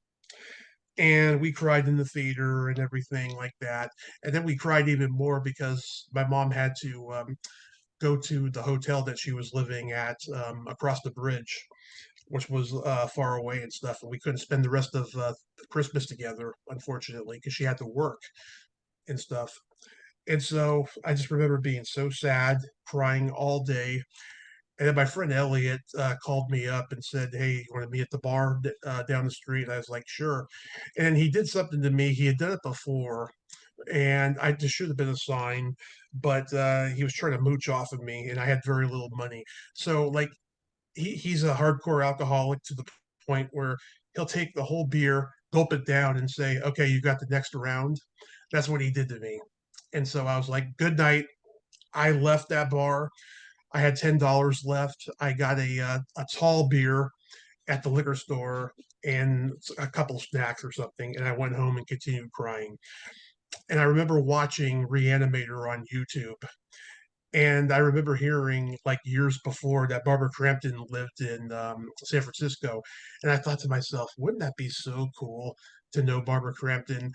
And we cried in the theater and everything like that. And then we cried even more because my mom had to go to the hotel that she was living at across the bridge, which was far away and stuff. And we couldn't spend the rest of Christmas together, unfortunately, because she had to work and stuff. And so I just remember being so sad, crying all day. And then my friend Elliot called me up and said, "Hey, you want to meet at the bar down the street?" And I was like, "Sure." And he did something to me. He had done it before, and I just should have been a sign, but he was trying to mooch off of me, and I had very little money. So like he's a hardcore alcoholic to the point where he'll take the whole beer, gulp it down, and say, "Okay, you got the next round." That's what he did to me, and so I was like, "Good night." I left that bar. I had $10 left. I got a tall beer at the liquor store and a couple snacks or something, and I went home and continued crying. And I remember watching Reanimator on YouTube. And I remember hearing like years before that Barbara Crampton lived in San Francisco. And I thought to myself, wouldn't that be so cool to know Barbara Crampton?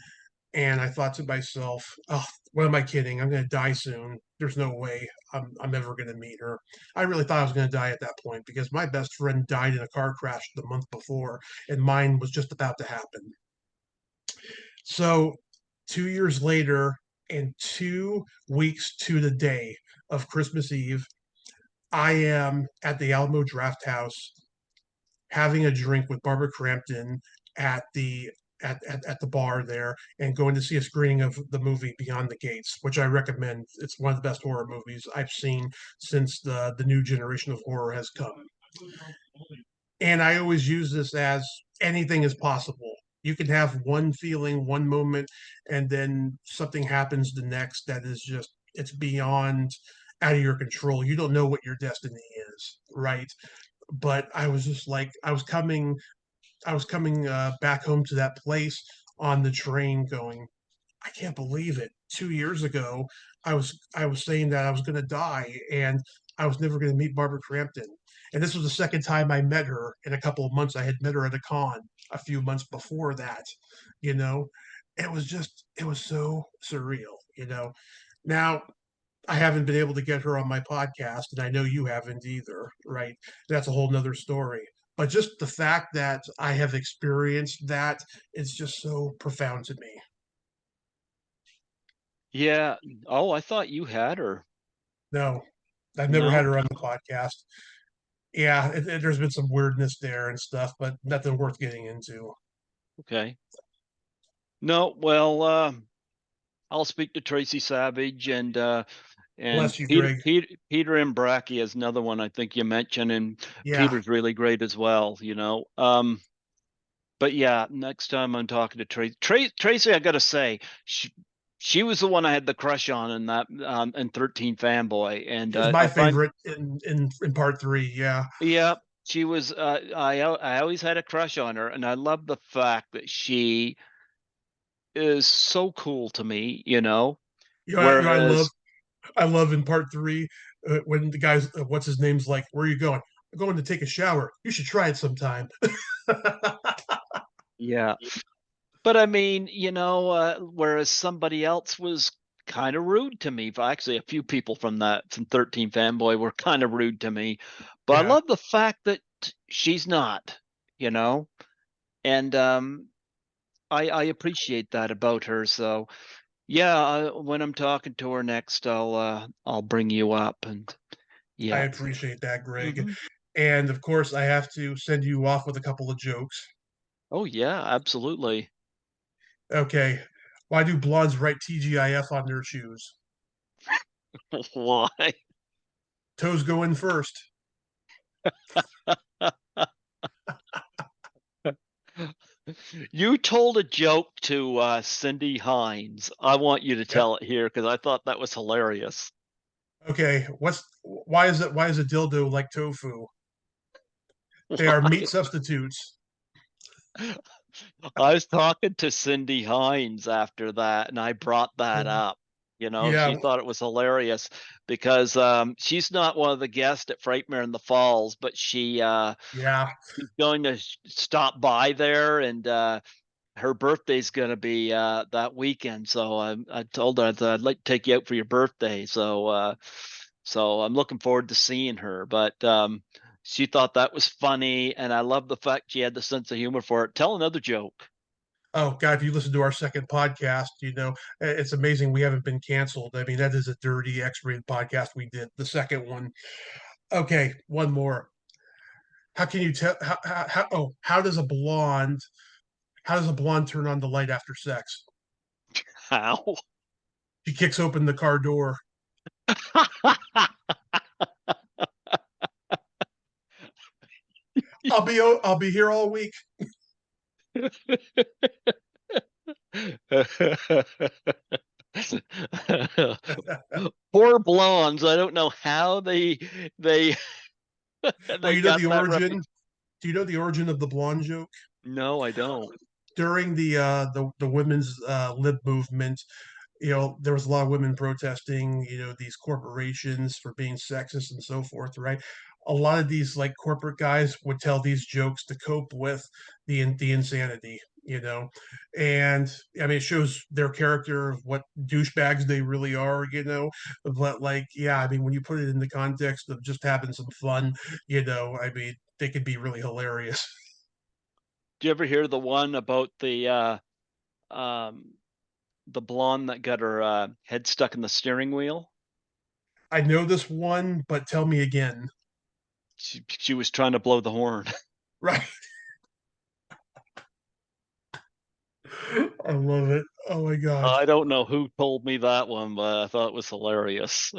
And I thought to myself, oh, what am I kidding? I'm going to die soon. There's no way I'm ever going to meet her. I really thought I was going to die at that point because my best friend died in a car crash the month before, and mine was just about to happen. So 2 years later, and 2 weeks to the day of Christmas Eve, I am at the Alamo Draft House having a drink with Barbara Crampton at the at the bar there and going to see a screening of the movie Beyond the Gates, which I recommend. It's one of the best horror movies I've seen since the new generation of horror has come. And I always use this as anything is possible. You can have one feeling, one moment, and then something happens the next that is just, it's beyond out of your control. You don't know what your destiny is, right? But I was just like, I was coming back home to that place on the train going, I can't believe it. 2 years ago, I was saying that I was going to die and I was never going to meet Barbara Crampton. And this was the second time I met her in a couple of months. I had met her at a con a few months before that, you know. It was just, it was so surreal, you know. Now, I haven't been able to get her on my podcast, and I know you haven't either, right? That's a whole nother story. But just the fact that I have experienced that is just so profound to me. Yeah. Oh, I thought you had her. No, I've never had No. her on the podcast. Yeah, there's been some weirdness there and stuff, but nothing worth getting into. Okay. No. Well, I'll speak to Tracy Savage and Bless you, Greg. Peter Imbracchi is another one I think you mentioned, and Yeah, Peter's really great as well. But yeah, next time I'm talking to Tracy, I gotta say, she was the one I had the crush on in that in 13 Fanboy, and she's my I find favorite in part three. Yeah, yeah, she was. I always had a crush on her, and I love the fact that she is so cool to me. I love Whereas in part three when the guys, what's his name's like, where are you going? I'm going to take a shower. You should try it sometime. yeah, but I mean, whereas somebody else was kind of rude to me. Actually, a few people from 13 Fanboy were kind of rude to me. But I Yeah, love the fact that she's not, you know, and I appreciate that about her. So yeah, when I'm talking to her next, I'll bring you up and I yeah. appreciate that, Greg. Hmm. And of course, I have to send you off with a couple of jokes. Oh yeah, absolutely. Okay, why do blondes write TGIF on their shoes? Why? Toes go in first. You told a joke to Cindy Hines. I want you to Yep. tell it here because I thought that was hilarious. Okay, why is a dildo like tofu? They are Why? meat substitutes. I was talking to Cindy Hines after that, and I brought that up. She Yeah, thought it was hilarious because she's not one of the guests at Frightmare in the Falls, but yeah. she's going to stop by there, and her birthday's going to be that weekend. So I told her that I'd like to take you out for your birthday. So I'm looking forward to seeing her. But she thought that was funny, and I love the fact she had the sense of humor for it. Tell another joke. Oh God, if you listen to our second podcast, it's amazing we haven't been canceled. I mean, that is a dirty X-rated podcast we did, the second one. Okay, one more. How can you tell how does a blonde turn on the light after sex? How? She kicks open the car door. I'll be here all week. Poor blondes. I don't know how they Well, they got that right. do you know the origin of the blonde joke? No, I don't. During the women's lib movement, there was a lot of women protesting, these corporations for being sexist and so forth, right? A lot of these like corporate guys would tell these jokes to cope with the insanity, and I mean it shows their character of what douchebags they really are, but like, yeah, I mean when you put it in the context of just having some fun, I mean they could be really hilarious. Do you ever hear the one about um the blonde that got her head stuck in the steering wheel? I know this one, but tell me again. She was trying to blow the horn. Right. I love it. Oh my god. I don't know who told me that one, but I thought it was hilarious.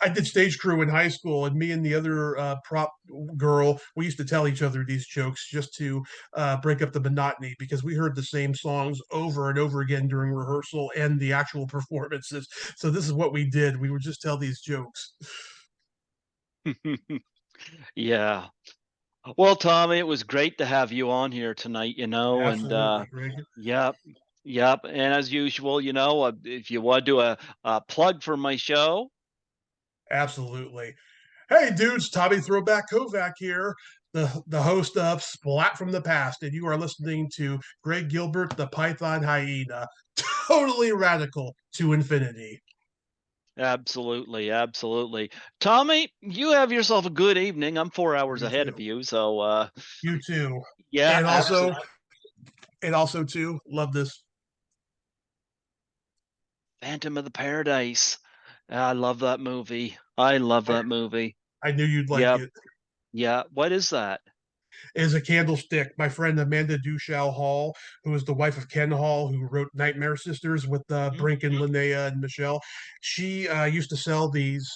I did stage crew in high school, and me and the other prop girl, we used to tell each other these jokes just to break up the monotony because we heard the same songs over and over again during rehearsal and the actual performances. So this is what we did. We would just tell these jokes. Yeah. Well, Tommy, it was great to have you on here tonight, and Absolutely, Greg. yep, yep. And as usual, if you want to do a plug for my show, Absolutely. Hey, dudes, Tommy Throwback Kovac here, the host of Splat From the Past, and you are listening to Greg Gilbert, the Python Hyena. Totally radical to infinity. absolutely, absolutely. Tommy, you have yourself a good evening. I'm 4 hours You ahead too. of you, so You too. yeah, And also, absolutely. too, love this. Phantom of the Paradise. I love that movie. I love that movie. I knew you'd like Yep. it. Yeah. What is that? Is a candlestick. My friend Amanda Duchow Hall, who is the wife of Ken Hall, who wrote Nightmare Sisters with Mhm. Brink and Linnea and Michelle. She used to sell these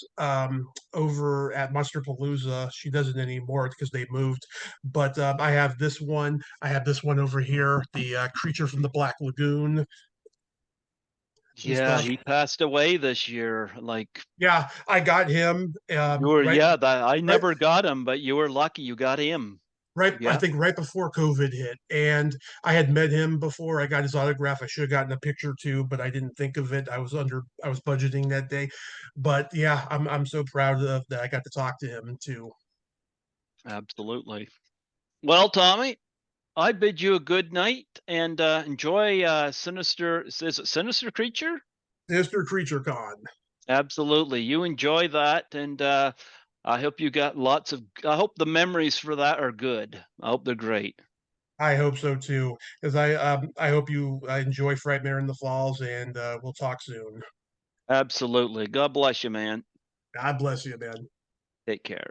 over at Monster Palooza. She doesn't anymore because they moved. But I have this one. I have this one over here, the creature from the Black Lagoon and Yeah, stuff. he passed away this year. Like Yeah, I got him you were, right, yeah, that I right, never got him, but you were lucky you got him. I Yeah, think right before COVID hit, and I had met him before. I got his autograph. I should have gotten a picture too, but I didn't think of it. I was budgeting that day, but yeah, I'm so proud of that. I got to talk to him too. absolutely. Well, Tommy, I bid you a good night and enjoy Sinister. Is it Sinister Creature? Mr. Creature Con. Absolutely. You enjoy that, and I hope you got lots of. I hope the memories for that are good. I hope they're great. I hope so too, because I hope you enjoy Frightmare in the Falls, and we'll talk soon. Absolutely. God bless you, man. God bless you, man. Take care.